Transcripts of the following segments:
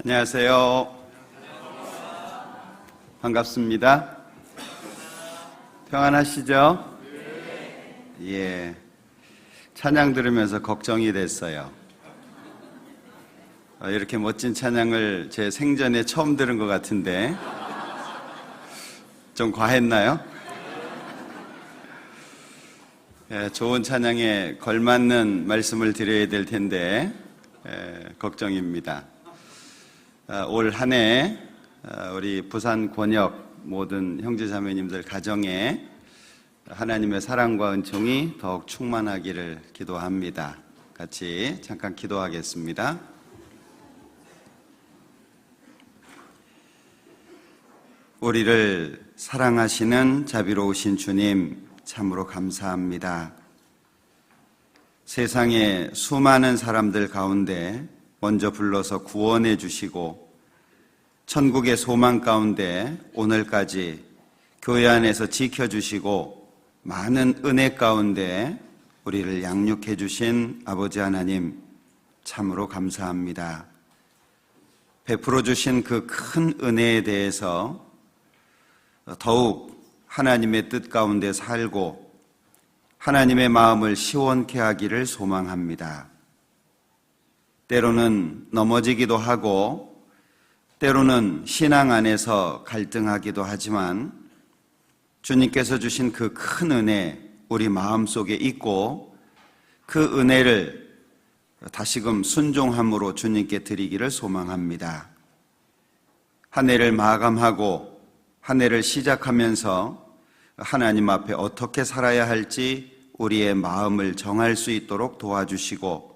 안녕하세요. 반갑습니다. 평안하시죠? 예. 찬양 들으면서 걱정이 됐어요. 이렇게 멋진 찬양을 제 생전에 처음 들은 것 같은데 좀 과했나요? 좋은 찬양에 걸맞는 말씀을 드려야 될 텐데 걱정입니다. 올 한 해 우리 부산 권역 모든 형제자매님들 가정에 하나님의 사랑과 은총이 더욱 충만하기를 기도합니다. 같이 잠깐 기도하겠습니다. 우리를 사랑하시는 자비로우신 주님, 참으로 감사합니다. 세상에 수많은 사람들 가운데 먼저 불러서 구원해 주시고 천국의 소망 가운데 오늘까지 교회 안에서 지켜주시고 많은 은혜 가운데 우리를 양육해 주신 아버지 하나님, 참으로 감사합니다. 베풀어 주신 그 큰 은혜에 대해서 더욱 하나님의 뜻 가운데 살고 하나님의 마음을 시원케 하기를 소망합니다. 때로는 넘어지기도 하고 때로는 신앙 안에서 갈등하기도 하지만 주님께서 주신 그 큰 은혜 우리 마음속에 있고 그 은혜를 다시금 순종함으로 주님께 드리기를 소망합니다. 한 해를 마감하고 한 해를 시작하면서 하나님 앞에 어떻게 살아야 할지 우리의 마음을 정할 수 있도록 도와주시고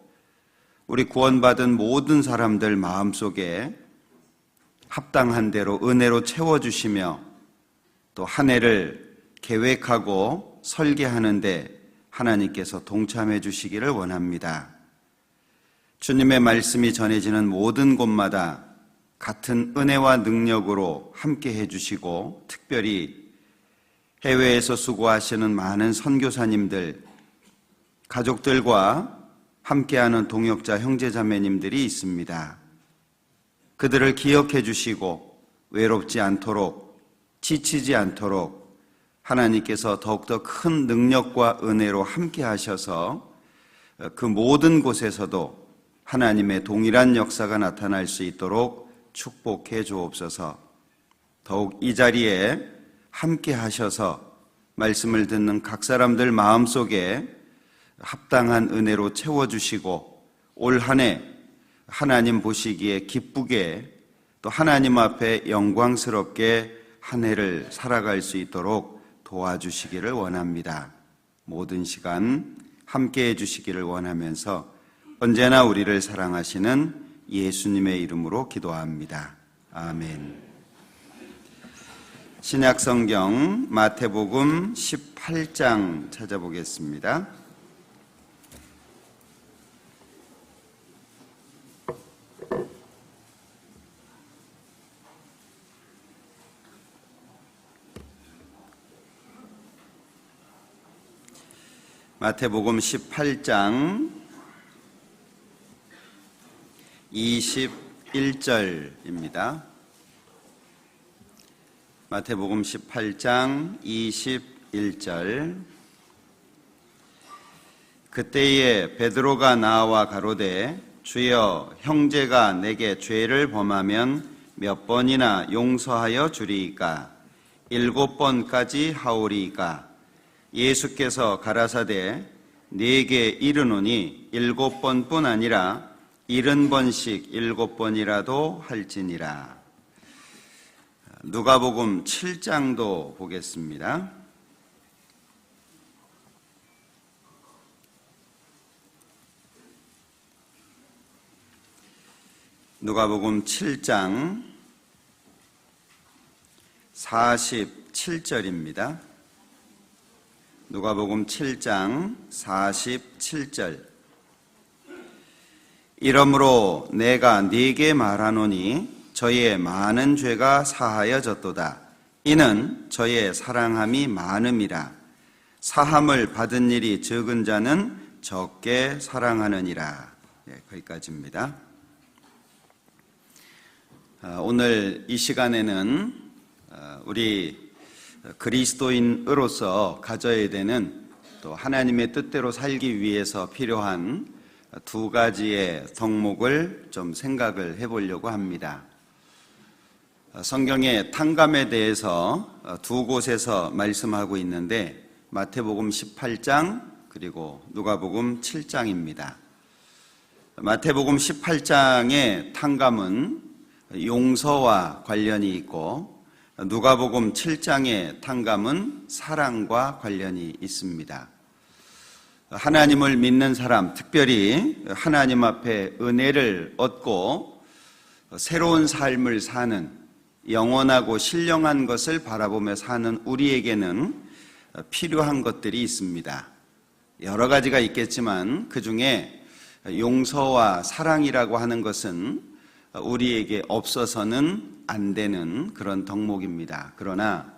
우리 구원받은 모든 사람들 마음속에 합당한 대로 은혜로 채워주시며 또 한 해를 계획하고 설계하는데 하나님께서 동참해 주시기를 원합니다. 주님의 말씀이 전해지는 모든 곳마다 같은 은혜와 능력으로 함께 해주시고 특별히 해외에서 수고하시는 많은 선교사님들, 가족들과 함께하는 동역자 형제자매님들이 있습니다. 그들을 기억해 주시고 외롭지 않도록 지치지 않도록 하나님께서 더욱더 큰 능력과 은혜로 함께 하셔서 그 모든 곳에서도 하나님의 동일한 역사가 나타날 수 있도록 축복해 주옵소서. 더욱 이 자리에 함께 하셔서 말씀을 듣는 각 사람들 마음속에 합당한 은혜로 채워주시고 올 한 해 하나님 보시기에 기쁘게 또 하나님 앞에 영광스럽게 한 해를 살아갈 수 있도록 도와주시기를 원합니다. 모든 시간 함께 해주시기를 원하면서 언제나 우리를 사랑하시는 예수님의 이름으로 기도합니다. 아멘. 신약성경 마태복음 18장 찾아보겠습니다. 마태복음 18장 21절입니다. 마태복음 18장 21절. 그때에 베드로가 나와 가로되 주여, 형제가 내게 죄를 범하면 몇 번이나 용서하여 주리이까? 7번까지 하오리이까? 예수께서 가라사대 네게 이르노니 7번뿐 아니라 70번씩 7번이라도 할지니라. 누가복음 7장도 보겠습니다. 누가복음 7장 47절입니다. 누가복음 7장 47절. 이러므로 내가 네게 말하노니 저의 많은 죄가 사하여졌도다. 이는 저의 사랑함이 많음이라. 사함을 받은 일이 적은 자는 적게 사랑하느니라. 거기까지입니다. 오늘 이 시간에는 우리 그리스도인으로서 가져야 되는 또 하나님의 뜻대로 살기 위해서 필요한 두 가지의 덕목을 좀 생각을 해보려고 합니다. 성경의 탕감에 대해서 두 곳에서 말씀하고 있는데 마태복음 18장 그리고 누가복음 7장입니다. 마태복음 18장의 탕감은 용서와 관련이 있고 누가복음 7장의 탕감은 사랑과 관련이 있습니다. 하나님을 믿는 사람, 특별히 하나님 앞에 은혜를 얻고 새로운 삶을 사는, 영원하고 신령한 것을 바라보며 사는 우리에게는 필요한 것들이 있습니다. 여러 가지가 있겠지만 그 중에 용서와 사랑이라고 하는 것은 우리에게 없어서는 안 되는 그런 덕목입니다. 그러나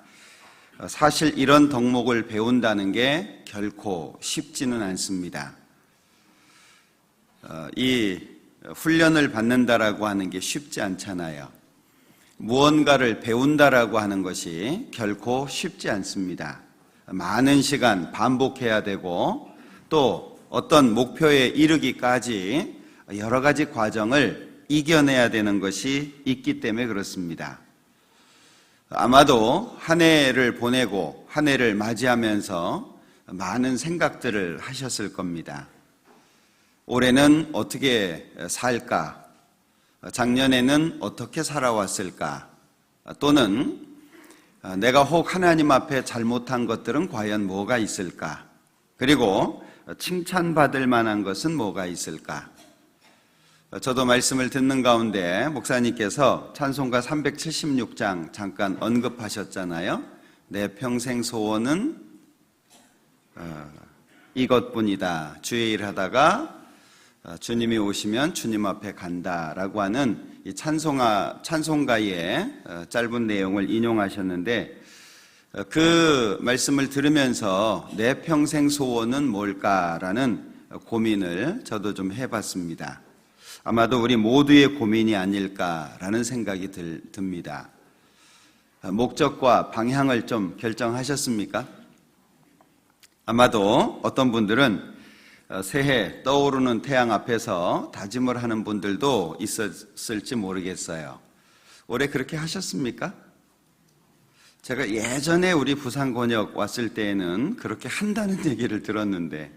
사실 이런 덕목을 배운다는 게 결코 쉽지는 않습니다. 이 훈련을 받는다라고 하는 게 쉽지 않잖아요. 무언가를 배운다라고 하는 것이 결코 쉽지 않습니다. 많은 시간 반복해야 되고 또 어떤 목표에 이르기까지 여러 가지 과정을 이겨내야 되는 것이 있기 때문에 그렇습니다. 아마도 한 해를 보내고 한 해를 맞이하면서 많은 생각들을 하셨을 겁니다. 올해는 어떻게 살까? 작년에는 어떻게 살아왔을까? 또는 내가 혹 하나님 앞에 잘못한 것들은 과연 뭐가 있을까? 그리고 칭찬받을 만한 것은 뭐가 있을까? 저도 말씀을 듣는 가운데 목사님께서 찬송가 376장 잠깐 언급하셨잖아요. 내 평생 소원은 이것뿐이다. 주의 일 하다가 주님이 오시면 주님 앞에 간다라고 하는 이 찬송가의 짧은 내용을 인용하셨는데 그 말씀을 들으면서 내 평생 소원은 뭘까라는 고민을 저도 좀 해봤습니다. 아마도 우리 모두의 고민이 아닐까라는 생각이 듭니다. 목적과 방향을 좀 결정하셨습니까? 아마도 어떤 분들은 새해 떠오르는 태양 앞에서 다짐을 하는 분들도 있었을지 모르겠어요. 올해 그렇게 하셨습니까? 제가 예전에 우리 부산권역 왔을 때에는 그렇게 한다는 얘기를 들었는데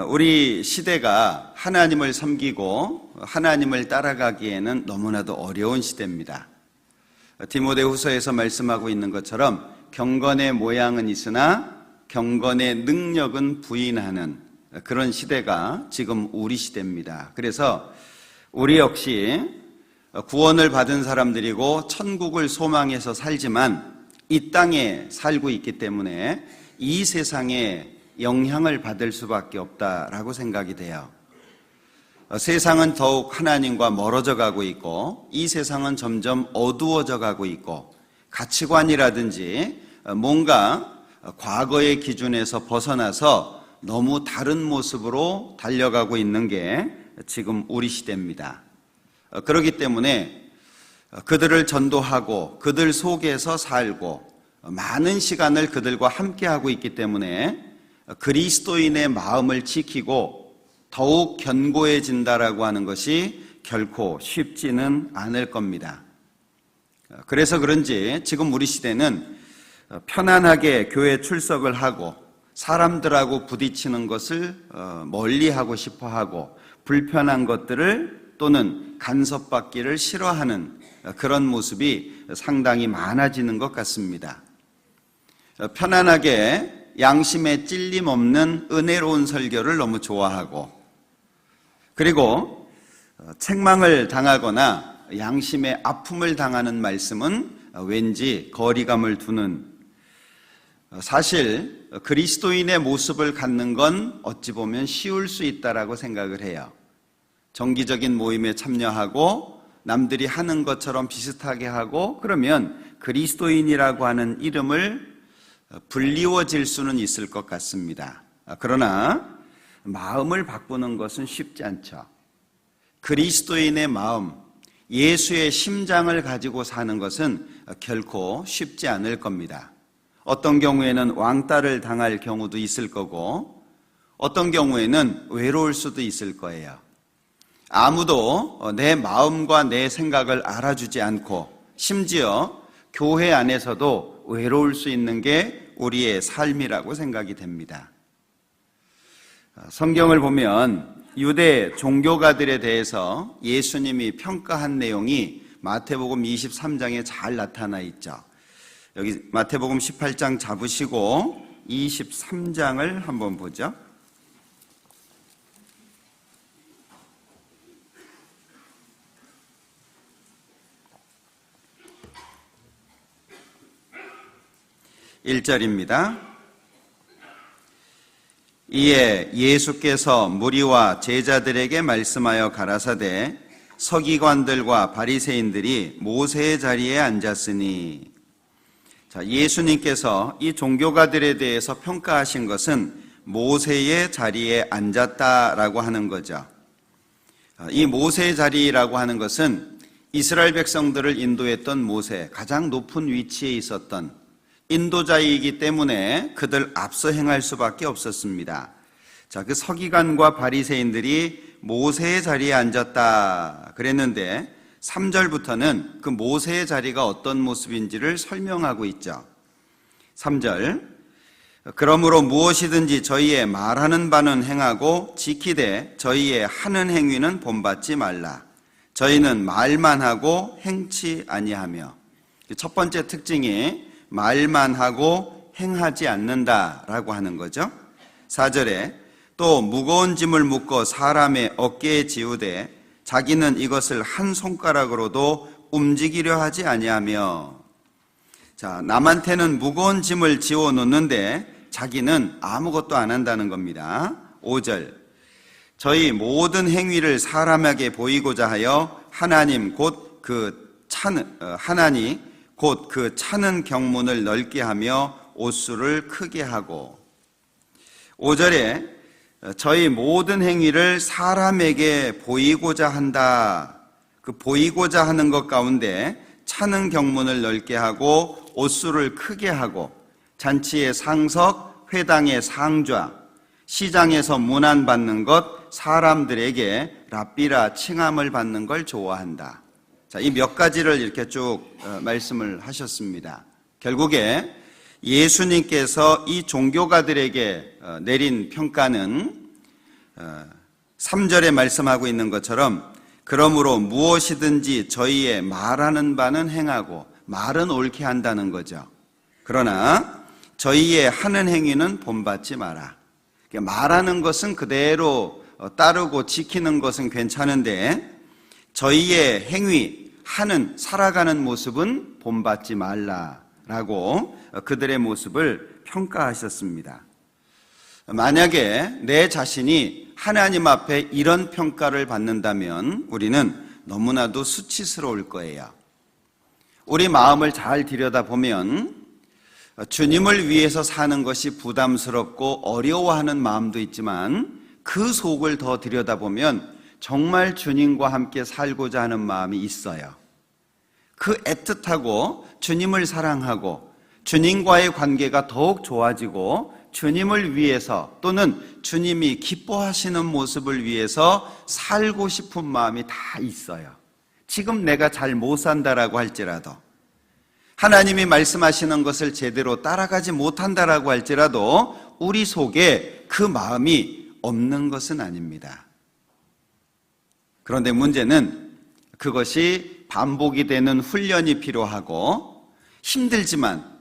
우리 시대가 하나님을 섬기고 하나님을 따라가기에는 너무나도 어려운 시대입니다. 디모데후서에서 말씀하고 있는 것처럼 경건의 모양은 있으나 경건의 능력은 부인하는 그런 시대가 지금 우리 시대입니다. 그래서 우리 역시 구원을 받은 사람들이고 천국을 소망해서 살지만 이 땅에 살고 있기 때문에 이 세상에 영향을 받을 수밖에 없다라고 생각이 돼요. 세상은 더욱 하나님과 멀어져 가고 있고 이 세상은 점점 어두워져 가고 있고 가치관이라든지 뭔가 과거의 기준에서 벗어나서 너무 다른 모습으로 달려가고 있는 게 지금 우리 시대입니다. 그렇기 때문에 그들을 전도하고 그들 속에서 살고 많은 시간을 그들과 함께하고 있기 때문에 그리스도인의 마음을 지키고 더욱 견고해진다라고 하는 것이 결코 쉽지는 않을 겁니다. 그래서 그런지 지금 우리 시대는 편안하게 교회 출석을 하고 사람들하고 부딪히는 것을 멀리하고 싶어하고 불편한 것들을 또는 간섭받기를 싫어하는 그런 모습이 상당히 많아지는 것 같습니다. 편안하게 양심에 찔림 없는 은혜로운 설교를 너무 좋아하고 그리고 책망을 당하거나 양심에 아픔을 당하는 말씀은 왠지 거리감을 두는 사실 그리스도인의 모습을 갖는 건 어찌 보면 쉬울 수 있다라고 생각을 해요. 정기적인 모임에 참여하고 남들이 하는 것처럼 비슷하게 하고 그러면 그리스도인이라고 하는 이름을 불리워질 수는 있을 것 같습니다. 그러나 마음을 바꾸는 것은 쉽지 않죠. 그리스도인의 마음, 예수의 심장을 가지고 사는 것은 결코 쉽지 않을 겁니다. 어떤 경우에는 왕따를 당할 경우도 있을 거고 어떤 경우에는 외로울 수도 있을 거예요. 아무도 내 마음과 내 생각을 알아주지 않고 심지어 교회 안에서도 외로울 수 있는 게 우리의 삶이라고 생각이 됩니다. 성경을 보면 유대 종교가들에 대해서 예수님이 평가한 내용이 마태복음 23장에 잘 나타나 있죠. 여기 마태복음 18장 잡으시고 23장을 한번 보죠. (1절입니다) 이에 예수께서 무리와 제자들에게 말씀하여 가라사대 서기관들과 바리새인들이 모세의 자리에 앉았으니. 자, 예수님께서 이 종교가들에 대해서 평가하신 것은 모세의 자리에 앉았다라고 하는 거죠. 이 모세의 자리라고 하는 것은 이스라엘 백성들을 인도했던 모세, 가장 높은 위치에 있었던 인도자이기 때문에 그들 앞서 행할 수밖에 없었습니다. 자, 그 서기관과 바리새인들이 모세의 자리에 앉았다 그랬는데 3절부터는 그 모세의 자리가 어떤 모습인지를 설명하고 있죠. 3절, 그러므로 무엇이든지 저희의 말하는 바는 행하고 지키되 저희의 하는 행위는 본받지 말라. 저희는 말만 하고 행치 아니하며. 첫 번째 특징이 말만 하고 행하지 않는다라고 하는 거죠. 4절에 또 무거운 짐을 묶어 사람의 어깨에 지우되 자기는 이것을 한 손가락으로도 움직이려 하지 아니하며. 자, 남한테는 무거운 짐을 지워 놓는데 자기는 아무것도 안 한다는 겁니다. 5절, 저희 모든 행위를 사람에게 보이고자 하여 하나님 곧 그 차는 경문을 넓게 하며 옷수를 크게 하고. 5절에 저희 모든 행위를 사람에게 보이고자 한다. 그 보이고자 하는 것 가운데 차는 경문을 넓게 하고 옷수를 크게 하고 잔치의 상석, 회당의 상좌, 시장에서 문안받는 것, 사람들에게 랍비라 칭함을 받는 걸 좋아한다. 자, 이 몇 가지를 이렇게 쭉 말씀을 하셨습니다. 결국에 예수님께서 이 종교가들에게 내린 평가는 3절에 말씀하고 있는 것처럼 그러므로 무엇이든지 저희의 말하는 바는 행하고, 말은 옳게 한다는 거죠. 그러나 저희의 하는 행위는 본받지 마라. 말하는 것은 그대로 따르고 지키는 것은 괜찮은데 저희의 행위, 하는, 살아가는 모습은 본받지 말라라고 그들의 모습을 평가하셨습니다. 만약에 내 자신이 하나님 앞에 이런 평가를 받는다면 우리는 너무나도 수치스러울 거예요. 우리 마음을 잘 들여다보면 주님을 위해서 사는 것이 부담스럽고 어려워하는 마음도 있지만 그 속을 더 들여다보면 정말 주님과 함께 살고자 하는 마음이 있어요. 그 애틋하고 주님을 사랑하고 주님과의 관계가 더욱 좋아지고 주님을 위해서 또는 주님이 기뻐하시는 모습을 위해서 살고 싶은 마음이 다 있어요. 지금 내가 잘 못 산다라고 할지라도, 하나님이 말씀하시는 것을 제대로 따라가지 못한다라고 할지라도 우리 속에 그 마음이 없는 것은 아닙니다. 그런데 문제는 그것이 반복이 되는 훈련이 필요하고 힘들지만,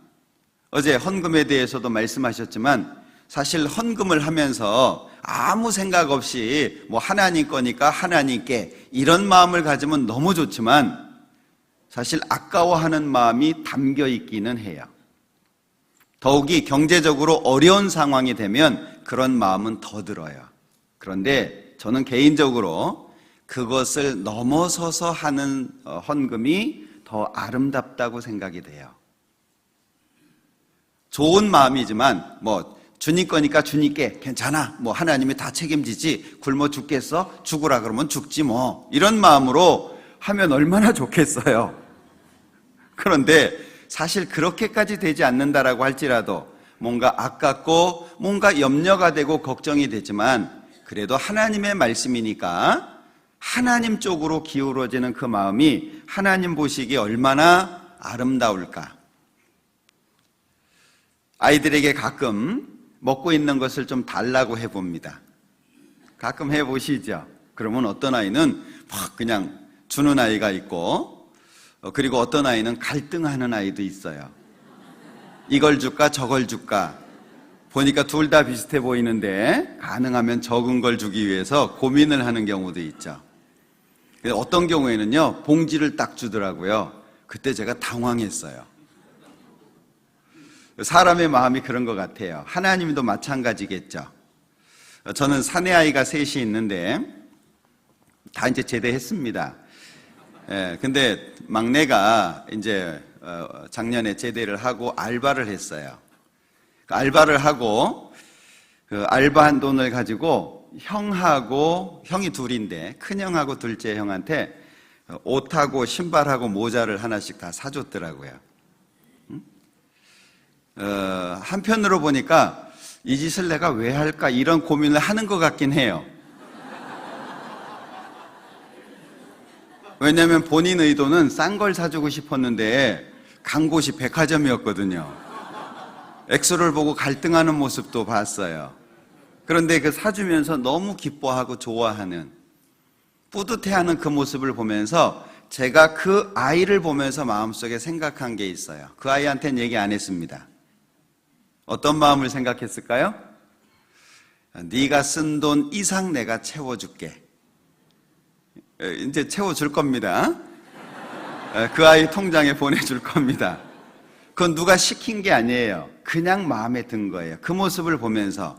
어제 헌금에 대해서도 말씀하셨지만 사실 헌금을 하면서 아무 생각 없이 하나님 거니까 하나님께 이런 마음을 가지면 너무 좋지만 사실 아까워하는 마음이 담겨 있기는 해요. 더욱이 경제적으로 어려운 상황이 되면 그런 마음은 더 들어요. 그런데 저는 개인적으로 그것을 넘어서서 하는 헌금이 더 아름답다고 생각이 돼요. 좋은 마음이지만 주님 거니까 주님께 괜찮아. 뭐 하나님이 다 책임지지. 굶어 죽겠어? 죽으라 그러면 죽지 뭐. 이런 마음으로 하면 얼마나 좋겠어요. 그런데 사실 그렇게까지 되지 않는다라고 할지라도 뭔가 아깝고 뭔가 염려가 되고 걱정이 되지만 그래도 하나님의 말씀이니까 하나님 쪽으로 기울어지는 그 마음이 하나님 보시기에 얼마나 아름다울까. 아이들에게 가끔 먹고 있는 것을 좀 달라고 해봅니다. 가끔 해보시죠. 그러면 어떤 아이는 막 그냥 주는 아이가 있고, 그리고 어떤 아이는 갈등하는 아이도 있어요. 이걸 줄까 저걸 줄까. 보니까 둘 다 비슷해 보이는데 가능하면 적은 걸 주기 위해서 고민을 하는 경우도 있죠. 어떤 경우에는요, 봉지를 딱 주더라고요. 그때 제가 당황했어요. 사람의 마음이 그런 것 같아요. 하나님도 마찬가지겠죠. 저는 사내 아이가 셋이 있는데 다 이제 제대했습니다. 근데 막내가 이제 작년에 제대를 하고 알바를 했어요. 그 알바를 하고 그 알바한 돈을 가지고 형이 둘인데 큰형하고 둘째 형한테 옷하고 신발하고 모자를 하나씩 다 사줬더라고요. 한편으로 보니까 이 짓을 내가 왜 할까 이런 고민을 하는 것 같긴 해요. 왜냐하면 본인 의도는 싼 걸 사주고 싶었는데 간 곳이 백화점이었거든요. 엑소를 보고 갈등하는 모습도 봤어요. 그런데 그 사주면서 너무 기뻐하고 좋아하는, 뿌듯해하는 그 모습을 보면서 제가 그 아이를 보면서 마음속에 생각한 게 있어요. 그 아이한테는 얘기 안 했습니다. 어떤 마음을 생각했을까요? 네가 쓴 돈 이상 내가 채워줄게. 이제 채워줄 겁니다. 그 아이 통장에 보내줄 겁니다. 그건 누가 시킨 게 아니에요. 그냥 마음에 든 거예요. 그 모습을 보면서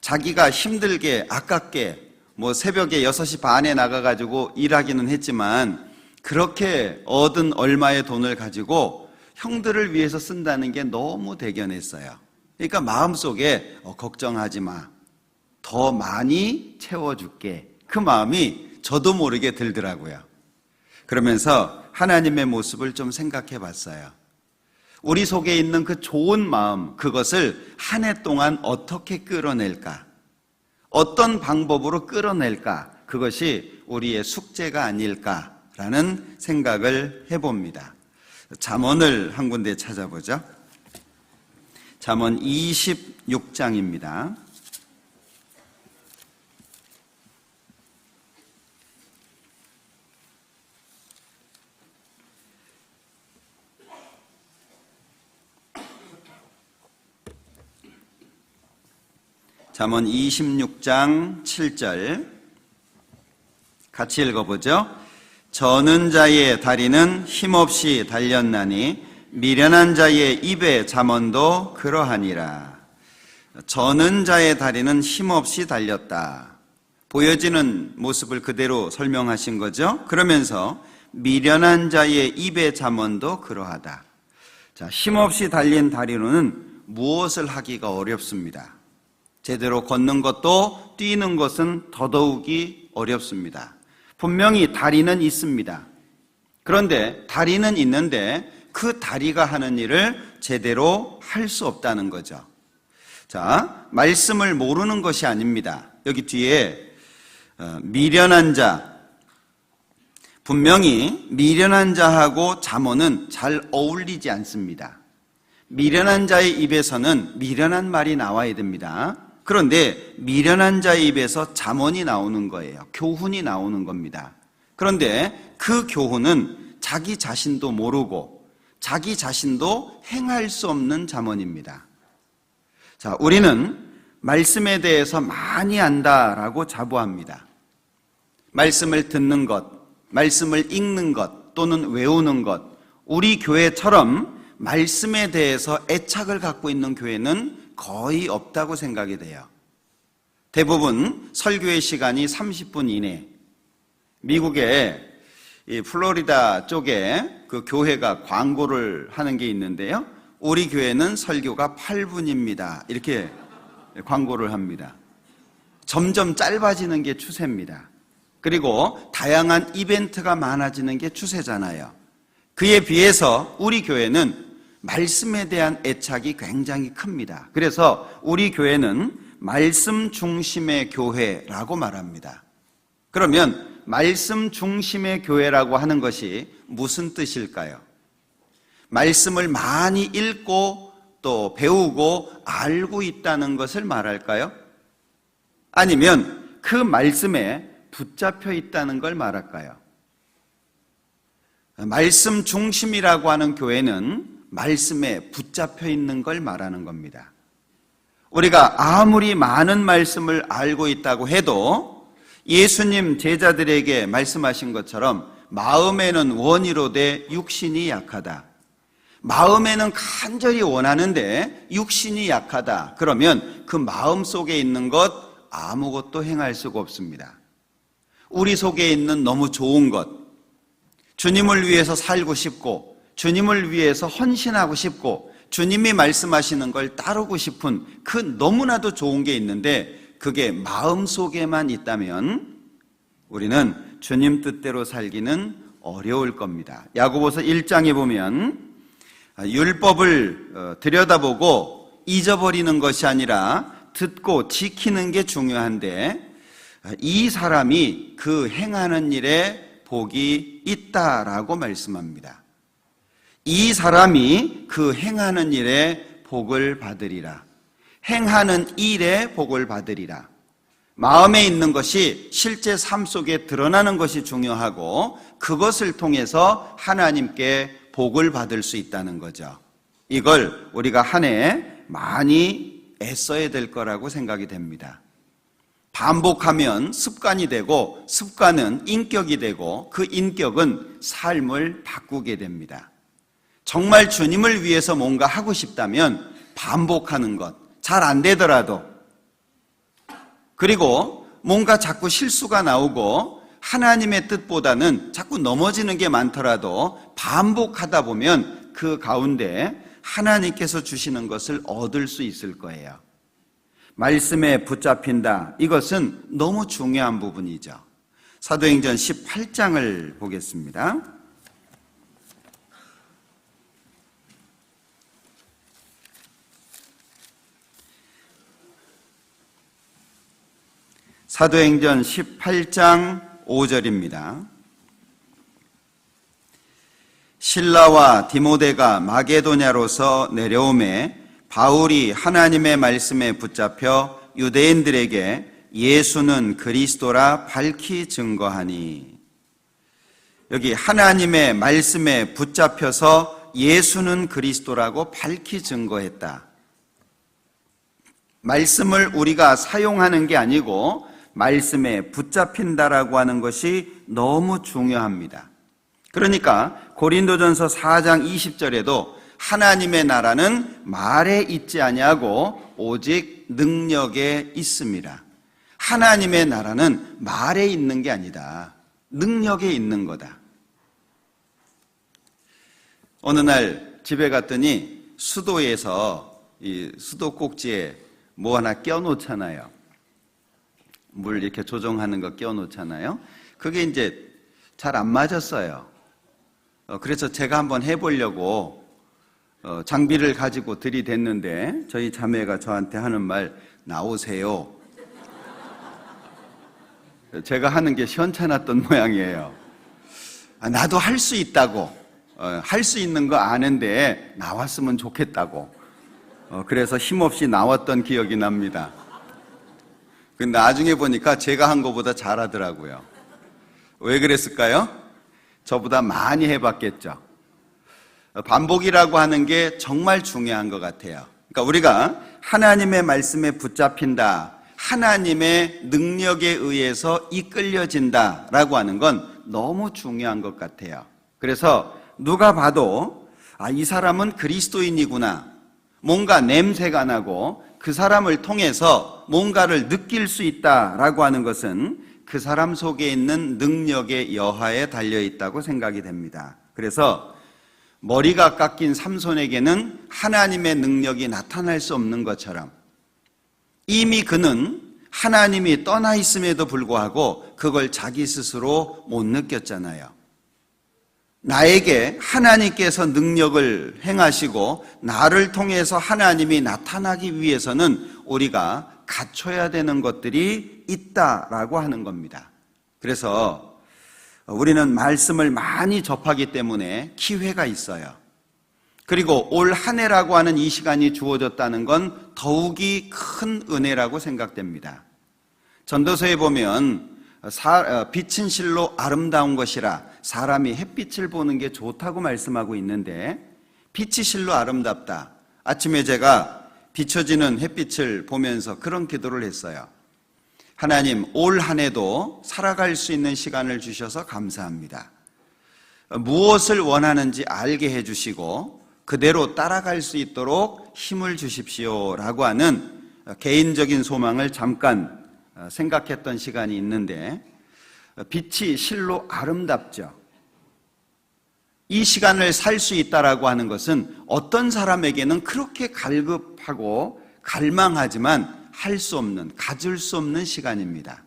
자기가 힘들게 아깝게 뭐 새벽에 6시 반에 나가가지고 일하기는 했지만 그렇게 얻은 얼마의 돈을 가지고 형들을 위해서 쓴다는 게 너무 대견했어요. 그러니까 마음속에 걱정하지 마. 더 많이 채워줄게. 그 마음이 저도 모르게 들더라고요. 그러면서 하나님의 모습을 좀 생각해 봤어요. 우리 속에 있는 그 좋은 마음, 그것을 한 해 동안 어떻게 끌어낼까? 어떤 방법으로 끌어낼까? 그것이 우리의 숙제가 아닐까라는 생각을 해봅니다. 잠언을 한 군데 찾아보죠. 잠언 26장입니다. 잠언 26장 7절 같이 읽어보죠. 저는 자의 다리는 힘없이 달렸나니 미련한 자의 입의 잠언도 그러하니라. 저는 자의 다리는 힘없이 달렸다. 보여지는 모습을 그대로 설명하신 거죠. 그러면서 미련한 자의 입의 잠언도 그러하다. 자, 힘없이 달린 다리로는 무엇을 하기가 어렵습니다. 제대로 걷는 것도 뛰는 것은 더더욱이 어렵습니다. 분명히 다리는 있습니다. 그런데 다리는 있는데 그 다리가 하는 일을 제대로 할 수 없다는 거죠. 자, 말씀을 모르는 것이 아닙니다. 여기 뒤에 미련한 자, 분명히 미련한 자하고 잠언은 잘 어울리지 않습니다. 미련한 자의 입에서는 미련한 말이 나와야 됩니다. 그런데 미련한 자의 입에서 잠언이 나오는 거예요. 교훈이 나오는 겁니다. 그런데 그 교훈은 자기 자신도 모르고 자기 자신도 행할 수 없는 잠언입니다. 자, 우리는 말씀에 대해서 많이 안다라고 자부합니다. 말씀을 듣는 것, 말씀을 읽는 것 또는 외우는 것, 우리 교회처럼 말씀에 대해서 애착을 갖고 있는 교회는 거의 없다고 생각이 돼요. 대부분 설교의 시간이 30분 이내. 미국의 이 플로리다 쪽에 그 교회가 광고를 하는 게 있는데요. 우리 교회는 설교가 8분입니다. 이렇게 광고를 합니다. 점점 짧아지는 게 추세입니다. 그리고 다양한 이벤트가 많아지는 게 추세잖아요. 그에 비해서 우리 교회는 말씀에 대한 애착이 굉장히 큽니다. 그래서 우리 교회는 말씀 중심의 교회라고 말합니다. 그러면 말씀 중심의 교회라고 하는 것이 무슨 뜻일까요? 말씀을 많이 읽고 또 배우고 알고 있다는 것을 말할까요? 아니면 그 말씀에 붙잡혀 있다는 걸 말할까요? 말씀 중심이라고 하는 교회는 말씀에 붙잡혀 있는 걸 말하는 겁니다. 우리가 아무리 많은 말씀을 알고 있다고 해도 예수님 제자들에게 말씀하신 것처럼 마음에는 원이로되 육신이 약하다. 마음에는 간절히 원하는데 육신이 약하다. 그러면 그 마음 속에 있는 것 아무것도 행할 수가 없습니다. 우리 속에 있는 너무 좋은 것, 주님을 위해서 살고 싶고 주님을 위해서 헌신하고 싶고 주님이 말씀하시는 걸 따르고 싶은 그 너무나도 좋은 게 있는데 그게 마음속에만 있다면 우리는 주님 뜻대로 살기는 어려울 겁니다. 야고보서 1장에 보면 율법을 들여다보고 잊어버리는 것이 아니라 듣고 지키는 게 중요한데 이 사람이 그 행하는 일에 복이 있다라고 말씀합니다. 이 사람이 그 행하는 일에 복을 받으리라. 행하는 일에 복을 받으리라. 마음에 있는 것이 실제 삶 속에 드러나는 것이 중요하고 그것을 통해서 하나님께 복을 받을 수 있다는 거죠. 이걸 우리가 한 해 많이 애써야 될 거라고 생각이 됩니다. 반복하면 습관이 되고 습관은 인격이 되고 그 인격은 삶을 바꾸게 됩니다. 정말 주님을 위해서 뭔가 하고 싶다면 반복하는 것, 잘 안 되더라도 그리고 뭔가 자꾸 실수가 나오고 하나님의 뜻보다는 자꾸 넘어지는 게 많더라도 반복하다 보면 그 가운데 하나님께서 주시는 것을 얻을 수 있을 거예요. 말씀에 붙잡힌다. 이것은 너무 중요한 부분이죠. 사도행전 18장을 보겠습니다. 사도행전 18장 5절입니다. 실라와 디모데가 마게도냐로서 내려오매 바울이 하나님의 말씀에 붙잡혀 유대인들에게 예수는 그리스도라 밝히 증거하니. 여기 하나님의 말씀에 붙잡혀서 예수는 그리스도라고 밝히 증거했다. 말씀을 우리가 사용하는 게 아니고 말씀에 붙잡힌다라고 하는 것이 너무 중요합니다. 그러니까 고린도전서 4장 20절에도 하나님의 나라는 말에 있지 아니하고 오직 능력에 있습니다. 하나님의 나라는 말에 있는 게 아니다. 능력에 있는 거다. 어느 날 집에 갔더니 수도에서 이 수도 꼭지에 뭐 하나 껴놓잖아요. 물 이렇게 조정하는 거 껴놓잖아요. 그게 이제 잘 안 맞았어요. 그래서 제가 한번 해보려고 장비를 가지고 들이댔는데 저희 자매가 저한테 하는 말, 나오세요. 제가 하는 게 시원찮았던 모양이에요. 나도 할 수 있다고, 할 수 있는 거 아는데 나왔으면 좋겠다고. 그래서 힘없이 나왔던 기억이 납니다. 근데 나중에 보니까 제가 한 것보다 잘하더라고요. 왜 그랬을까요? 저보다 많이 해봤겠죠. 반복이라고 하는 게 정말 중요한 것 같아요. 그러니까 우리가 하나님의 말씀에 붙잡힌다, 하나님의 능력에 의해서 이끌려진다라고 하는 건 너무 중요한 것 같아요. 그래서 누가 봐도 이 사람은 그리스도인이구나, 뭔가 냄새가 나고 그 사람을 통해서 뭔가를 느낄 수 있다라고 하는 것은 그 사람 속에 있는 능력의 여하에 달려있다고 생각이 됩니다. 그래서 머리가 깎인 삼손에게는 하나님의 능력이 나타날 수 없는 것처럼 이미 그는 하나님이 떠나 있음에도 불구하고 그걸 자기 스스로 못 느꼈잖아요. 나에게 하나님께서 능력을 행하시고 나를 통해서 하나님이 나타나기 위해서는 우리가 갖춰야 되는 것들이 있다라고 하는 겁니다. 그래서 우리는 말씀을 많이 접하기 때문에 기회가 있어요. 그리고 올 한 해라고 하는 이 시간이 주어졌다는 건 더욱이 큰 은혜라고 생각됩니다. 전도서에 보면 빛은 실로 아름다운 것이라 사람이 햇빛을 보는 게 좋다고 말씀하고 있는데, 빛이 실로 아름답다. 아침에 제가 비춰지는 햇빛을 보면서 그런 기도를 했어요. 하나님, 올 한 해도 살아갈 수 있는 시간을 주셔서 감사합니다. 무엇을 원하는지 알게 해주시고 그대로 따라갈 수 있도록 힘을 주십시오라고 하는 개인적인 소망을 잠깐 생각했던 시간이 있는데, 빛이 실로 아름답죠. 이 시간을 살 수 있다라고 하는 것은 어떤 사람에게는 그렇게 갈급하고 갈망하지만 할 수 없는, 가질 수 없는 시간입니다.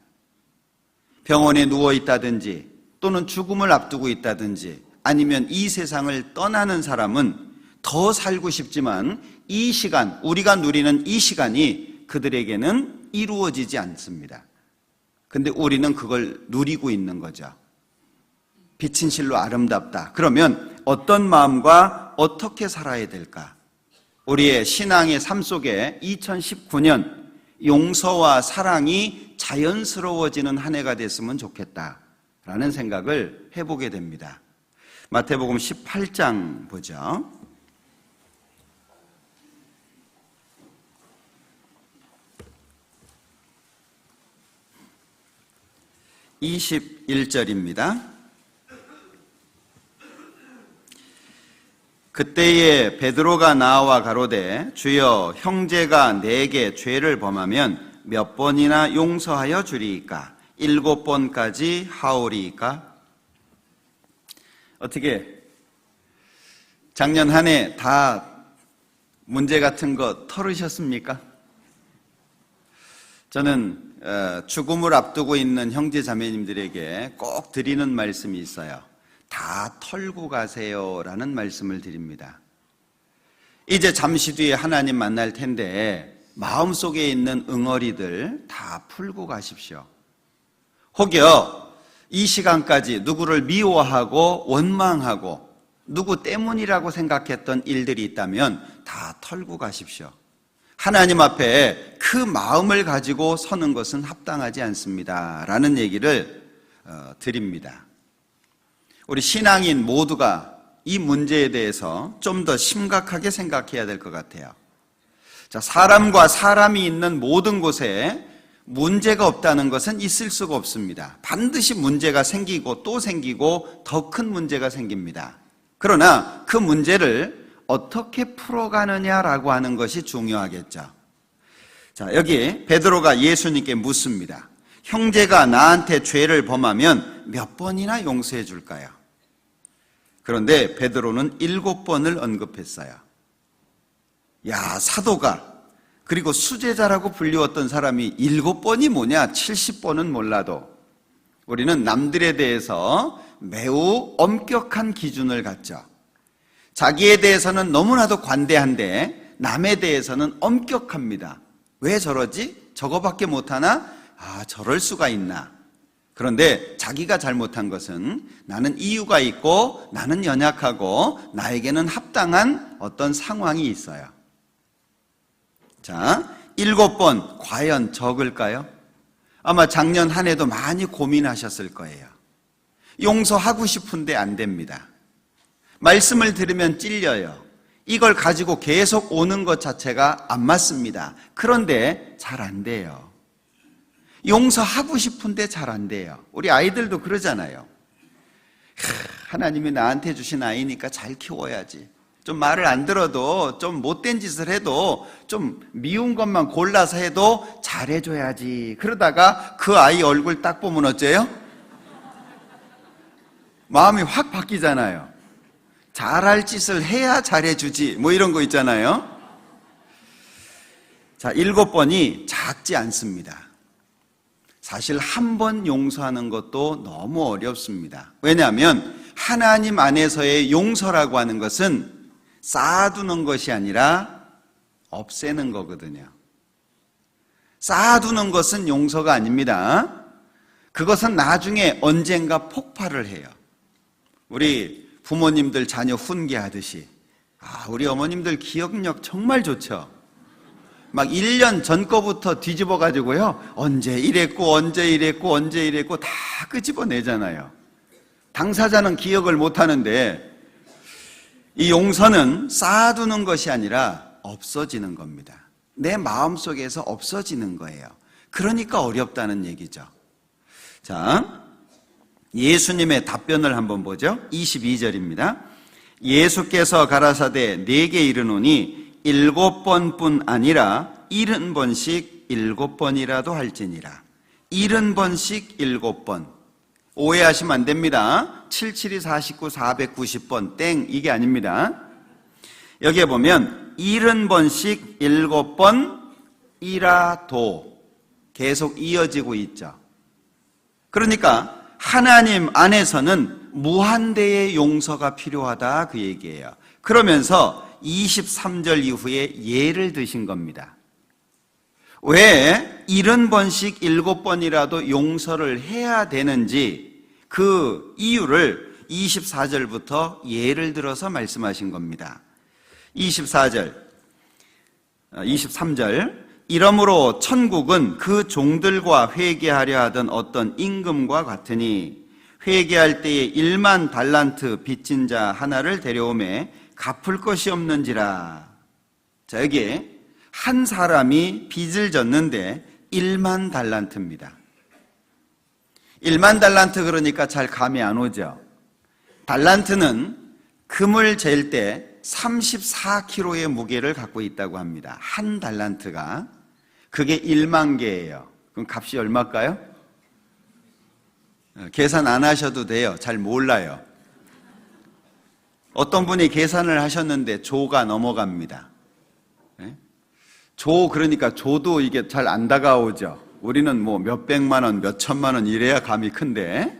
병원에 누워 있다든지 또는 죽음을 앞두고 있다든지 아니면 이 세상을 떠나는 사람은 더 살고 싶지만 이 시간, 우리가 누리는 이 시간이 그들에게는 이루어지지 않습니다. 근데 우리는 그걸 누리고 있는 거죠. 빛은 실로 아름답다. 그러면 어떤 마음과 어떻게 살아야 될까? 우리의 신앙의 삶 속에 2019년 용서와 사랑이 자연스러워지는 한 해가 됐으면 좋겠다라는 생각을 해보게 됩니다. 마태복음 18장 보죠. 21절입니다. 그때에 베드로가 나와 가로되 주여 형제가 내게 죄를 범하면 몇 번이나 용서하여 주리이까? 7번까지 하오리이까? 어떻게 작년 한 해 다 문제 같은 거 털으셨습니까? 저는 죽음을 앞두고 있는 형제 자매님들에게 꼭 드리는 말씀이 있어요. 다 털고 가세요라는 말씀을 드립니다. 이제 잠시 뒤에 하나님 만날 텐데 마음속에 있는 응어리들 다 풀고 가십시오. 혹여 이 시간까지 누구를 미워하고 원망하고 누구 때문이라고 생각했던 일들이 있다면 다 털고 가십시오. 하나님 앞에 그 마음을 가지고 서는 것은 합당하지 않습니다 라는 얘기를 드립니다. 우리 신앙인 모두가 이 문제에 대해서 좀 더 심각하게 생각해야 될 것 같아요. 자, 사람과 사람이 있는 모든 곳에 문제가 없다는 것은 있을 수가 없습니다. 반드시 문제가 생기고 또 생기고 더 큰 문제가 생깁니다. 그러나 그 문제를 어떻게 풀어가느냐라고 하는 것이 중요하겠죠. 자, 여기 베드로가 예수님께 묻습니다. 형제가 나한테 죄를 범하면 몇 번이나 용서해 줄까요? 그런데 베드로는 7번을 언급했어요. 야, 사도가 그리고 수제자라고 불리웠던 사람이 7번이 뭐냐? 70번은 몰라도 우리는 남들에 대해서 매우 엄격한 기준을 갖죠. 자기에 대해서는 너무나도 관대한데 남에 대해서는 엄격합니다. 왜 저러지? 저거밖에 못하나? 아, 저럴 수가 있나? 그런데 자기가 잘못한 것은 나는 이유가 있고 나는 연약하고 나에게는 합당한 어떤 상황이 있어요. 자, 7번 과연 적을까요? 아마 작년 한 해도 많이 고민하셨을 거예요. 용서하고 싶은데 안 됩니다. 말씀을 들으면 찔려요. 이걸 가지고 계속 오는 것 자체가 안 맞습니다. 그런데 잘 안 돼요. 용서하고 싶은데 잘 안 돼요. 우리 아이들도 그러잖아요. 하나님이 나한테 주신 아이니까 잘 키워야지. 좀 말을 안 들어도 좀 못된 짓을 해도 좀 미운 것만 골라서 해도 잘해줘야지. 그러다가 그 아이 얼굴 딱 보면 어째요? 마음이 확 바뀌잖아요. 잘할 짓을 해야 잘해주지 뭐 이런 거 있잖아요. 자, 7번이 작지 않습니다. 사실 한 번 용서하는 것도 너무 어렵습니다. 왜냐하면 하나님 안에서의 용서라고 하는 것은 쌓아두는 것이 아니라 없애는 거거든요. 쌓아두는 것은 용서가 아닙니다. 그것은 나중에 언젠가 폭발을 해요. 우리 부모님들 자녀 훈계하듯이, 우리 어머님들 기억력 정말 좋죠. 막 1년 전 거부터 뒤집어 가지고요, 언제 이랬고 다 끄집어내잖아요. 당사자는 기억을 못하는데, 이 용서는 쌓아두는 것이 아니라 없어지는 겁니다. 내 마음속에서 없어지는 거예요. 그러니까 어렵다는 얘기죠. 자, 예수님의 답변을 한번 보죠. 22절입니다. 예수께서 가라사대 내게 이르노니 7번뿐 아니라 70번씩 7번이라도 할지니라. 70번씩 7번. 오해하시면 안 됩니다. 772 49 490번 땡, 이게 아닙니다. 여기에 보면 70번씩 7번이라도 계속 이어지고 있죠. 그러니까 하나님 안에서는 무한대의 용서가 필요하다, 그 얘기예요. 그러면서 23절 이후에 예를 드신 겁니다. 왜 70번씩 7번이라도 용서를 해야 되는지 그 이유를 24절부터 예를 들어서 말씀하신 겁니다. 23절 이러므로 천국은 그 종들과 회개하려 하던 어떤 임금과 같으니 회개할 때에 1만 달란트 빚진 자 하나를 데려오매 갚을 것이 없는지라. 자, 여기에 한 사람이 빚을 졌는데 1만 달란트입니다. 1만 달란트 그러니까 잘 감이 안 오죠. 달란트는 금을 잴 때 34kg의 무게를 갖고 있다고 합니다. 한 달란트가. 그게 1만 개예요. 그럼 값이 얼마일까요? 계산 안 하셔도 돼요. 잘 몰라요. 어떤 분이 계산을 하셨는데 조가 넘어갑니다. 조, 그러니까 조도 이게 잘 안 다가오죠. 우리는 뭐 몇백만 원, 몇천만 원 이래야 감이 큰데,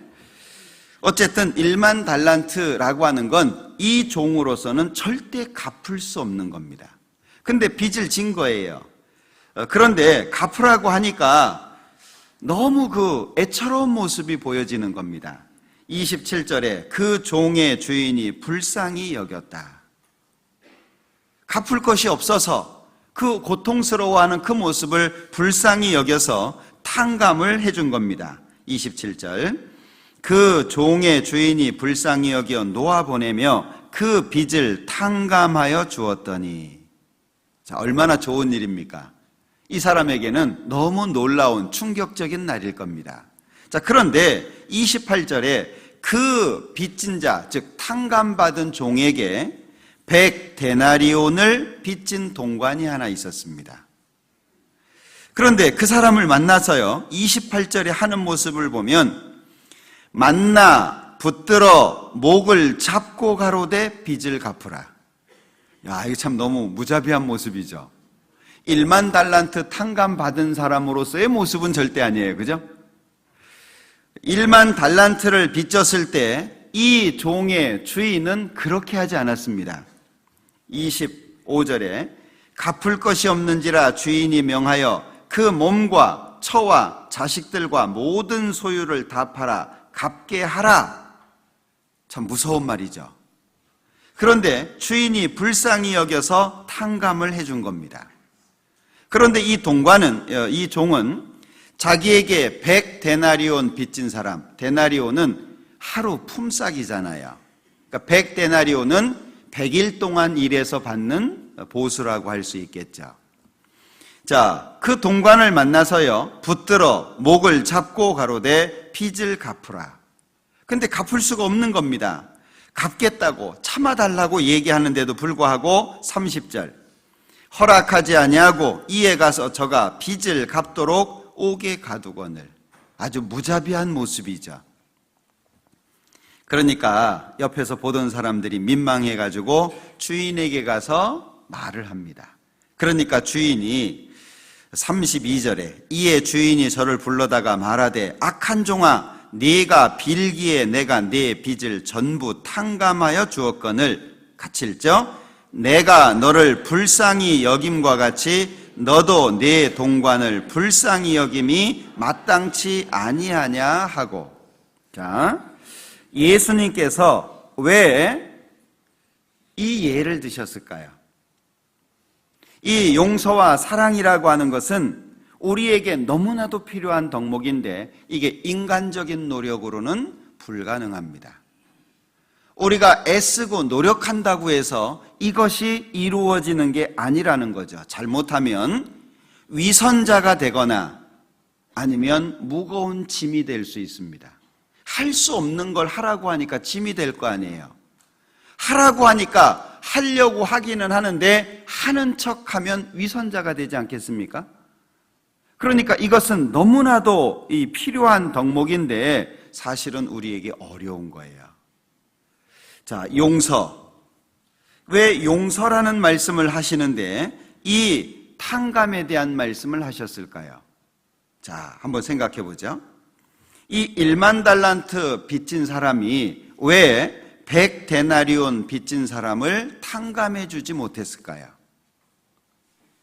어쨌든 1만 달란트라고 하는 건 이 종으로서는 절대 갚을 수 없는 겁니다. 근데 빚을 진 거예요. 그런데 갚으라고 하니까 너무 그 애처로운 모습이 보여지는 겁니다. 27절에 그 종의 주인이 불쌍히 여겼다. 갚을 것이 없어서 그 고통스러워하는 그 모습을 불쌍히 여겨서 탕감을 해준 겁니다. 27절 그 종의 주인이 불쌍히 여겨 놓아보내며 그 빚을 탕감하여 주었더니, 자, 얼마나 좋은 일입니까? 이 사람에게는 너무 놀라운 충격적인 날일 겁니다. 자, 그런데 28절에 그 빚진 자, 즉 탕감받은 종에게 100데나리온을 빚진 동관이 하나 있었습니다. 그런데 그 사람을 만나서요, 28절에 하는 모습을 보면 만나 붙들어 목을 잡고 가로되 빚을 갚으라. 야, 이거 참 너무 무자비한 모습이죠. 1만 달란트 탕감 받은 사람으로서의 모습은 절대 아니에요. 그죠? 1만 달란트를 빚졌을 때 이 종의 주인은 그렇게 하지 않았습니다. 25절에 갚을 것이 없는지라 주인이 명하여 그 몸과 처와 자식들과 모든 소유를 다 팔아 갚게 하라. 참 무서운 말이죠. 그런데 주인이 불쌍히 여겨서 탕감을 해준 겁니다. 그런데 이 동관은, 이 종은 자기에게 100데나리온 빚진 사람, 데나리온은 하루 품삯이잖아요. 그러니까 100데나리온은 100일 동안 일해서 받는 보수라고 할 수 있겠죠. 자, 그 동관을 만나서요, 붙들어 목을 잡고 가로되 빚을 갚으라. 근데 갚을 수가 없는 겁니다. 갚겠다고 참아달라고 얘기하는데도 불구하고 30절 허락하지 아니하고 이에 가서 저가 빚을 갚도록 옥에 가두거늘. 아주 무자비한 모습이죠. 그러니까 옆에서 보던 사람들이 민망해가지고 주인에게 가서 말을 합니다. 그러니까 주인이 32절에 이에 주인이 저를 불러다가 말하되 악한 종아 네가 빌기에 내가 네 빚을 전부 탕감하여 주었거늘 같이 읽죠. 내가 너를 불쌍히 여김과 같이 너도 네 동관을 불쌍히 여김이 마땅치 아니하냐 하고. 자, 예수님께서 왜 이 예를 드셨을까요? 이 용서와 사랑이라고 하는 것은 우리에게 너무나도 필요한 덕목인데 이게 인간적인 노력으로는 불가능합니다. 우리가 애쓰고 노력한다고 해서 이것이 이루어지는 게 아니라는 거죠. 잘못하면 위선자가 되거나 아니면 무거운 짐이 될 수 있습니다. 할 수 없는 걸 하라고 하니까 짐이 될 거 아니에요. 하라고 하니까 하려고 하기는 하는데 하는 척하면 위선자가 되지 않겠습니까? 그러니까 이것은 너무나도 이 필요한 덕목인데 사실은 우리에게 어려운 거예요. 자, 용서. 왜 용서라는 말씀을 하시는데 이 탕감에 대한 말씀을 하셨을까요? 자, 한번 생각해 보죠. 이 1만 달란트 빚진 사람이 왜 100데나리온 빚진 사람을 탕감해 주지 못했을까요?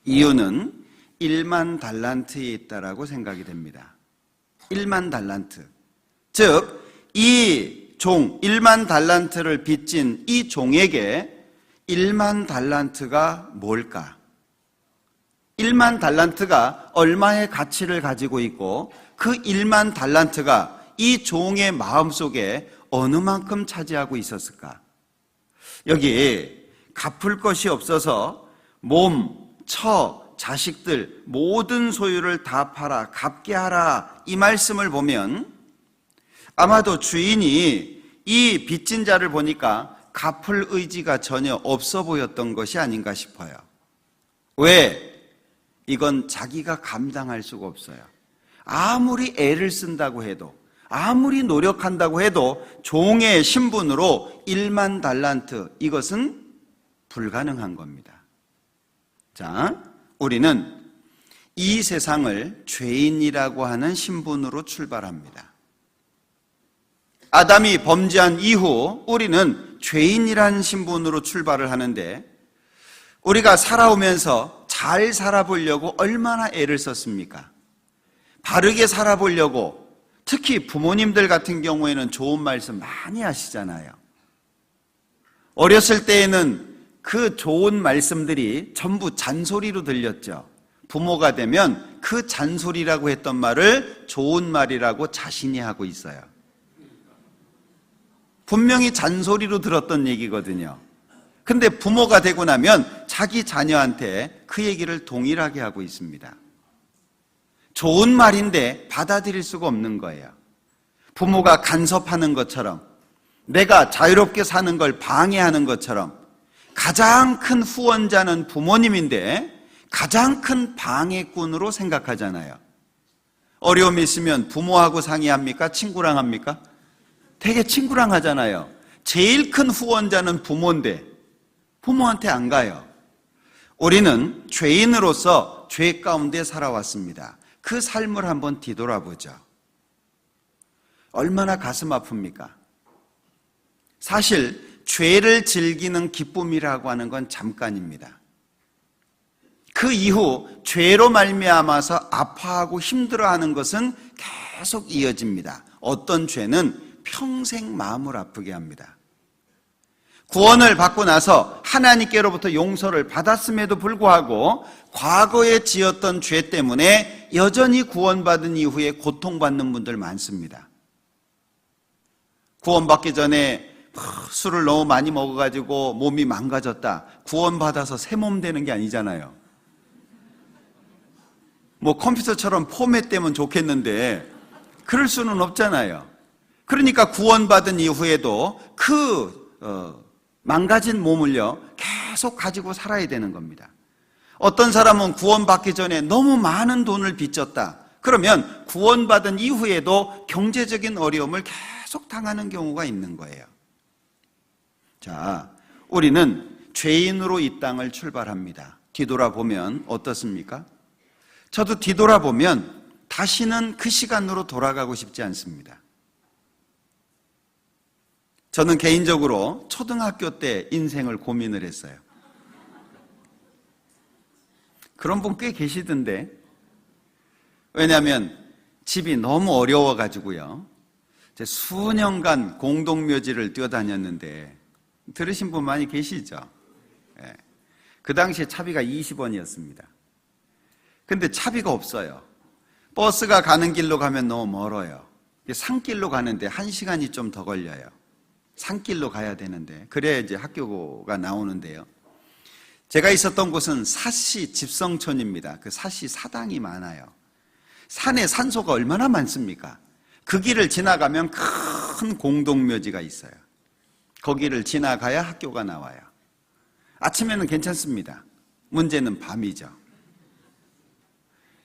이유는 1만 달란트에 있다라고 생각이 됩니다. 1만 달란트. 즉, 이 종, 1만 달란트를 빚진 이 종에게 1만 달란트가 뭘까? 1만 달란트가 얼마의 가치를 가지고 있고 그 1만 달란트가 이 종의 마음속에 어느 만큼 차지하고 있었을까? 여기 갚을 것이 없어서 몸, 처, 자식들 모든 소유를 다 팔아 갚게 하라 이 말씀을 보면 아마도 주인이 이 빚진 자를 보니까 갚을 의지가 전혀 없어 보였던 것이 아닌가 싶어요. 왜? 이건 자기가 감당할 수가 없어요. 아무리 애를 쓴다고 해도 아무리 노력한다고 해도 종의 신분으로 1만 달란트 이것은 불가능한 겁니다. 자, 우리는 이 세상을 죄인이라고 하는 신분으로 출발합니다. 아담이 범죄한 이후 우리는 죄인이라는 신분으로 출발을 하는데 우리가 살아오면서 잘 살아보려고 얼마나 애를 썼습니까? 바르게 살아보려고 특히 부모님들 같은 경우에는 좋은 말씀 많이 하시잖아요. 어렸을 때에는 그 좋은 말씀들이 전부 잔소리로 들렸죠. 부모가 되면 그 잔소리라고 했던 말을 좋은 말이라고 자신이 하고 있어요. 분명히 잔소리로 들었던 얘기거든요. 근데 부모가 되고 나면 자기 자녀한테 그 얘기를 동일하게 하고 있습니다. 좋은 말인데 받아들일 수가 없는 거예요. 부모가 간섭하는 것처럼 내가 자유롭게 사는 걸 방해하는 것처럼 가장 큰 후원자는 부모님인데 가장 큰 방해꾼으로 생각하잖아요. 어려움이 있으면 부모하고 상의합니까? 친구랑 합니까? 되게 친구랑 하잖아요. 제일 큰 후원자는 부모인데 부모한테 안 가요. 우리는 죄인으로서 죄 가운데 살아왔습니다. 그 삶을 한번 뒤돌아보죠. 얼마나 가슴 아픕니까? 사실 죄를 즐기는 기쁨이라고 하는 건 잠깐입니다. 그 이후 죄로 말미암아서 아파하고 힘들어하는 것은 계속 이어집니다. 어떤 죄는 평생 마음을 아프게 합니다. 구원을 받고 나서 하나님께로부터 용서를 받았음에도 불구하고 과거에 지었던 죄 때문에 여전히 구원받은 이후에 고통받는 분들 많습니다. 구원받기 전에 술을 너무 많이 먹어가지고 몸이 망가졌다. 구원받아서 새 몸 되는 게 아니잖아요. 뭐 컴퓨터처럼 포맷되면 좋겠는데 그럴 수는 없잖아요. 그러니까 구원받은 이후에도 망가진 몸을요 계속 가지고 살아야 되는 겁니다. 어떤 사람은 구원받기 전에 너무 많은 돈을 빚졌다. 그러면 구원받은 이후에도 경제적인 어려움을 계속 당하는 경우가 있는 거예요. 자, 우리는 죄인으로 이 땅을 출발합니다. 뒤돌아보면 어떻습니까? 저도 뒤돌아보면 다시는 그 시간으로 돌아가고 싶지 않습니다. 저는 개인적으로 초등학교 때 인생을 고민을 했어요. 그런 분 꽤 계시던데. 왜냐하면 집이 너무 어려워가지고요. 제 수년간 공동묘지를 뛰어다녔는데 들으신 분 많이 계시죠? 예. 그 당시에 차비가 20원이었습니다. 근데 차비가 없어요. 버스가 가는 길로 가면 너무 멀어요. 산길로 가는데 1시간이 좀 더 걸려요. 산길로 가야 되는데 그래야 이제 학교가 나오는데요. 제가 있었던 곳은 사시 집성촌입니다. 그 사시 사당이 많아요. 산에 산소가 얼마나 많습니까? 그 길을 지나가면 큰 공동묘지가 있어요. 거기를 지나가야 학교가 나와요. 아침에는 괜찮습니다. 문제는 밤이죠.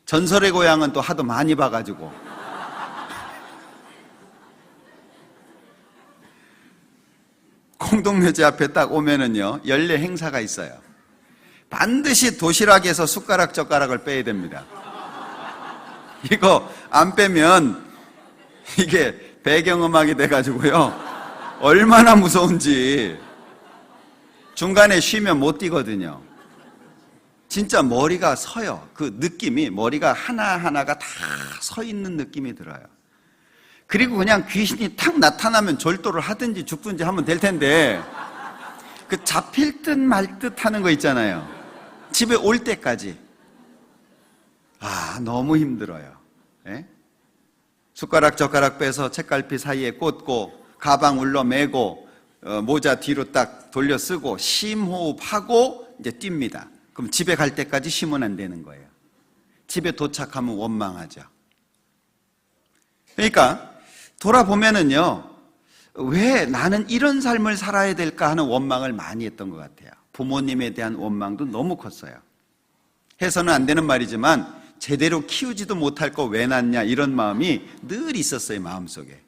전설의 고향은 또 하도 많이 봐가지고 공동묘지 앞에 딱 오면은요, 연례 행사가 있어요. 반드시 도시락에서 숟가락 젓가락을 빼야 됩니다. 이거 안 빼면 이게 배경음악이 돼가지고요, 얼마나 무서운지. 중간에 쉬면 못 뛰거든요. 진짜 머리가 서요. 그 느낌이, 머리가 하나하나가 다 서 있는 느낌이 들어요. 그리고 그냥 귀신이 탁 나타나면 절도를 하든지 죽든지 하면 될 텐데, 그 잡힐 듯 말 듯 하는 거 있잖아요. 집에 올 때까지. 너무 힘들어요. 예? 숟가락 젓가락 빼서 책갈피 사이에 꽂고, 가방 울러매고, 모자 뒤로 딱 돌려 쓰고, 심호흡하고 이제 뜁니다. 그럼 집에 갈 때까지 쉬면 안 되는 거예요. 집에 도착하면 원망하죠. 그러니까 돌아보면은요, 왜 나는 이런 삶을 살아야 될까 하는 원망을 많이 했던 것 같아요. 부모님에 대한 원망도 너무 컸어요. 해서는 안 되는 말이지만 제대로 키우지도 못할 거 왜 낳냐, 이런 마음이 늘 있었어요, 마음속에.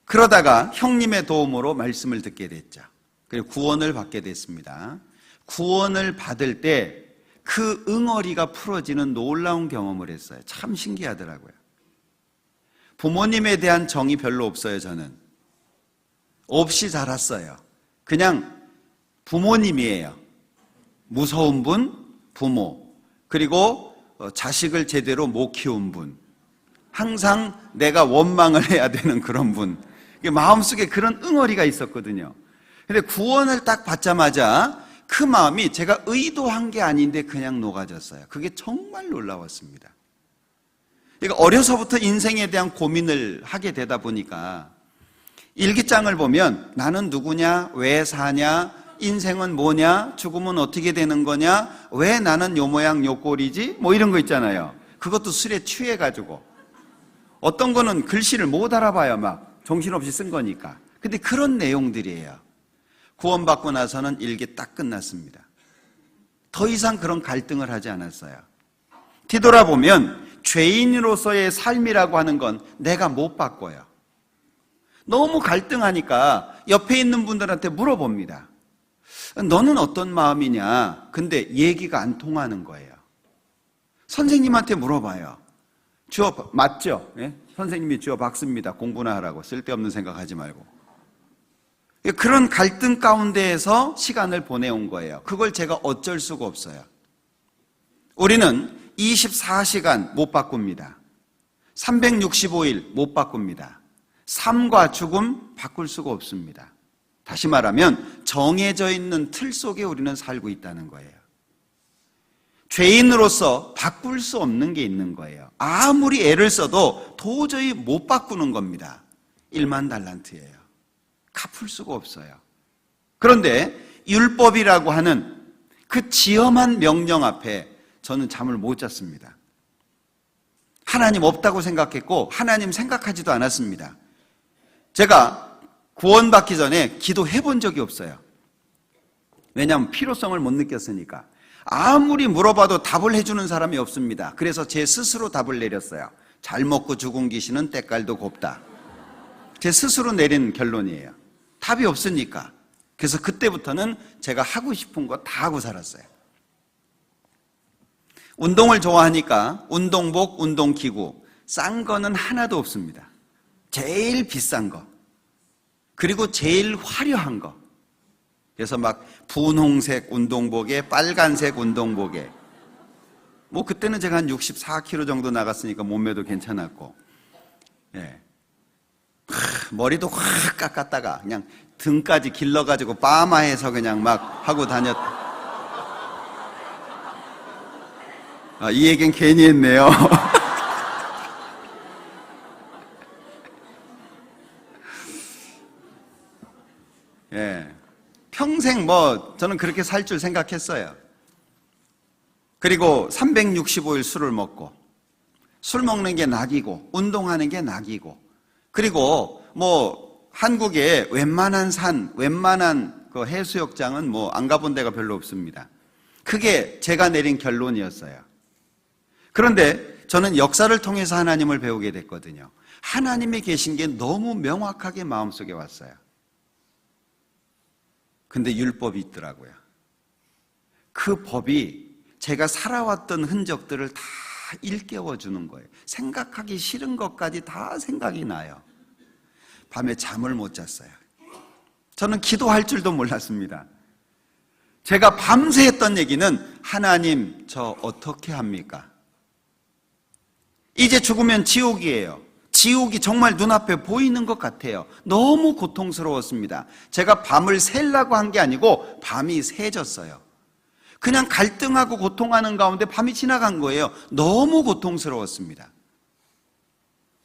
그러다가 형님의 도움으로 말씀을 듣게 됐죠. 그리고 구원을 받게 됐습니다. 구원을 받을 때 그 응어리가 풀어지는 놀라운 경험을 했어요. 참 신기하더라고요. 부모님에 대한 정이 별로 없어요, 저는. 없이 자랐어요. 그냥 부모님이에요. 무서운 분, 부모. 그리고 자식을 제대로 못 키운 분. 항상 내가 원망을 해야 되는 그런 분. 마음속에 그런 응어리가 있었거든요. 근데 구원을 딱 받자마자 그 마음이 제가 의도한 게 아닌데 그냥 녹아졌어요. 그게 정말 놀라웠습니다. 그러니까 어려서부터 인생에 대한 고민을 하게 되다 보니까 일기장을 보면 나는 누구냐, 왜 사냐, 인생은 뭐냐, 죽으면 어떻게 되는 거냐, 왜 나는 요 모양 요 꼴이지, 뭐 이런 거 있잖아요. 그것도 술에 취해가지고 어떤 거는 글씨를 못 알아봐요. 막 정신없이 쓴 거니까. 근데 그런 내용들이에요. 구원받고 나서는 일기 딱 끝났습니다. 더 이상 그런 갈등을 하지 않았어요. 뒤돌아보면 죄인으로서의 삶이라고 하는 건 내가 못 바꿔요. 너무 갈등하니까 옆에 있는 분들한테 물어봅니다. 너는 어떤 마음이냐? 근데 얘기가 안 통하는 거예요. 선생님한테 물어봐요. 주어 맞죠? 예? 선생님이 주어 박습니다. 공부나 하라고. 쓸데없는 생각하지 말고. 그런 갈등 가운데에서 시간을 보내온 거예요. 그걸 제가 어쩔 수가 없어요. 우리는 24시간 못 바꿉니다. 365일 못 바꿉니다. 삶과 죽음 바꿀 수가 없습니다. 다시 말하면 정해져 있는 틀 속에 우리는 살고 있다는 거예요. 죄인으로서 바꿀 수 없는 게 있는 거예요. 아무리 애를 써도 도저히 못 바꾸는 겁니다. 1만 달란트예요. 갚을 수가 없어요. 그런데 율법이라고 하는 그 지엄한 명령 앞에 저는 잠을 못 잤습니다. 하나님 없다고 생각했고 하나님 생각하지도 않았습니다. 제가 구원받기 전에 기도해 본 적이 없어요. 왜냐하면 필요성을 못 느꼈으니까. 아무리 물어봐도 답을 해주는 사람이 없습니다. 그래서 제 스스로 답을 내렸어요. 잘 먹고 죽은 귀신은 때깔도 곱다. 제 스스로 내린 결론이에요. 답이 없으니까. 그래서 그때부터는 제가 하고 싶은 거 다 하고 살았어요. 운동을 좋아하니까 운동복, 운동기구 싼 거는 하나도 없습니다. 제일 비싼 거, 그리고 제일 화려한 거. 그래서 막 분홍색 운동복에 빨간색 운동복에, 뭐 그때는 제가 한 64kg 정도 나갔으니까 몸매도 괜찮았고, 예. 머리도 확 깎았다가 그냥 등까지 길러가지고 파마해서 그냥 막 하고 다녔다. 이 얘기는 괜히 했네요. 예. 평생 저는 그렇게 살 줄 생각했어요. 그리고 365일 술을 먹고, 술 먹는 게 낙이고, 운동하는 게 낙이고, 그리고 한국에 웬만한 웬만한 그 해수욕장은 안 가본 데가 별로 없습니다. 그게 제가 내린 결론이었어요. 그런데 저는 역사를 통해서 하나님을 배우게 됐거든요. 하나님이 계신 게 너무 명확하게 마음속에 왔어요. 근데 율법이 있더라고요. 그 법이 제가 살아왔던 흔적들을 다 일깨워 주는 거예요. 생각하기 싫은 것까지 다 생각이 나요. 밤에 잠을 못 잤어요. 저는 기도할 줄도 몰랐습니다. 제가 밤새 했던 얘기는, 하나님, 저 어떻게 합니까? 이제 죽으면 지옥이에요. 지옥이 정말 눈앞에 보이는 것 같아요. 너무 고통스러웠습니다. 제가 밤을 새려고 한 게 아니고 밤이 새졌어요. 그냥 갈등하고 고통하는 가운데 밤이 지나간 거예요. 너무 고통스러웠습니다.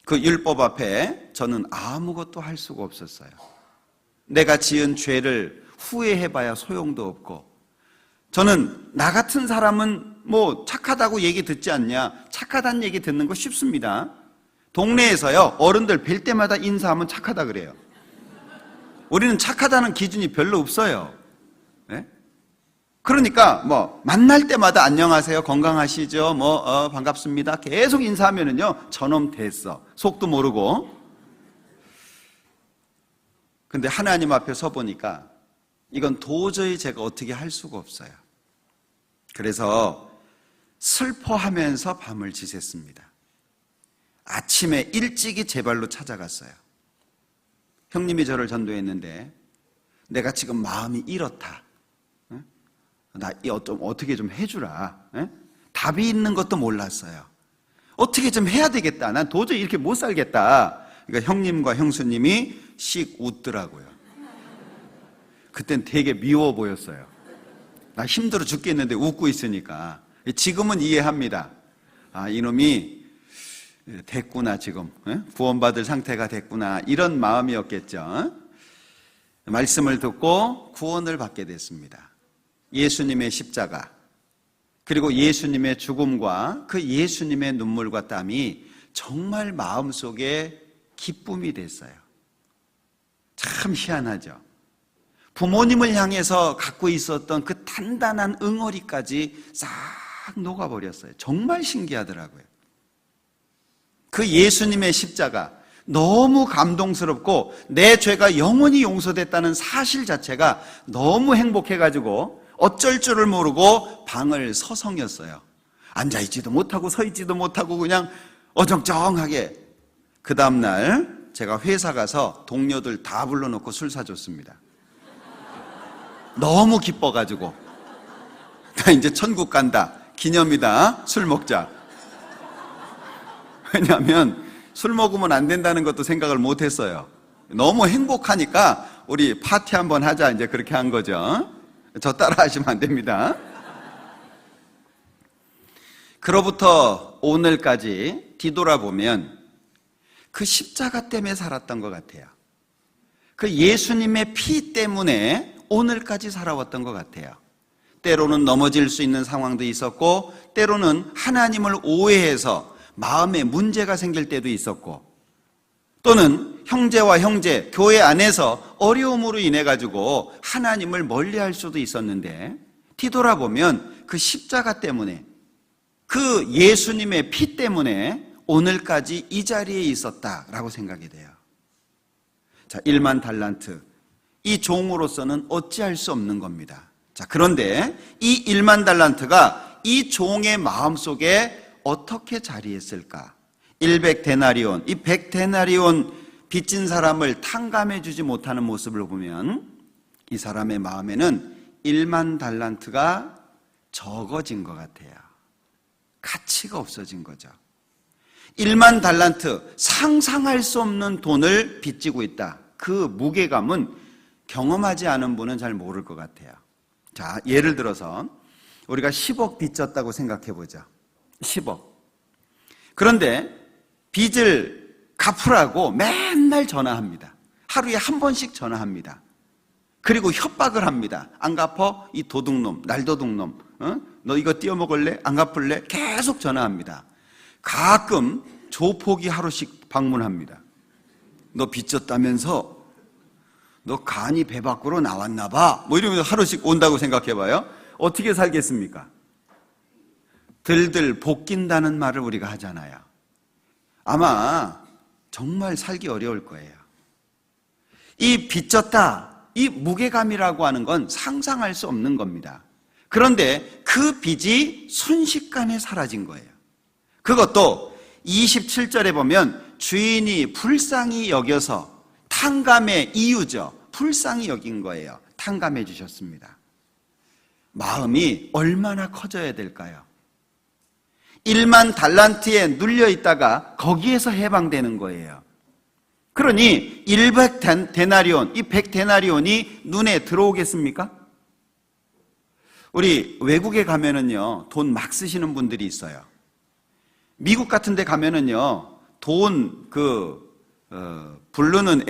그 율법 앞에 저는 아무것도 할 수가 없었어요. 내가 지은 죄를 후회해봐야 소용도 없고, 저는 나 같은 사람은 착하다고 얘기 듣지 않냐, 착하다는 얘기 듣는 거 쉽습니다. 동네에서요, 어른들 뵐 때마다 인사하면 착하다 그래요. 우리는 착하다는 기준이 별로 없어요. 네? 그러니까 만날 때마다 안녕하세요, 건강하시죠, 반갑습니다 계속 인사하면은요, 저놈 됐어, 속도 모르고. 근데 하나님 앞에 서 보니까 이건 도저히 제가 어떻게 할 수가 없어요. 그래서 슬퍼하면서 밤을 지샜습니다. 아침에 일찍이 제 발로 찾아갔어요. 형님이 저를 전도했는데, 내가 지금 마음이 이렇다, 나 어떻게 좀 해주라. 답이 있는 것도 몰랐어요. 어떻게 좀 해야 되겠다, 난 도저히 이렇게 못 살겠다. 그러니까 형님과 형수님이 씩 웃더라고요. 그땐 되게 미워 보였어요. 나 힘들어 죽겠는데 웃고 있으니까. 지금은 이해합니다. 이놈이 됐구나, 지금 구원받을 상태가 됐구나, 이런 마음이었겠죠. 말씀을 듣고 구원을 받게 됐습니다. 예수님의 십자가, 그리고 예수님의 죽음과 그 예수님의 눈물과 땀이 정말 마음속에 기쁨이 됐어요. 참 희한하죠. 부모님을 향해서 갖고 있었던 그 단단한 응어리까지 싹 녹아버렸어요. 정말 신기하더라고요. 그 예수님의 십자가, 너무 감동스럽고 내 죄가 영원히 용서됐다는 사실 자체가 너무 행복해가지고 어쩔 줄을 모르고 방을 서성였어요. 앉아있지도 못하고 서있지도 못하고 그냥 어정쩡하게. 그 다음날 제가 회사 가서 동료들 다 불러놓고 술 사줬습니다. 너무 기뻐가지고, 나 이제 천국 간다, 기념이다, 술 먹자. 왜냐하면 술 먹으면 안 된다는 것도 생각을 못했어요. 너무 행복하니까 우리 파티 한번 하자, 이제 그렇게 한 거죠. 저 따라 하시면 안 됩니다. 그로부터 오늘까지 뒤돌아보면 그 십자가 때문에 살았던 것 같아요. 그 예수님의 피 때문에 오늘까지 살아왔던 것 같아요. 때로는 넘어질 수 있는 상황도 있었고, 때로는 하나님을 오해해서 마음에 문제가 생길 때도 있었고, 또는 형제와 형제, 교회 안에서 어려움으로 인해 가지고 하나님을 멀리할 수도 있었는데, 뒤돌아보면 그 십자가 때문에, 그 예수님의 피 때문에 오늘까지 이 자리에 있었다라고 생각이 돼요. 자, 1만 달란트, 이 종으로서는 어찌할 수 없는 겁니다. 자, 그런데 이 1만 달란트가 이 종의 마음속에 어떻게 자리했을까? 100데나리온, 이 100데나리온 빚진 사람을 탕감해 주지 못하는 모습을 보면 이 사람의 마음에는 1만 달란트가 적어진 것 같아요. 가치가 없어진 거죠. 1만 달란트, 상상할 수 없는 돈을 빚지고 있다. 그 무게감은 경험하지 않은 분은 잘 모를 것 같아요. 자, 예를 들어서 우리가 10억 빚졌다고 생각해 보죠. 10억. 그런데 빚을 갚으라고 맨날 전화합니다. 하루에 한 번씩 전화합니다. 그리고 협박을 합니다. 안 갚어? 이 도둑놈, 날도둑놈. 너 이거 띄어먹을래? 안 갚을래? 계속 전화합니다. 가끔 조폭이 하루씩 방문합니다. 너 빚졌다면서? 너 간이 배 밖으로 나왔나 봐. 뭐 이러면서 하루씩 온다고 생각해봐요. 어떻게 살겠습니까? 들들 볶인다는 말을 우리가 하잖아요. 아마 정말 살기 어려울 거예요. 이 빚졌다, 이 무게감이라고 하는 건 상상할 수 없는 겁니다. 그런데 그 빚이 순식간에 사라진 거예요. 그것도 27절에 보면 주인이 불쌍히 여겨서 탕감의 이유죠. 불쌍히 여긴 거예요. 탕감해 주셨습니다. 마음이 얼마나 커져야 될까요? 1만 달란트에 눌려 있다가 거기에서 해방되는 거예요. 그러니 100데나리온, 이 100데나리온이 눈에 들어오겠습니까? 우리 외국에 가면은요, 돈 막 쓰시는 분들이 있어요. 미국 같은 데 가면은요, 돈 부르는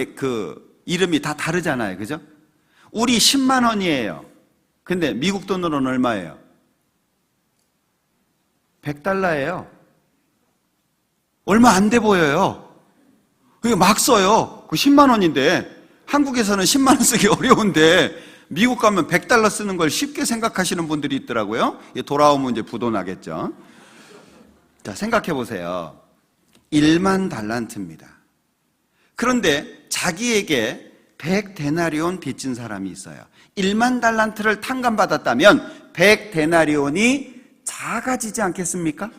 이름이 다 다르잖아요. 그죠? 우리 10만 원이에요. 근데 미국 돈으로는 얼마예요? 100달러예요. 얼마 안 돼 보여요. 그게 막 써요. 그 10만 원인데 한국에서는 10만 원 쓰기 어려운데 미국 가면 100달러 쓰는 걸 쉽게 생각하시는 분들이 있더라고요. 돌아오면 이제 부도 나겠죠. 자, 생각해 보세요. 1만 달란트입니다. 그런데 자기에게 100데나리온 빚진 사람이 있어요. 1만 달란트를 탕감받았다면 100데나리온이 작아지지 않겠습니까?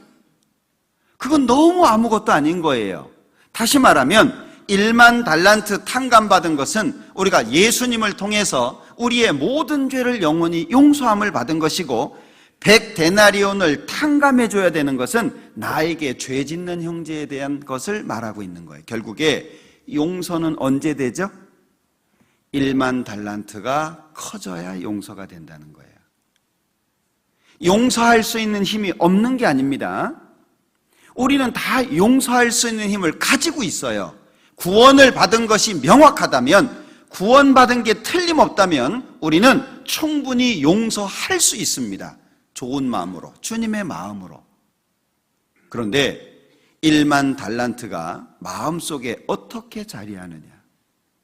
그건 너무 아무것도 아닌 거예요. 다시 말하면 1만 달란트 탕감받은 것은 우리가 예수님을 통해서 우리의 모든 죄를 영원히 용서함을 받은 것이고 100데나리온을 탕감해 줘야 되는 것은 나에게 죄 짓는 형제에 대한 것을 말하고 있는 거예요. 결국에 용서는 언제 되죠? 1만 달란트가 커져야 용서가 된다는 거예요. 용서할 수 있는 힘이 없는 게 아닙니다. 우리는 다 용서할 수 있는 힘을 가지고 있어요. 구원을 받은 것이 명확하다면, 구원받은 게 틀림없다면 우리는 충분히 용서할 수 있습니다. 좋은 마음으로, 주님의 마음으로. 그런데 1만 달란트가 마음속에 어떻게 자리하느냐.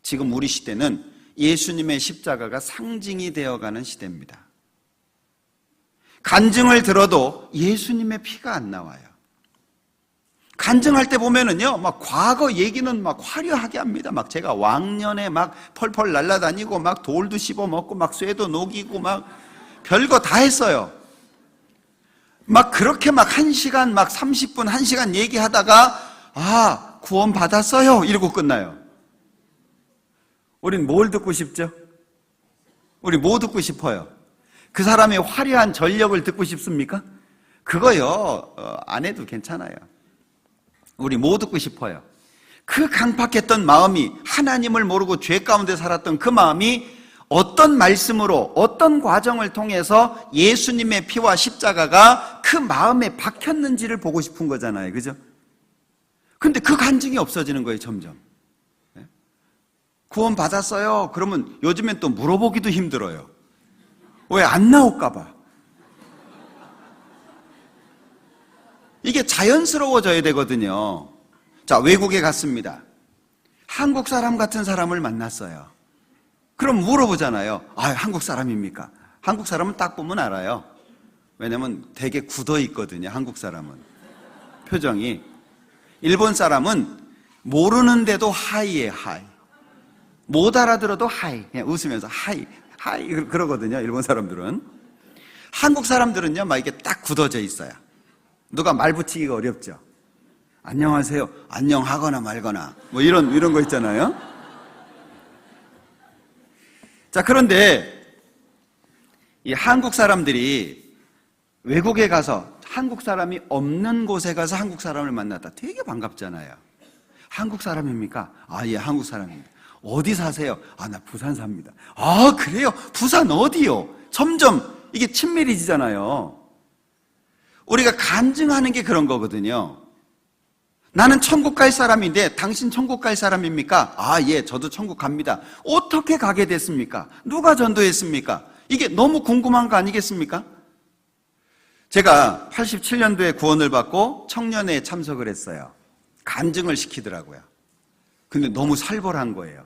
지금 우리 시대는 예수님의 십자가가 상징이 되어가는 시대입니다. 간증을 들어도 예수님의 피가 안 나와요. 간증할 때 보면은요, 막 과거 얘기는 막 화려하게 합니다. 막 제가 왕년에 막 펄펄 날아다니고 막 돌도 씹어먹고 막 쇠도 녹이고 막 별거 다 했어요. 막 그렇게 막 1시간 막 30분 1시간 얘기하다가 구원 받았어요 이러고 끝나요. 우린 뭘 듣고 싶죠? 우리 뭐 듣고 싶어요? 그 사람의 화려한 전력을 듣고 싶습니까? 그거요 안 해도 괜찮아요. 우리 뭐 듣고 싶어요? 그 강팍했던 마음이, 하나님을 모르고 죄 가운데 살았던 그 마음이 어떤 말씀으로, 어떤 과정을 통해서 예수님의 피와 십자가가 그 마음에 박혔는지를 보고 싶은 거잖아요. 그죠? 근데 그 간증이 없어지는 거예요, 점점. 구원 받았어요. 그러면 요즘엔 또 물어보기도 힘들어요. 왜 안 나올까 봐. 이게 자연스러워져야 되거든요. 자, 외국에 갔습니다. 한국 사람 같은 사람을 만났어요. 그럼 물어보잖아요. 한국 사람입니까? 한국 사람은 딱 보면 알아요. 왜냐면 되게 굳어 있거든요, 한국 사람은. 표정이. 일본 사람은 모르는데도 하이에 하이. 못 알아들어도 하이. 그냥 웃으면서 하이, 하이 그러거든요, 일본 사람들은. 한국 사람들은요, 막 이게 딱 굳어져 있어요. 누가 말 붙이기가 어렵죠. 안녕하세요. 안녕하거나 말거나. 뭐 이런 거 있잖아요. 자, 그런데 이 한국 사람들이 외국에 가서 한국 사람이 없는 곳에 가서 한국 사람을 만났다. 되게 반갑잖아요. 한국 사람입니까? 아, 예, 한국 사람입니다. 어디 사세요? 아, 나 부산 삽니다. 아, 그래요? 부산 어디요? 점점 이게 친밀해지잖아요. 우리가 간증하는 게 그런 거거든요. 나는 천국 갈 사람인데 당신 천국 갈 사람입니까? 아, 예, 저도 천국 갑니다. 어떻게 가게 됐습니까? 누가 전도했습니까? 이게 너무 궁금한 거 아니겠습니까? 제가 87년도에 구원을 받고 청년회에 참석을 했어요. 간증을 시키더라고요. 근데 너무 살벌한 거예요.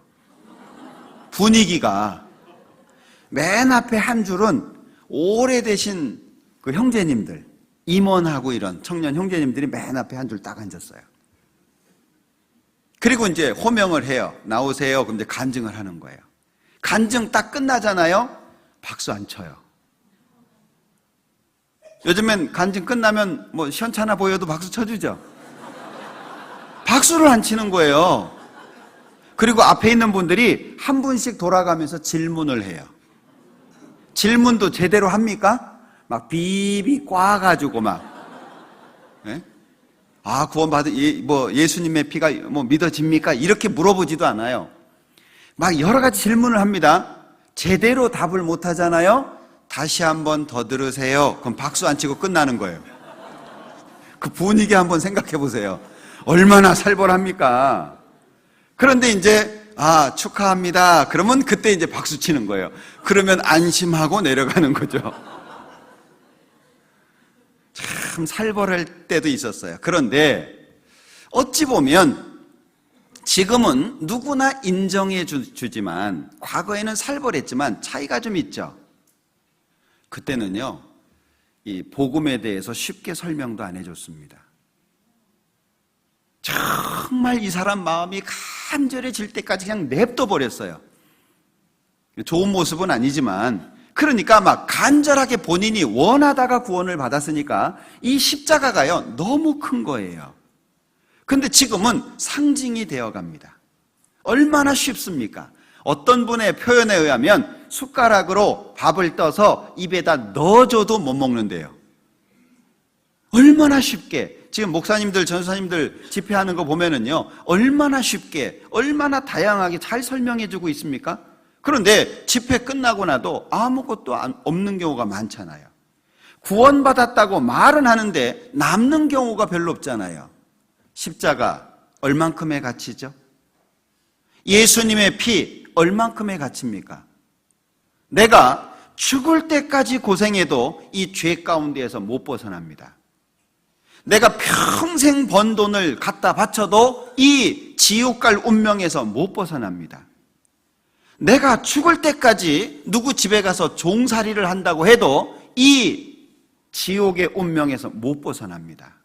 분위기가. 맨 앞에 한 줄은 오래되신 그 형제님들, 임원하고 이런 청년 형제님들이 맨 앞에 한 줄 딱 앉았어요. 그리고 이제 호명을 해요. 나오세요. 그럼 이제 간증을 하는 거예요. 간증 딱 끝나잖아요. 박수 안 쳐요. 요즘엔 간증 끝나면 뭐 시원찮아 보여도 박수 쳐주죠. 박수를 안 치는 거예요. 그리고 앞에 있는 분들이 한 분씩 돌아가면서 질문을 해요. 질문도 제대로 합니까? 막 비비 꽈가지고 막. 네? 아, 구원받은 예수님의 피가 뭐 믿어집니까? 이렇게 물어보지도 않아요. 막 여러 가지 질문을 합니다. 제대로 답을 못 하잖아요. 다시 한번 더 들으세요. 그럼 박수 안 치고 끝나는 거예요. 그 분위기 한번 생각해 보세요. 얼마나 살벌합니까? 그런데 이제 축하합니다. 그러면 그때 이제 박수 치는 거예요. 그러면 안심하고 내려가는 거죠. 참 살벌할 때도 있었어요. 그런데 어찌 보면 지금은 누구나 인정해 주지만 과거에는 살벌했지만 차이가 좀 있죠. 그때는요, 이 복음에 대해서 쉽게 설명도 안 해줬습니다. 정말 이 사람 마음이 간절해질 때까지 그냥 냅둬 버렸어요. 좋은 모습은 아니지만, 그러니까 막 간절하게 본인이 원하다가 구원을 받았으니까 이 십자가가요, 너무 큰 거예요. 근데 지금은 상징이 되어 갑니다. 얼마나 쉽습니까? 어떤 분의 표현에 의하면 숟가락으로 밥을 떠서 입에다 넣어줘도 못 먹는데요. 얼마나 쉽게, 지금 목사님들, 전사님들 집회하는 거 보면은요, 얼마나 쉽게, 얼마나 다양하게 잘 설명해 주고 있습니까? 그런데 집회 끝나고 나도 아무것도 없는 경우가 많잖아요. 구원받았다고 말은 하는데 남는 경우가 별로 없잖아요. 십자가 얼만큼의 가치죠? 예수님의 피 얼만큼의 가치입니까? 내가 죽을 때까지 고생해도 이 죄 가운데에서 못 벗어납니다. 내가 평생 번 돈을 갖다 바쳐도 이 지옥 갈 운명에서 못 벗어납니다. 내가 죽을 때까지 누구 집에 가서 종살이를 한다고 해도 이 지옥의 운명에서 못 벗어납니다.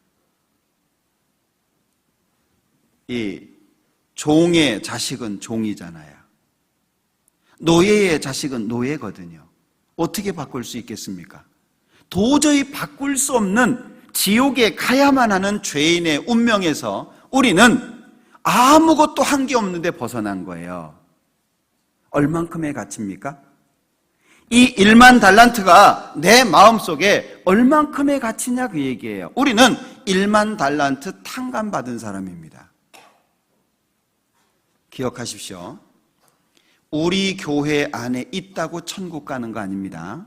이 종의 자식은 종이잖아요. 노예의 자식은 노예거든요. 어떻게 바꿀 수 있겠습니까? 도저히 바꿀 수 없는 지옥에 가야만 하는 죄인의 운명에서 우리는 아무것도 한 게 없는데 벗어난 거예요. 얼만큼의 가치입니까? 이 1만 달란트가 내 마음속에 얼만큼의 가치냐 그 얘기예요. 우리는 1만 달란트 탕감받은 사람입니다. 기억하십시오. 우리 교회 안에 있다고 천국 가는 거 아닙니다.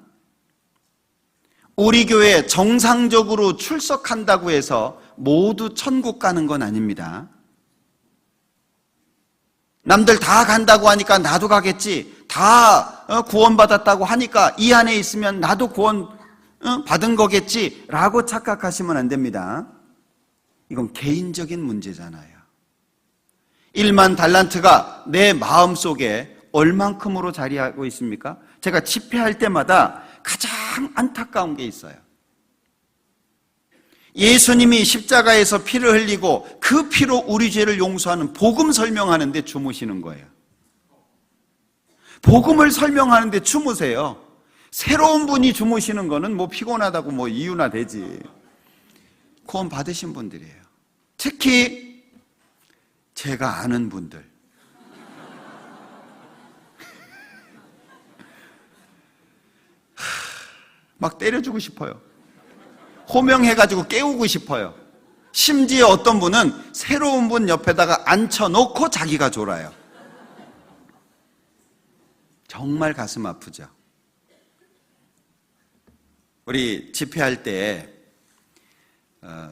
우리 교회에 정상적으로 출석한다고 해서 모두 천국 가는 건 아닙니다. 남들 다 간다고 하니까 나도 가겠지. 다 구원받았다고 하니까 이 안에 있으면 나도 구원 받은 거겠지 라고 착각하시면 안 됩니다. 이건 개인적인 문제잖아요. 1만 달란트가 내 마음속에 얼만큼으로 자리하고 있습니까? 제가 집회할 때마다 가장 안타까운 게 있어요. 예수님이 십자가에서 피를 흘리고 그 피로 우리 죄를 용서하는 복음 설명하는데 주무시는 거예요. 복음을 설명하는데 주무세요. 새로운 분이 주무시는 거는 뭐 피곤하다고 뭐 이유나 되지. 구원 받으신 분들이에요. 특히 제가 아는 분들. 막 때려주고 싶어요. 호명해가지고 깨우고 싶어요. 심지어 어떤 분은 새로운 분 옆에다가 앉혀놓고 자기가 졸아요. 정말 가슴 아프죠. 우리 집회할 때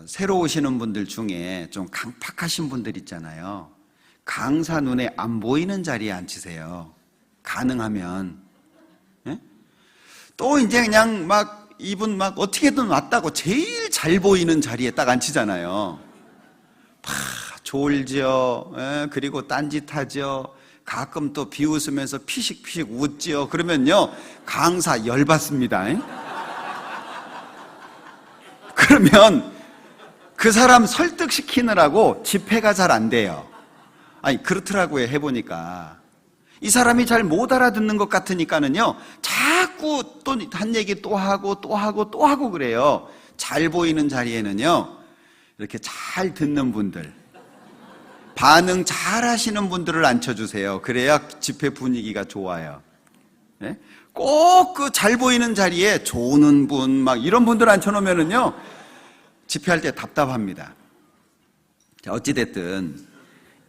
새로 오시는 분들 중에 좀 강팍하신 분들 있잖아요. 강사 눈에 안 보이는 자리에 앉히세요. 가능하면. 예? 또 이제 그냥 막 이분 막 어떻게든 왔다고 제일 잘 보이는 자리에 딱 앉히잖아요. 졸죠. 예? 그리고 딴짓하죠. 가끔 또 비웃으면서 피식피식 웃죠. 그러면요 강사 열받습니다. 예? 그러면 그 사람 설득시키느라고 집회가 잘 안 돼요. 아니 그렇더라고요. 해보니까 이 사람이 잘 못 알아듣는 것 같으니까는요 자꾸 또 한 얘기 또 하고 또 하고 또 하고 그래요. 잘 보이는 자리에는요 이렇게 잘 듣는 분들, 반응 잘 하시는 분들을 앉혀주세요. 그래야 집회 분위기가 좋아요. 네? 꼭 그 잘 보이는 자리에 조는 분 막 이런 분들 앉혀놓으면은요 집회할 때 답답합니다. 자, 어찌됐든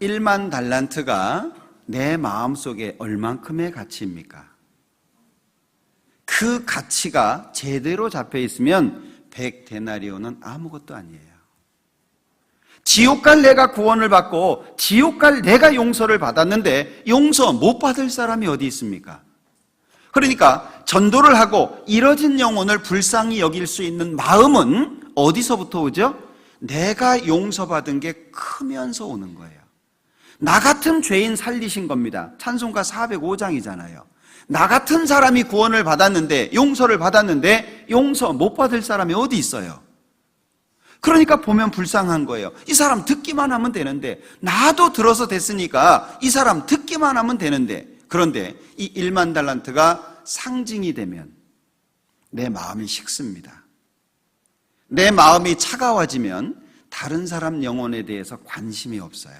1만 달란트가 내 마음속에 얼만큼의 가치입니까? 그 가치가 제대로 잡혀 있으면 100데나리온은 아무것도 아니에요. 지옥 갈 내가 구원을 받고 지옥 갈 내가 용서를 받았는데 용서 못 받을 사람이 어디 있습니까? 그러니까 전도를 하고 잃어진 영혼을 불쌍히 여길 수 있는 마음은 어디서부터 오죠? 내가 용서받은 게 크면서 오는 거예요. 나 같은 죄인 살리신 겁니다. 찬송가 405장이잖아요. 나 같은 사람이 구원을 받았는데 용서를 받았는데 용서 못 받을 사람이 어디 있어요? 그러니까 보면 불쌍한 거예요. 이 사람 듣기만 하면 되는데 나도 들어서 됐으니까 이 사람 듣기만 하면 되는데 그런데 이 1만 달란트가 상징이 되면 내 마음이 식습니다. 내 마음이 차가워지면 다른 사람 영혼에 대해서 관심이 없어요.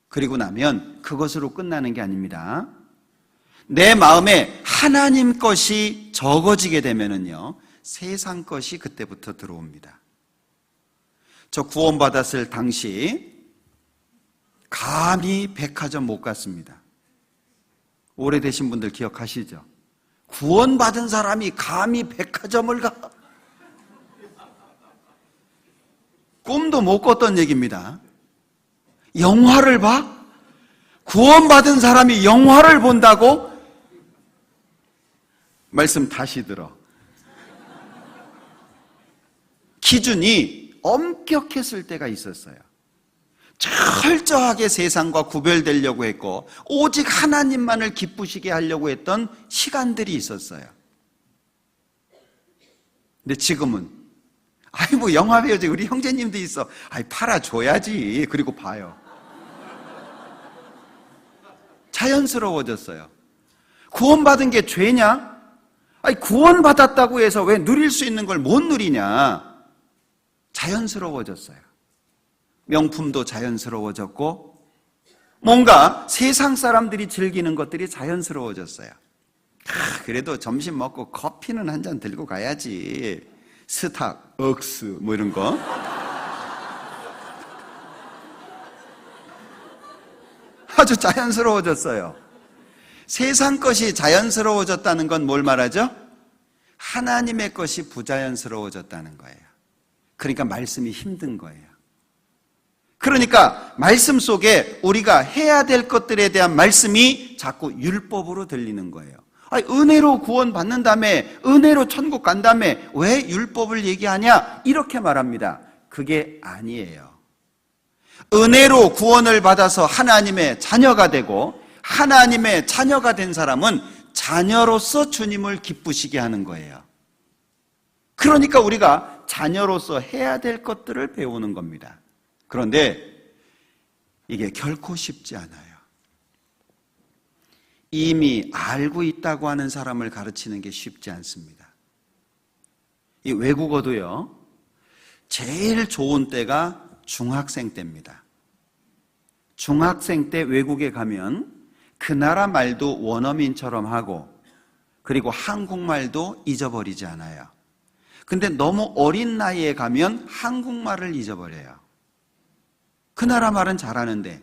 그리고 나면 그것으로 끝나는 게 아닙니다. 내 마음에 하나님 것이 적어지게 되면은요 세상 것이 그때부터 들어옵니다. 저 구원받았을 당시 감히 백화점 못 갔습니다. 오래되신 분들 기억하시죠? 구원받은 사람이 감히 백화점을 가? 꿈도 못 꿨던 얘기입니다. 영화를 봐? 구원받은 사람이 영화를 본다고? 말씀 다시 들어. 기준이 엄격했을 때가 있었어요. 철저하게 세상과 구별되려고 했고 오직 하나님만을 기쁘시게 하려고 했던 시간들이 있었어요. 근데 지금은 아이 뭐 영화 배우지 우리 형제님도 있어. 아이 팔아줘야지. 그리고 봐요. 자연스러워졌어요. 구원받은 게 죄냐? 아니 구원받았다고 해서 왜 누릴 수 있는 걸 못 누리냐? 자연스러워졌어요. 명품도 자연스러워졌고 뭔가 세상 사람들이 즐기는 것들이 자연스러워졌어요. 그래도 점심 먹고 커피는 한 잔 들고 가야지. 스탁, 억스 뭐 이런 거. 아주 자연스러워졌어요. 세상 것이 자연스러워졌다는 건 뭘 말하죠? 하나님의 것이 부자연스러워졌다는 거예요. 그러니까 말씀이 힘든 거예요. 그러니까 말씀 속에 우리가 해야 될 것들에 대한 말씀이 자꾸 율법으로 들리는 거예요. 아니, 은혜로 구원 받는 다음에 은혜로 천국 간 다음에 왜 율법을 얘기하냐? 이렇게 말합니다. 그게 아니에요. 은혜로 구원을 받아서 하나님의 자녀가 되고 하나님의 자녀가 된 사람은 자녀로서 주님을 기쁘시게 하는 거예요. 그러니까 우리가 자녀로서 해야 될 것들을 배우는 겁니다. 그런데 이게 결코 쉽지 않아요. 이미 알고 있다고 하는 사람을 가르치는 게 쉽지 않습니다. 이 외국어도요, 제일 좋은 때가 중학생 때입니다. 중학생 때 외국에 가면 그 나라 말도 원어민처럼 하고, 그리고 한국말도 잊어버리지 않아요. 근데 너무 어린 나이에 가면 한국말을 잊어버려요. 그 나라 말은 잘하는데.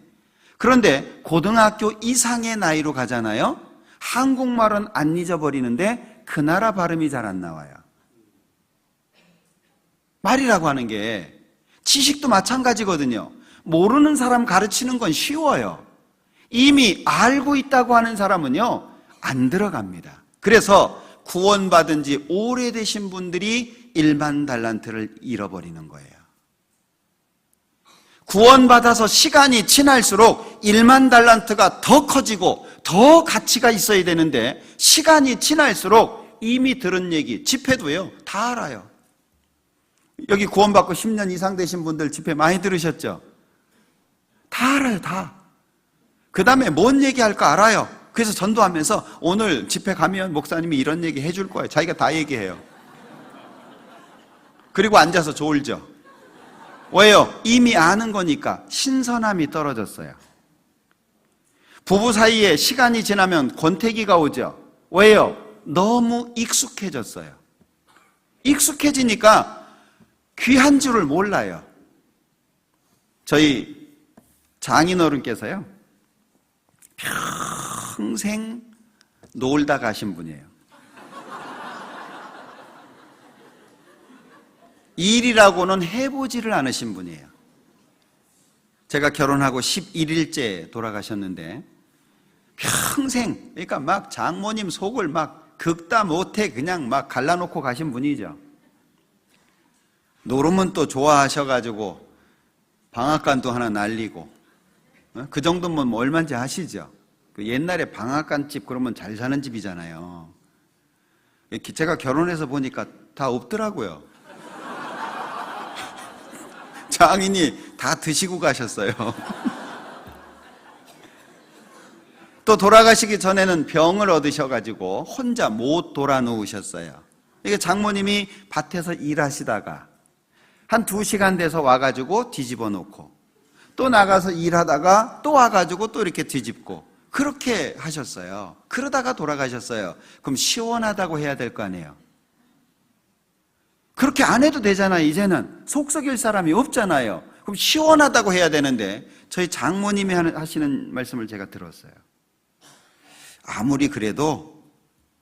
그런데 고등학교 이상의 나이로 가잖아요. 한국말은 안 잊어버리는데 그 나라 발음이 잘 안 나와요. 말이라고 하는 게 지식도 마찬가지거든요. 모르는 사람 가르치는 건 쉬워요. 이미 알고 있다고 하는 사람은요, 안 들어갑니다. 그래서 구원받은 지 오래되신 분들이 1만 달란트를 잃어버리는 거예요. 구원받아서 시간이 지날수록 1만 달란트가 더 커지고 더 가치가 있어야 되는데, 시간이 지날수록 이미 들은 얘기, 집회도요, 다 알아요. 여기 구원받고 10년 이상 되신 분들 집회 많이 들으셨죠? 다 알아요, 다. 그 다음에 뭔 얘기할까 알아요. 그래서 전도하면서 오늘 집회 가면 목사님이 이런 얘기 해줄 거예요. 자기가 다 얘기해요. 그리고 앉아서 졸죠. 왜요? 이미 아는 거니까 신선함이 떨어졌어요. 부부 사이에 시간이 지나면 권태기가 오죠. 왜요? 너무 익숙해졌어요. 익숙해지니까 귀한 줄을 몰라요. 저희 장인어른께서요, 평생 놀다 가신 분이에요. 일이라고는 해보지를 않으신 분이에요. 제가 결혼하고 11일째 돌아가셨는데, 평생, 그러니까 막 장모님 속을 막 긁다 못해 그냥 막 갈라놓고 가신 분이죠. 노름은 또 좋아하셔가지고 방앗간도 하나 날리고, 그 정도면 뭐 얼마인지 아시죠? 그 옛날에 방앗간집 그러면 잘 사는 집이잖아요. 제가 결혼해서 보니까 다 없더라고요. 장인이 다 드시고 가셨어요. 또 돌아가시기 전에는 병을 얻으셔가지고 혼자 못 돌아 누우셨어요. 이게 장모님이 밭에서 일하시다가 한 2시간 돼서 와가지고 뒤집어 놓고, 또 나가서 일하다가 또 와가지고 또 이렇게 뒤집고, 그렇게 하셨어요. 그러다가 돌아가셨어요. 그럼 시원하다고 해야 될 거 아니에요. 그렇게 안 해도 되잖아요. 이제는 속 썩일 사람이 없잖아요. 그럼 시원하다고 해야 되는데, 저희 장모님이 하시는 말씀을 제가 들었어요. 아무리 그래도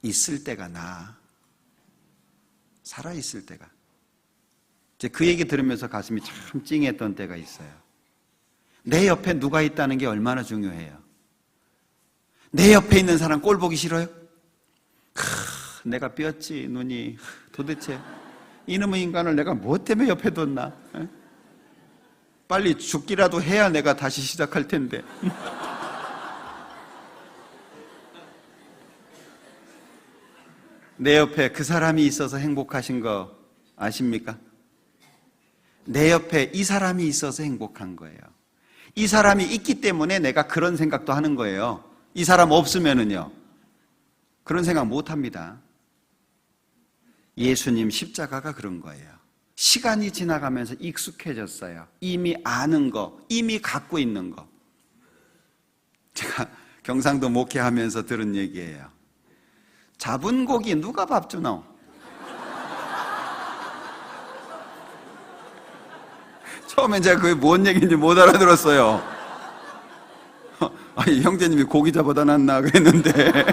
있을 때가 나아. 살아있을 때가. 그 얘기 들으면서 가슴이 참 찡했던 때가 있어요. 내 옆에 누가 있다는 게 얼마나 중요해요. 내 옆에 있는 사람 꼴 보기 싫어요? 내가 뼈지 눈이, 도대체 이놈의 인간을 내가 뭐 때문에 옆에 뒀나? 빨리 죽기라도 해야 내가 다시 시작할 텐데. 내 옆에 그 사람이 있어서 행복하신 거 아십니까? 내 옆에 이 사람이 있어서 행복한 거예요. 이 사람이 있기 때문에 내가 그런 생각도 하는 거예요. 이 사람 없으면은요, 그런 생각 못 합니다. 예수님 십자가가 그런 거예요. 시간이 지나가면서 익숙해졌어요. 이미 아는 거, 이미 갖고 있는 거. 제가 경상도 목회하면서 들은 얘기예요. 잡은 고기 누가 밥 주노? 처음엔 제가 그게 뭔 얘기인지 못 알아들었어요. 아니, 형제님이 고기 잡아다 놨나 그랬는데,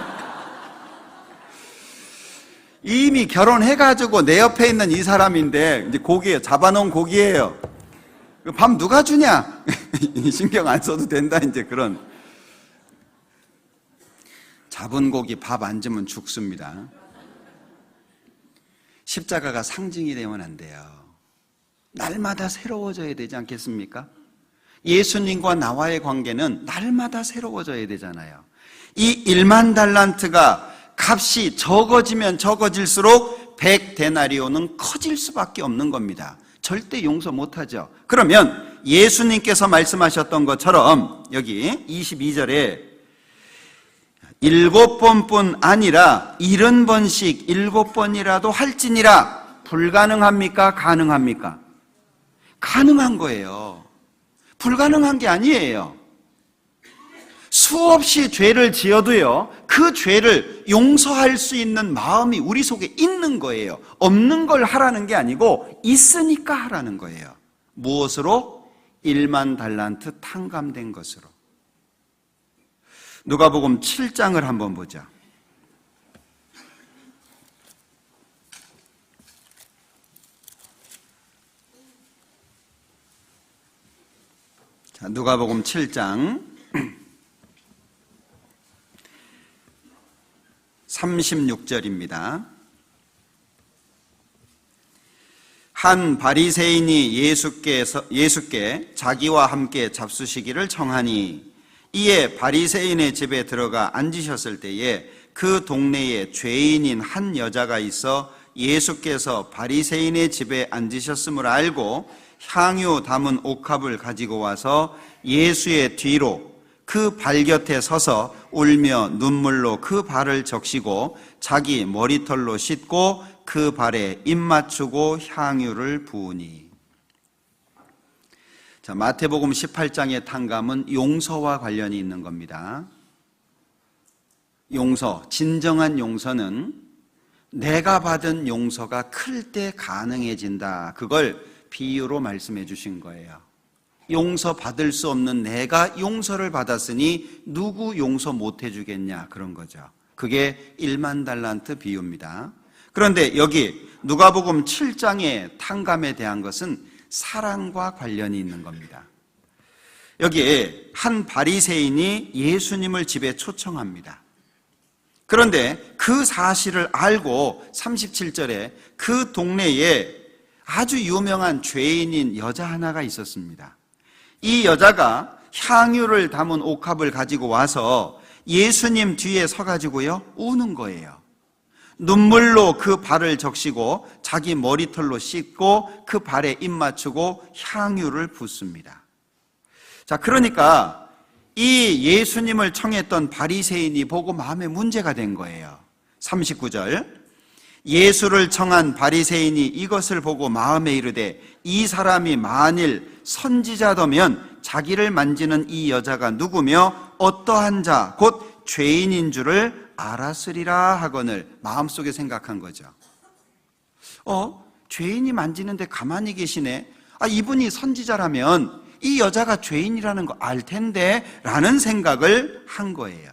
이미 결혼해가지고 내 옆에 있는 이 사람인데, 이제 고기예요. 잡아놓은 고기예요. 밥 누가 주냐? 신경 안 써도 된다, 이제 그런. 잡은 고기 밥 안 주면 죽습니다. 십자가가 상징이 되면 안 돼요. 날마다 새로워져야 되지 않겠습니까? 예수님과 나와의 관계는 날마다 새로워져야 되잖아요. 이 1만 달란트가 값이 적어지면 적어질수록 100데나리온은 커질 수밖에 없는 겁니다. 절대 용서 못하죠. 그러면 예수님께서 말씀하셨던 것처럼 여기 22절에 7번뿐 아니라 70번씩 7번이라도 할지니라. 불가능합니까? 가능합니까? 가능한 거예요. 불가능한 게 아니에요. 수없이 죄를 지어도요, 그 죄를 용서할 수 있는 마음이 우리 속에 있는 거예요. 없는 걸 하라는 게 아니고 있으니까 하라는 거예요. 무엇으로? 1만 달란트 탕감된 것으로. 누가복음 7장을 한번 보자. 자, 누가복음 7장 36절입니다. 한 바리새인이 예수께 자기와 함께 잡수시기를 청하니 이에 바리새인의 집에 들어가 앉으셨을 때에 그 동네에 죄인인 한 여자가 있어 예수께서 바리새인의 집에 앉으셨음을 알고 향유 담은 옥합을 가지고 와서 예수의 뒤로 그 발 곁에 서서 울며 눈물로 그 발을 적시고 자기 머리털로 씻고 그 발에 입 맞추고 향유를 부으니. 자, 마태복음 18장의 탕감은 용서와 관련이 있는 겁니다. 용서, 진정한 용서는 내가 받은 용서가 클 때 가능해진다. 그걸 비유로 말씀해 주신 거예요. 용서 받을 수 없는 내가 용서를 받았으니 누구 용서 못 해주겠냐, 그런 거죠. 그게 1만 달란트 비유입니다. 그런데 여기 누가복음 7장의 탕감에 대한 것은 사랑과 관련이 있는 겁니다. 여기에 한 바리새인이 예수님을 집에 초청합니다. 그런데 그 사실을 알고 37절에 그 동네에 아주 유명한 죄인인 여자 하나가 있었습니다. 이 여자가 향유를 담은 옥합을 가지고 와서 예수님 뒤에 서가지고요, 우는 거예요. 눈물로 그 발을 적시고 자기 머리털로 씻고 그 발에 입 맞추고 향유를 붓습니다. 자, 그러니까 이 예수님을 청했던 바리새인이 보고 마음에 문제가 된 거예요. 39절, 예수를 청한 바리새인이 이것을 보고 마음에 이르되 이 사람이 만일 선지자더면 자기를 만지는 이 여자가 누구며 어떠한 자 곧 죄인인 줄을 알았으리라 하거늘. 마음속에 생각한 거죠. 죄인이 만지는데 가만히 계시네. 이분이 선지자라면 이 여자가 죄인이라는 거 알 텐데 라는 생각을 한 거예요.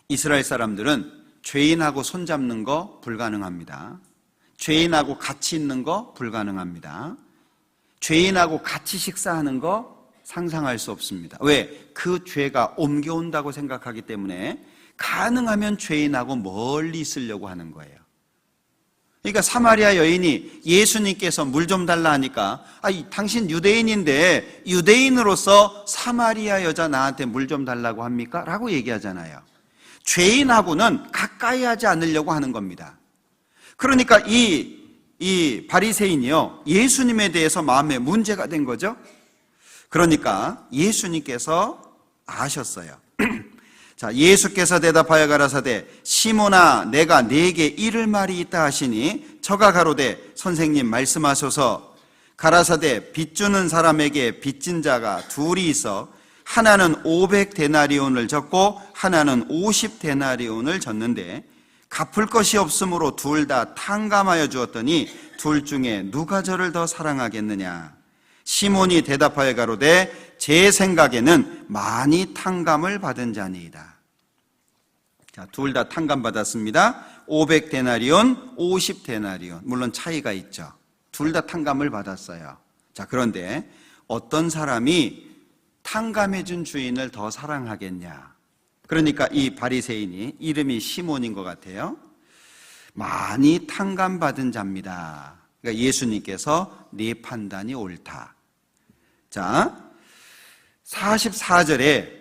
이스라엘 사람들은 죄인하고 손잡는 거 불가능합니다. 죄인하고 같이 있는 거 불가능합니다. 죄인하고 같이 식사하는 거 상상할 수 없습니다. 왜? 그 죄가 옮겨온다고 생각하기 때문에 가능하면 죄인하고 멀리 있으려고 하는 거예요. 그러니까 사마리아 여인이 예수님께서 물 좀 달라 하니까 당신 유대인인데 유대인으로서 사마리아 여자 나한테 물 좀 달라고 합니까? 라고 얘기하잖아요. 죄인하고는 가까이 하지 않으려고 하는 겁니다. 그러니까 이 바리새인이요, 예수님에 대해서 마음에 문제가 된 거죠. 그러니까 예수님께서 아셨어요. 자, 예수께서 대답하여 가라사대 시몬아 내가 네게 이를 말이 있다 하시니 저가 가로되 선생님 말씀하소서. 가라사대 빚주는 사람에게 빚진 자가 둘이 있어 하나는 500데나리온을 졌고 하나는 50데나리온을 졌는데 갚을 것이 없으므로 둘 다 탕감하여 주었더니 둘 중에 누가 저를 더 사랑하겠느냐. 시몬이 대답하여 가로되 제 생각에는 많이 탕감을 받은 자니이다. 자, 둘 다 탕감받았습니다. 500데나리온, 50데나리온. 물론 차이가 있죠. 둘 다 탕감을 받았어요. 자, 그런데 어떤 사람이 탕감해준 주인을 더 사랑하겠냐. 그러니까 이 바리새인이 이름이 시몬인 것 같아요. 많이 탕감받은 자입니다. 그러니까 예수님께서 네 판단이 옳다. 자, 44절에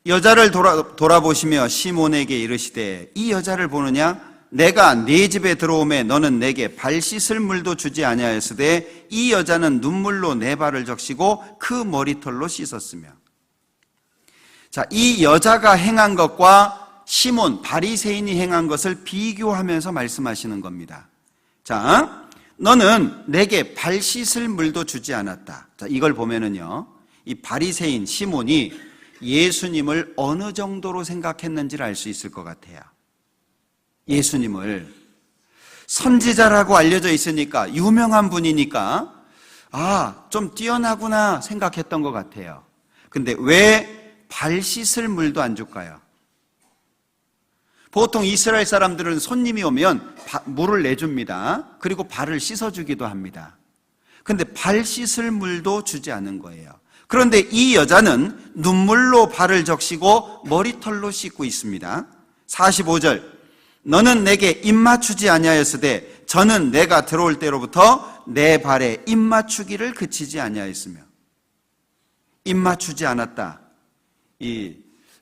여자를 돌아보시며 시몬에게 이르시되 이 여자를 보느냐? 내가 네 집에 들어오매 너는 내게 발 씻을 물도 주지 아니하였으되 이 여자는 눈물로 내 발을 적시고 그 머리털로 씻었으며. 자, 이 여자가 행한 것과 시몬 바리새인이 행한 것을 비교하면서 말씀하시는 겁니다. 자, 너는 내게 발 씻을 물도 주지 않았다. 자, 이걸 보면은요, 이 바리새인 시몬이 예수님을 어느 정도로 생각했는지를 알 수 있을 것 같아요. 예수님을 선지자라고 알려져 있으니까, 유명한 분이니까 좀 뛰어나구나 생각했던 것 같아요. 근데 왜 발 씻을 물도 안 줄까요? 보통 이스라엘 사람들은 손님이 오면 물을 내줍니다. 그리고 발을 씻어주기도 합니다. 근데 발 씻을 물도 주지 않은 거예요. 그런데 이 여자는 눈물로 발을 적시고 머리털로 씻고 있습니다. 45절, 너는 내게 입맞추지 아니하였으되 저는 내가 들어올 때로부터 내 발에 입맞추기를 그치지 아니하였으며. 입맞추지 않았다. 이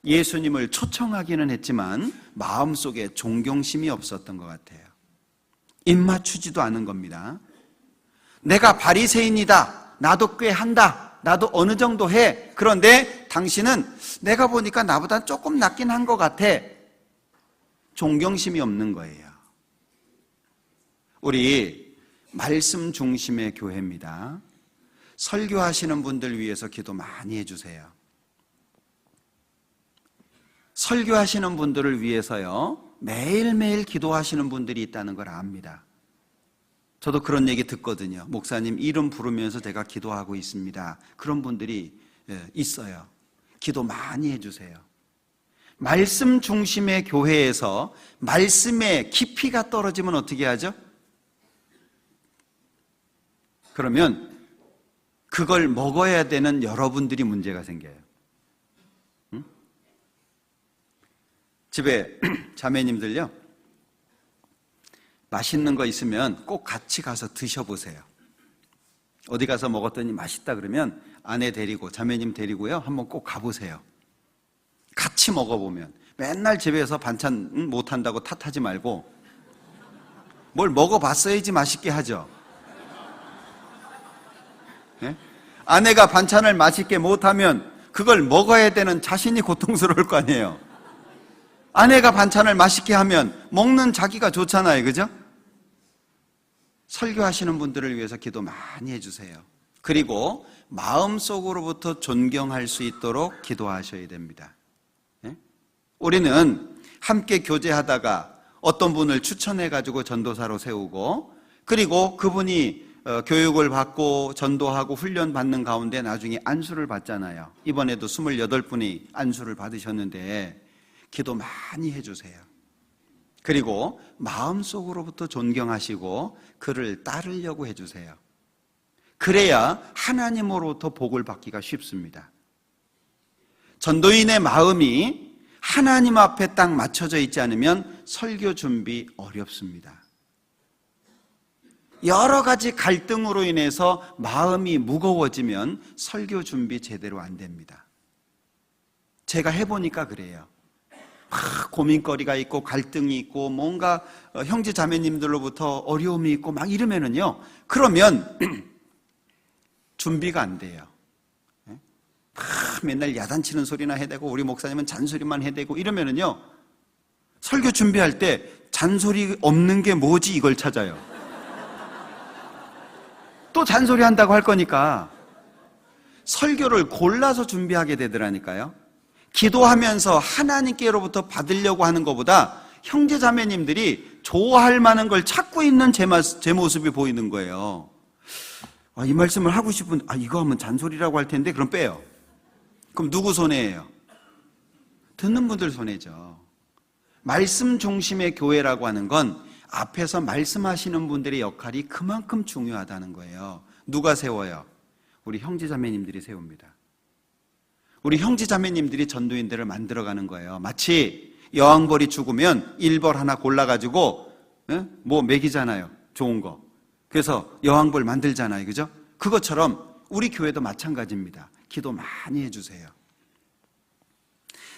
예수님을 초청하기는 했지만 마음속에 존경심이 없었던 것 같아요. 입맞추지도 않은 겁니다. 내가 바리새인이다. 나도 꽤 한다. 나도 어느 정도 해. 그런데 당신은 내가 보니까 나보다 조금 낫긴 한 것 같아. 존경심이 없는 거예요. 우리 말씀 중심의 교회입니다. 설교하시는 분들 위해서 기도 많이 해주세요. 설교하시는 분들을 위해서요, 매일매일 기도하시는 분들이 있다는 걸 압니다. 저도 그런 얘기 듣거든요. 목사님 이름 부르면서 제가 기도하고 있습니다. 그런 분들이 있어요. 기도 많이 해주세요. 말씀 중심의 교회에서 말씀의 깊이가 떨어지면 어떻게 하죠? 그러면 그걸 먹어야 되는 여러분들이 문제가 생겨요. 집에 자매님들요, 맛있는 거 있으면 꼭 같이 가서 드셔보세요. 어디 가서 먹었더니 맛있다 그러면 아내 데리고 자매님 데리고요 한번 꼭 가보세요. 같이 먹어보면, 맨날 집에서 반찬 못한다고 탓하지 말고 뭘 먹어봤어야지 맛있게 하죠. 네? 아내가 반찬을 맛있게 못하면 그걸 먹어야 되는 자신이 고통스러울 거 아니에요. 아내가 반찬을 맛있게 하면 먹는 자기가 좋잖아요. 그죠? 설교하시는 분들을 위해서 기도 많이 해주세요. 그리고 마음속으로부터 존경할 수 있도록 기도하셔야 됩니다. 네? 우리는 함께 교제하다가 어떤 분을 추천해가지고 전도사로 세우고, 그리고 그분이 교육을 받고 전도하고 훈련 받는 가운데 나중에 안수를 받잖아요. 이번에도 28분이 안수를 받으셨는데 기도 많이 해주세요. 그리고 마음속으로부터 존경하시고 그를 따르려고 해주세요. 그래야 하나님으로부터 복을 받기가 쉽습니다. 전도인의 마음이 하나님 앞에 딱 맞춰져 있지 않으면 설교 준비 어렵습니다. 여러 가지 갈등으로 인해서 마음이 무거워지면 설교 준비 제대로 안 됩니다. 제가 해보니까 그래요. 고민거리가 있고 갈등이 있고 뭔가 형제 자매님들로부터 어려움이 있고 막 이러면은요, 그러면 준비가 안 돼요. 맨날 야단치는 소리나 해대고 우리 목사님은 잔소리만 해대고 이러면은요, 설교 준비할 때 잔소리 없는 게 뭐지 이걸 찾아요. 또 잔소리 한다고 할 거니까 설교를 골라서 준비하게 되더라니까요. 기도하면서 하나님께로부터 받으려고 하는 것보다 형제 자매님들이 좋아할 만한 걸 찾고 있는 제 모습이 보이는 거예요. 이 말씀을 하고 싶은, 이거 하면 잔소리라고 할 텐데, 그럼 빼요. 그럼 누구 손해예요? 듣는 분들 손해죠. 말씀 중심의 교회라고 하는 건 앞에서 말씀하시는 분들의 역할이 그만큼 중요하다는 거예요. 누가 세워요? 우리 형제 자매님들이 세웁니다. 우리 형제 자매님들이 전도인들을 만들어가는 거예요. 마치 여왕벌이 죽으면 일벌 하나 골라가지고 뭐 먹이잖아요. 좋은 거. 그래서 여왕벌 만들잖아요. 그죠? 그것처럼 우리 교회도 마찬가지입니다. 기도 많이 해주세요.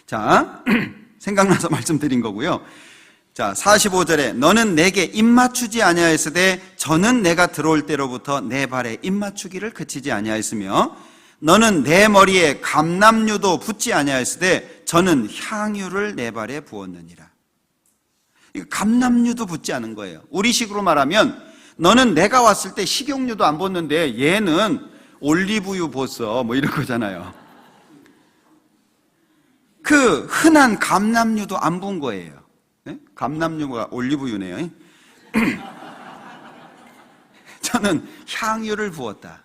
자, 생각나서 말씀드린 거고요. 자, 45절에 너는 내게 입맞추지 아니하였으되 저는 내가 들어올 때로부터 내 발에 입맞추기를 그치지 아니하였으며 너는 내 머리에 감람류도 붓지 아니하였으되 저는 향유를 내 발에 부었느니라. 감람류도 붓지 않은 거예요. 우리식으로 말하면 너는 내가 왔을 때 식용유도 안 붓는데 얘는 올리브유 벗어 뭐 이런 거잖아요. 그 흔한 감람류도 안 분 거예요. 네? 감람류가 올리브유네요. 저는 향유를 부었다.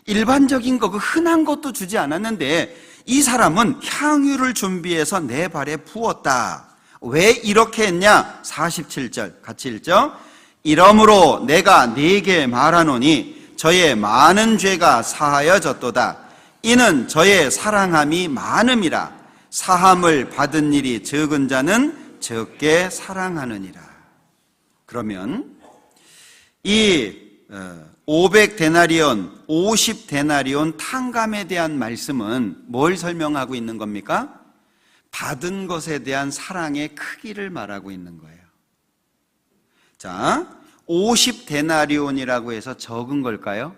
일반적인 거, 그 흔한 것도 주지 않았는데 이 사람은 향유를 준비해서 내 발에 부었다. 왜 이렇게 했냐? 47절 같이 읽죠. 이러므로 내가 네게 말하노니 저의 많은 죄가 사하여졌도다. 이는 저의 사랑함이 많음이라. 사함을 받은 일이 적은 자는 적게 사랑하느니라. 그러면 이 500데나리온, 50데나리온 탕감에 대한 말씀은 뭘 설명하고 있는 겁니까? 받은 것에 대한 사랑의 크기를 말하고 있는 거예요. 자, 50데나리온이라고 해서 적은 걸까요?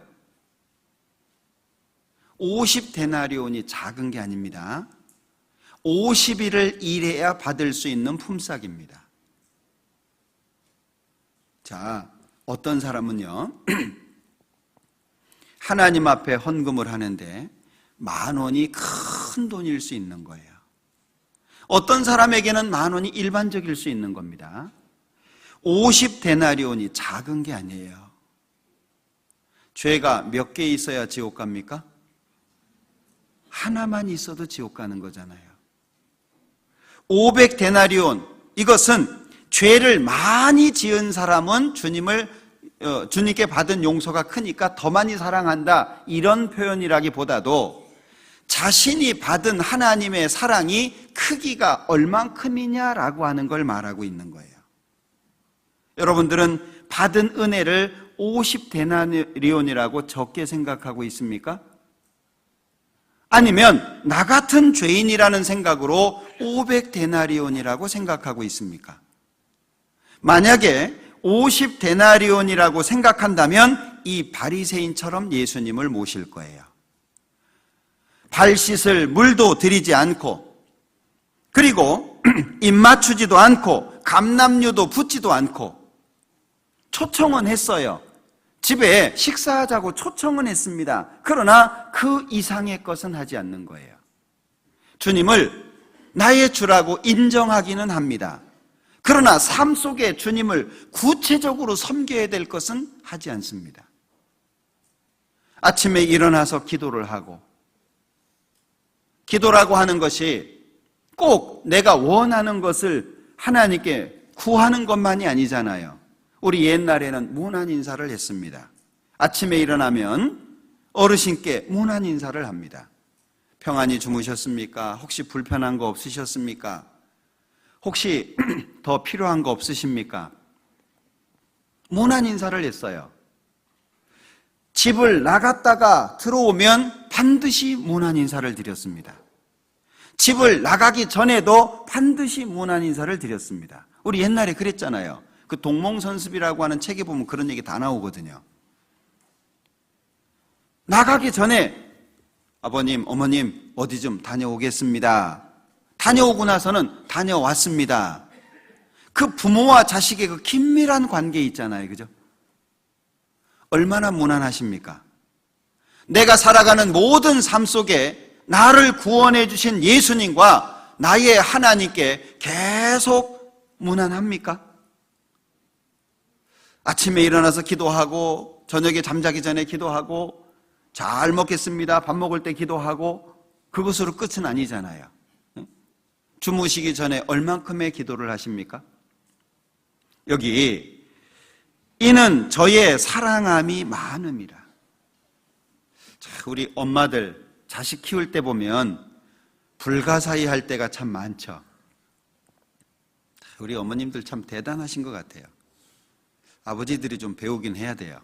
50데나리온이 작은 게 아닙니다. 50일을 일해야 받을 수 있는 품삯입니다. 자, 어떤 사람은요, 하나님 앞에 헌금을 하는데 10,000원이 큰 돈일 수 있는 거예요. 어떤 사람에게는 10,000원이 일반적일 수 있는 겁니다. 50데나리온이 작은 게 아니에요. 죄가 몇 개 있어야 지옥 갑니까? 하나만 있어도 지옥 가는 거잖아요. 500데나리온, 이것은 죄를 많이 지은 사람은 주님께 받은 용서가 크니까 더 많이 사랑한다, 이런 표현이라기보다도 자신이 받은 하나님의 사랑이 크기가 얼만큼이냐라고 하는 걸 말하고 있는 거예요. 여러분들은 받은 은혜를 50데나리온이라고 적게 생각하고 있습니까? 아니면 나 같은 죄인이라는 생각으로 500데나리온이라고 생각하고 있습니까? 만약에 50데나리온이라고 생각한다면 이 바리새인처럼 예수님을 모실 거예요. 발 씻을 물도 들이지 않고, 그리고 입 맞추지도 않고, 감람류도 붓지도 않고, 초청은 했어요. 집에 식사하자고 초청은 했습니다. 그러나 그 이상의 것은 하지 않는 거예요. 주님을 나의 주라고 인정하기는 합니다. 그러나 삶 속에 주님을 구체적으로 섬겨야 될 것은 하지 않습니다. 아침에 일어나서 기도를 하고, 기도라고 하는 것이 꼭 내가 원하는 것을 하나님께 구하는 것만이 아니잖아요. 우리 옛날에는 문안 인사를 했습니다. 아침에 일어나면 어르신께 문안 인사를 합니다. 평안히 주무셨습니까? 혹시 불편한 거 없으셨습니까? 혹시 더 필요한 거 없으십니까? 문안 인사를 했어요. 집을 나갔다가 들어오면 반드시 문안 인사를 드렸습니다. 집을 나가기 전에도 반드시 문안 인사를 드렸습니다. 우리 옛날에 그랬잖아요. 그 동몽선습이라고 하는 책에 보면 그런 얘기 다 나오거든요. 나가기 전에 아버님, 어머님 어디 좀 다녀오겠습니다. 다녀오고 나서는 다녀왔습니다. 그 부모와 자식의 그 긴밀한 관계 있잖아요. 그죠? 얼마나 무난하십니까? 내가 살아가는 모든 삶 속에 나를 구원해 주신 예수님과 나의 하나님께 계속 무난합니까? 아침에 일어나서 기도하고, 저녁에 잠자기 전에 기도하고, 잘 먹겠습니다, 밥 먹을 때 기도하고, 그것으로 끝은 아니잖아요. 주무시기 전에 얼만큼의 기도를 하십니까? 여기 이는 저의 사랑함이 많음이라. 자, 우리 엄마들 자식 키울 때 보면 불가사의 할 때가 참 많죠. 우리 어머님들 참 대단하신 것 같아요. 아버지들이 좀 배우긴 해야 돼요.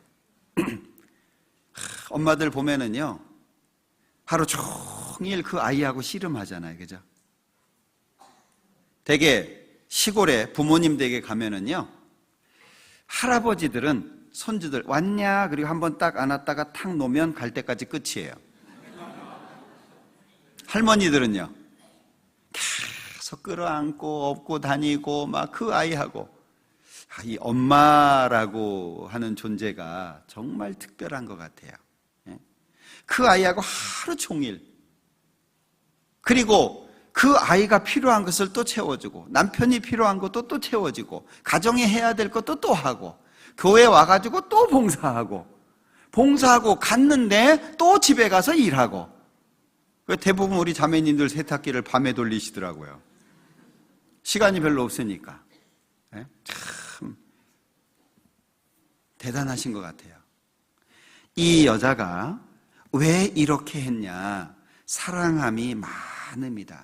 엄마들 보면은요, 하루 종일 그 아이하고 씨름하잖아요. 그죠? 되게 시골에 부모님 댁에 가면은요, 할아버지들은 손주들 왔냐? 그리고 한번 딱 안았다가 탁 놓으면 갈 때까지 끝이에요. 할머니들은요, 계속 끌어안고 업고 다니고 막 그 아이하고, 이 엄마라고 하는 존재가 정말 특별한 것 같아요. 그 아이하고 하루 종일, 그리고 그 아이가 필요한 것을 또 채워주고, 남편이 필요한 것도 또 채워주고, 가정에 해야 될 것도 또 하고, 교회 와가지고 또 봉사하고 갔는데 또 집에 가서 일하고. 대부분 우리 자매님들 세탁기를 밤에 돌리시더라고요. 시간이 별로 없으니까. 참 대단하신 것 같아요. 이 여자가 왜 이렇게 했냐? 사랑함이 많습니다.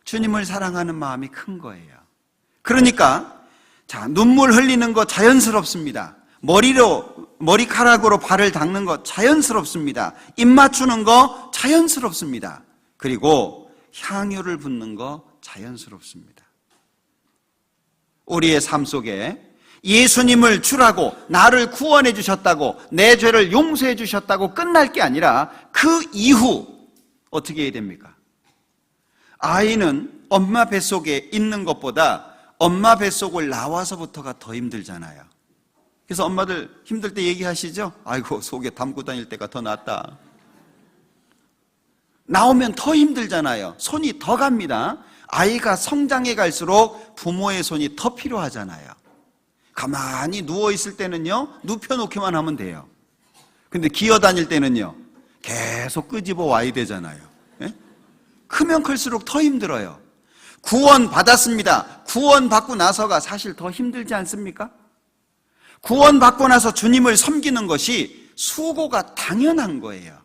주님을 사랑하는 마음이 큰 거예요. 그러니까 눈물 흘리는 거 자연스럽습니다. 머리카락으로 발을 닦는 거 자연스럽습니다. 입 맞추는 거 자연스럽습니다. 그리고 향유를 붓는 거 자연스럽습니다. 우리의 삶 속에 예수님을 주라고, 나를 구원해 주셨다고, 내 죄를 용서해 주셨다고 끝날 게 아니라 그 이후 어떻게 해야 됩니까? 아이는 엄마 뱃속에 있는 것보다 엄마 뱃속을 나와서부터가 더 힘들잖아요. 그래서 엄마들 힘들 때 얘기하시죠? 아이고, 속에 담고 다닐 때가 더 낫다. 나오면 더 힘들잖아요. 손이 더 갑니다. 아이가 성장해 갈수록 부모의 손이 더 필요하잖아요. 가만히 누워있을 때는요, 눕혀놓기만 하면 돼요. 근데 기어다닐 때는요, 계속 끄집어 와야 되잖아요. 예? 크면 클수록 더 힘들어요. 구원 받았습니다. 구원 받고 나서가 사실 더 힘들지 않습니까? 구원 받고 나서 주님을 섬기는 것이 수고가 당연한 거예요.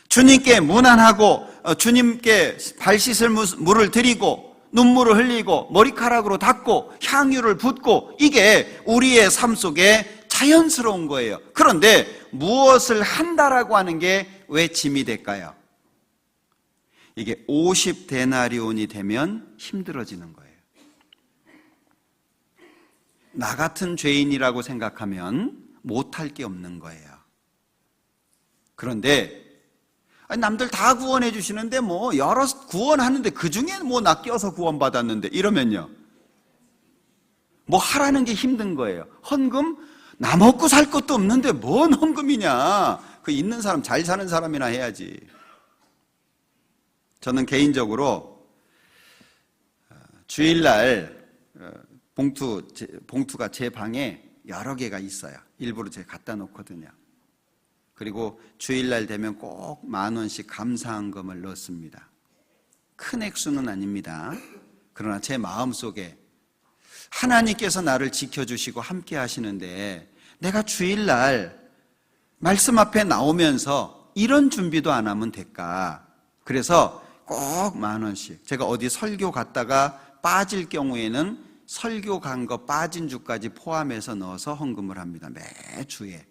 주님께 문안하고, 주님께 발 씻을 물을 드리고, 눈물을 흘리고, 머리카락으로 닦고, 향유를 붓고, 이게 우리의 삶 속에 자연스러운 거예요. 그런데 무엇을 한다라고 하는 게 왜 짐이 될까요? 이게 50데나리온이 되면 힘들어지는 거예요. 나 같은 죄인이라고 생각하면 못할 게 없는 거예요. 그런데 남들 다 구원해 주시는데 뭐 여러 구원하는데 그중에 뭐 나 껴서 구원받았는데 이러면요, 뭐 하라는 게 힘든 거예요. 헌금? 나 먹고 살 것도 없는데 뭔 헌금이냐. 그 있는 사람, 잘 사는 사람이나 해야지. 저는 개인적으로 주일날 봉투가 제 방에 여러 개가 있어요. 일부러 제가 갖다 놓거든요. 그리고 주일날 되면 꼭 10,000원씩 감사헌금을 넣습니다. 큰 액수는 아닙니다. 그러나 제 마음속에 하나님께서 나를 지켜주시고 함께 하시는데 내가 주일날 말씀 앞에 나오면서 이런 준비도 안 하면 될까? 그래서 꼭 10,000원씩, 제가 어디 설교 갔다가 빠질 경우에는 설교 간 거 빠진 주까지 포함해서 넣어서 헌금을 합니다. 매주에.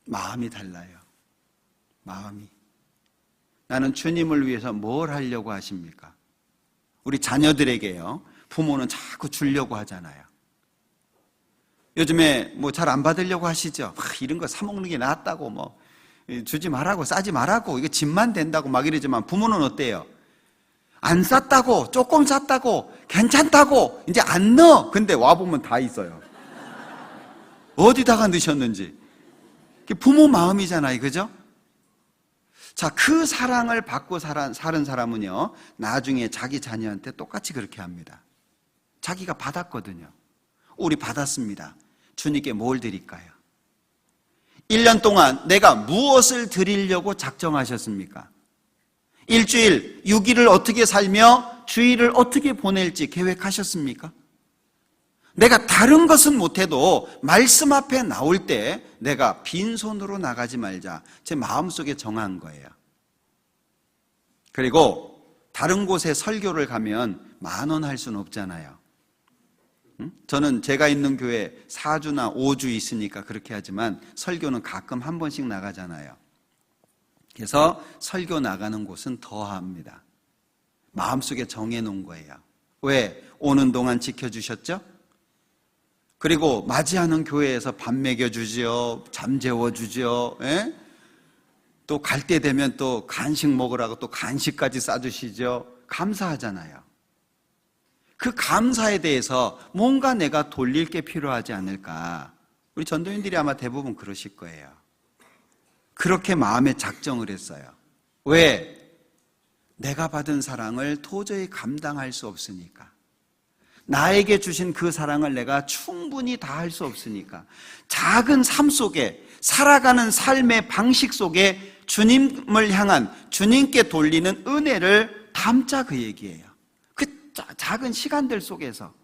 마음이 달라요. 마음이. 나는 주님을 위해서 뭘 하려고 하십니까? 우리 자녀들에게요, 부모는 자꾸 주려고 하잖아요. 요즘에 뭐 잘 안 받으려고 하시죠? 이런 거 사먹는 게 낫다고, 뭐 주지 말라고, 싸지 말라고, 이거 집만 된다고 막 이러지만 부모는 어때요? 안 쌌다고, 조금 쌌다고, 괜찮다고, 이제 안 넣어. 근데 와보면 다 있어요. 어디다가 넣으셨는지. 부모 마음이잖아요. 그죠? 자, 그 사랑을 받고 사는 사람은요, 나중에 자기 자녀한테 똑같이 그렇게 합니다. 자기가 받았거든요. 우리 받았습니다. 주님께 뭘 드릴까요? 1년 동안 내가 무엇을 드리려고 작정하셨습니까? 일주일, 6일을 어떻게 살며 주일을 어떻게 보낼지 계획하셨습니까? 내가 다른 것은 못해도 말씀 앞에 나올 때 내가 빈손으로 나가지 말자, 제 마음속에 정한 거예요. 그리고 다른 곳에 설교를 가면 10,000원 할 수는 없잖아요. 저는 제가 있는 교회 4주나 5주 있으니까 그렇게 하지만 설교는 가끔 한 번씩 나가잖아요. 그래서 설교 나가는 곳은 더 합니다. 마음속에 정해놓은 거예요. 왜? 오는 동안 지켜주셨죠? 그리고 맞이하는 교회에서 밥 먹여주죠, 잠 재워주죠, 예? 또 갈 때 되면 또 간식 먹으라고 또 간식까지 싸주시죠. 감사하잖아요. 그 감사에 대해서 뭔가 내가 돌릴 게 필요하지 않을까. 우리 전도인들이 아마 대부분 그러실 거예요. 그렇게 마음에 작정을 했어요. 왜? 내가 받은 사랑을 도저히 감당할 수 없으니까. 나에게 주신 그 사랑을 내가 충분히 다할 수 없으니까. 작은 삶 속에, 살아가는 삶의 방식 속에 주님을 향한, 주님께 돌리는 은혜를 담자, 그 얘기예요. 그 작은 시간들 속에서.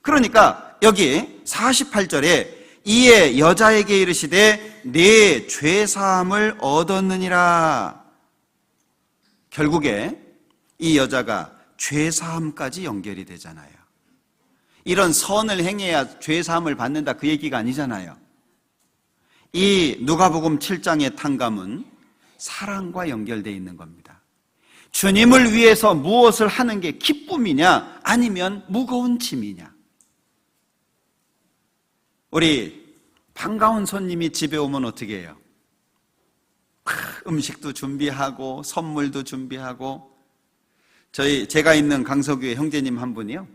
그러니까 여기 48절에 이에 여자에게 이르시되 내 죄사함을 얻었느니라. 결국에 이 여자가 죄사함까지 연결이 되잖아요. 이런 선을 행해야 죄사함을 받는다, 그 얘기가 아니잖아요. 이 누가복음 7장의 탕감은 사랑과 연결되어 있는 겁니다. 주님을 위해서 무엇을 하는 게 기쁨이냐, 아니면 무거운 짐이냐. 우리 반가운 손님이 집에 오면 어떻게 해요? 음식도 준비하고 선물도 준비하고. 제가 있는 강서교회 형제님 한 분이요,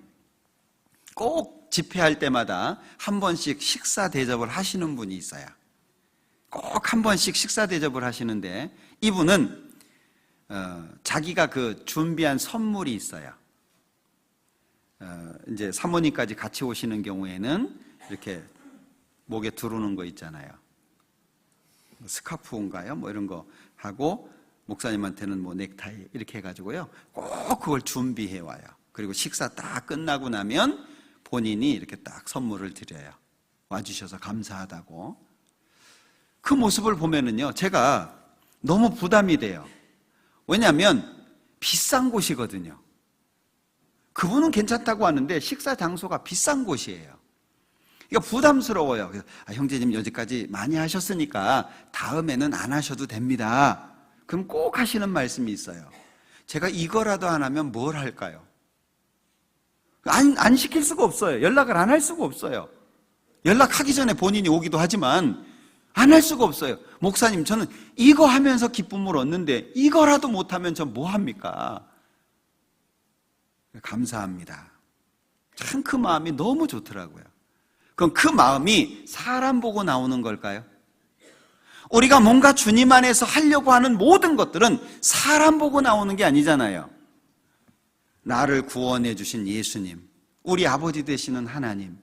꼭 집회할 때마다 한 번씩 식사 대접을 하시는 분이 있어요. 꼭 한 번씩 식사 대접을 하시는데, 이분은 자기가 그 준비한 선물이 있어요. 이제 사모님까지 같이 오시는 경우에는 이렇게 목에 두르는 거 있잖아요. 스카프인가요? 뭐 이런 거 하고, 목사님한테는 뭐 넥타이 이렇게 해가지고요, 꼭 그걸 준비해 와요. 그리고 식사 딱 끝나고 나면 본인이 이렇게 딱 선물을 드려요. 와주셔서 감사하다고. 그 모습을 보면은요, 제가 너무 부담이 돼요. 왜냐하면 비싼 곳이거든요. 그분은 괜찮다고 하는데 식사 장소가 비싼 곳이에요. 그러니까 부담스러워요. 그래서 형제님 여기까지 많이 하셨으니까 다음에는 안 하셔도 됩니다. 그럼 꼭 하시는 말씀이 있어요. 제가 이거라도 안 하면 뭘 할까요? 안 시킬 수가 없어요. 연락을 안 할 수가 없어요. 연락하기 전에 본인이 오기도 하지만 안 할 수가 없어요. 목사님, 저는 이거 하면서 기쁨을 얻는데 이거라도 못하면 전 뭐 합니까? 감사합니다. 참 그 마음이 너무 좋더라고요. 그럼 그 마음이 사람 보고 나오는 걸까요? 우리가 뭔가 주님 안에서 하려고 하는 모든 것들은 사람 보고 나오는 게 아니잖아요. 나를 구원해 주신 예수님, 우리 아버지 되시는 하나님,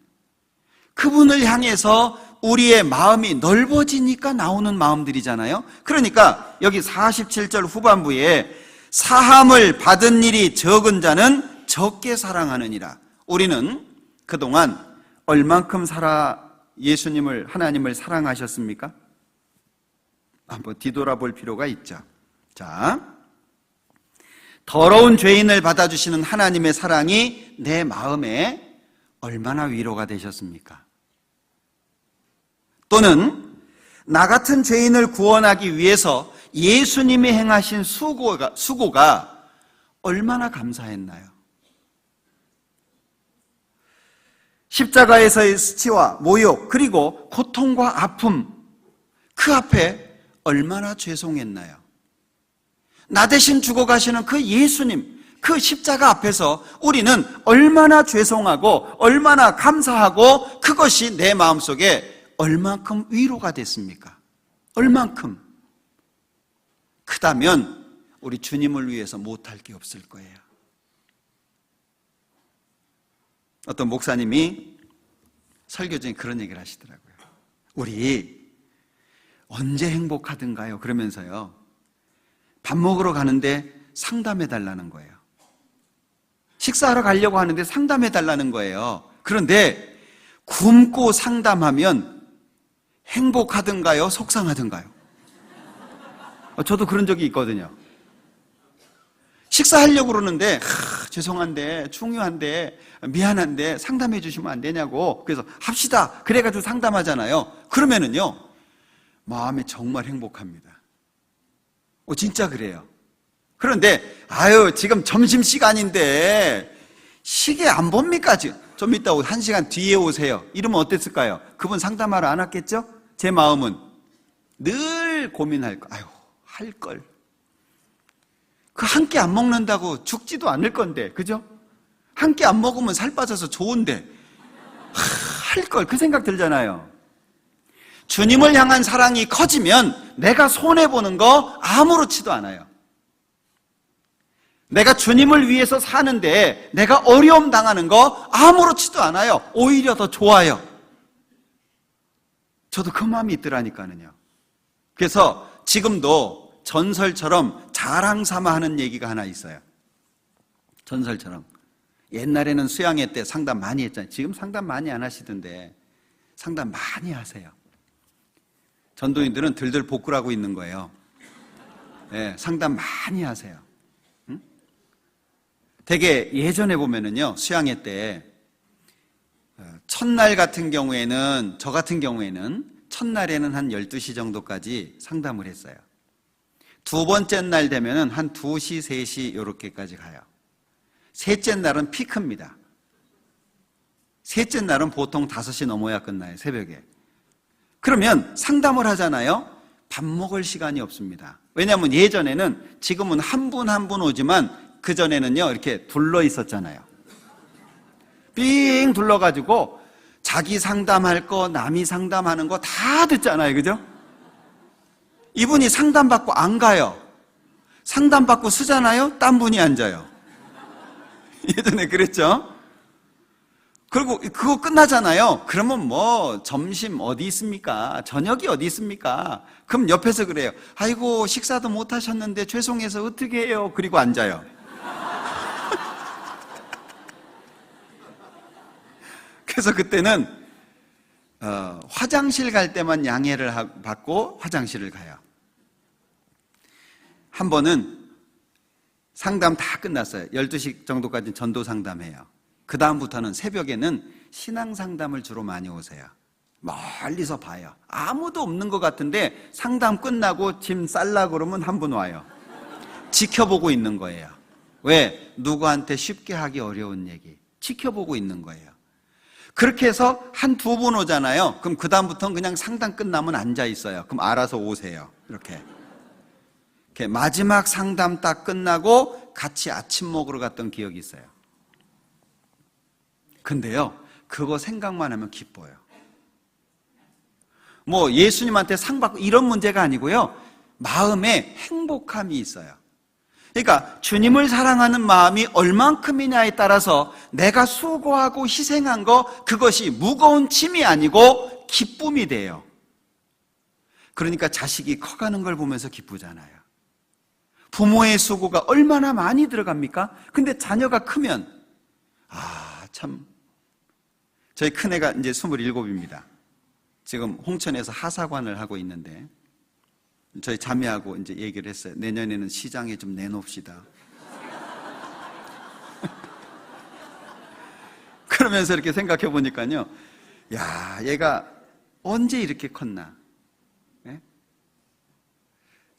그분을 향해서 우리의 마음이 넓어지니까 나오는 마음들이잖아요. 그러니까 여기 47절 후반부에 사함을 받은 일이 적은 자는 적게 사랑하느니라. 우리는 그동안 얼만큼 예수님을, 하나님을 사랑하셨습니까? 한번 뒤돌아볼 필요가 있죠. 자, 더러운 죄인을 받아주시는 하나님의 사랑이 내 마음에 얼마나 위로가 되셨습니까? 또는 나 같은 죄인을 구원하기 위해서 예수님이 행하신 수고가 얼마나 감사했나요? 십자가에서의 수치와 모욕, 그리고 고통과 아픔, 그 앞에 얼마나 죄송했나요? 나 대신 죽어가시는 그 예수님, 그 십자가 앞에서 우리는 얼마나 죄송하고 얼마나 감사하고, 그것이 내 마음속에 얼만큼 위로가 됐습니까? 얼만큼. 크다면 우리 주님을 위해서 못할 게 없을 거예요. 어떤 목사님이 설교 중에 그런 얘기를 하시더라고요. 우리 언제 행복하든가요? 그러면서요, 밥 먹으러 가는데 상담해 달라는 거예요. 식사하러 가려고 하는데 상담해 달라는 거예요. 그런데 굶고 상담하면 행복하든가요? 속상하든가요? 저도 그런 적이 있거든요. 식사하려고 그러는데 죄송한데, 중요한데, 미안한데 상담해 주시면 안 되냐고. 그래서 합시다. 그래가지고 상담하잖아요. 그러면은요, 마음이 정말 행복합니다. 진짜 그래요. 그런데 지금 점심시간인데 시계 안 봅니까? 좀 이따 1시간 뒤에 오세요. 이러면 어땠을까요? 그분 상담하러 안 왔겠죠? 제 마음은 늘 고민할 거. 할 걸. 그 한 끼 안 먹는다고 죽지도 않을 건데, 그죠? 한 끼 안 먹으면 살 빠져서 좋은데, 할 걸. 그 생각 들잖아요. 주님을 향한 사랑이 커지면 내가 손해보는 거 아무렇지도 않아요. 내가 주님을 위해서 사는데 내가 어려움 당하는 거 아무렇지도 않아요. 오히려 더 좋아요. 저도 그 마음이 있더라니까요. 그래서 지금도 전설처럼 자랑 삼아 하는 얘기가 하나 있어요. 전설처럼. 옛날에는 수양회 때 상담 많이 했잖아요. 지금 상담 많이 안 하시던데 상담 많이 하세요. 전도인들은 들들 복구하고 있는 거예요. 네, 상담 많이 하세요. 응? 되게 예전에 보면은요, 수양회 때 첫날 같은 경우에는, 저 같은 경우에는 첫날에는 한 12시 정도까지 상담을 했어요. 두 번째 날 되면은 한 2시, 3시 이렇게까지 가요. 셋째 날은 피크입니다. 셋째 날은 보통 5시 넘어야 끝나요, 새벽에. 그러면 상담을 하잖아요. 밥 먹을 시간이 없습니다. 왜냐하면 예전에는, 지금은 한 분 한 분 오지만 그전에는요 이렇게 둘러 있었잖아요. 삥 둘러가지고 자기 상담할 거, 남이 상담하는 거 다 듣잖아요, 그죠? 이분이 상담받고 안 가요. 상담받고 쓰잖아요. 딴 분이 앉아요. 예전에 그랬죠? 그리고 그거 끝나잖아요. 그러면 뭐 점심 어디 있습니까? 저녁이 어디 있습니까? 그럼 옆에서 그래요. 아이고 식사도 못 하셨는데 죄송해서 어떻게 해요? 그리고 앉아요. 그래서 그때는 화장실 갈 때만 양해를 받고 화장실을 가요. 한 번은 상담 다 끝났어요. 12시 정도까지 전도 상담해요. 그 다음부터는 새벽에는 신앙 상담을 주로 많이 오세요. 멀리서 봐요. 아무도 없는 것 같은데 상담 끝나고 짐 쌀라 그러면 한 분 와요. 지켜보고 있는 거예요. 왜? 누구한테 쉽게 하기 어려운 얘기. 지켜보고 있는 거예요. 그렇게 해서 한 2분 오잖아요. 그럼 그 다음부터는 그냥 상담 끝나면 앉아 있어요. 그럼 알아서 오세요. 이렇게 마지막 상담 딱 끝나고 같이 아침 먹으러 갔던 기억이 있어요. 근데요, 그거 생각만 하면 기뻐요. 뭐 예수님한테 상 받고 이런 문제가 아니고요, 마음에 행복함이 있어요. 그러니까 주님을 사랑하는 마음이 얼만큼이냐에 따라서 내가 수고하고 희생한 거, 그것이 무거운 짐이 아니고 기쁨이 돼요. 그러니까 자식이 커가는 걸 보면서 기쁘잖아요. 부모의 수고가 얼마나 많이 들어갑니까? 근데 자녀가 크면 참, 저희 큰애가 이제 27입니다. 지금 홍천에서 하사관을 하고 있는데 저희 자매하고 이제 얘기를 했어요. 내년에는 시장에 좀 내놓읍시다. 그러면서 이렇게 생각해 보니까요, 야, 얘가 언제 이렇게 컸나? 예?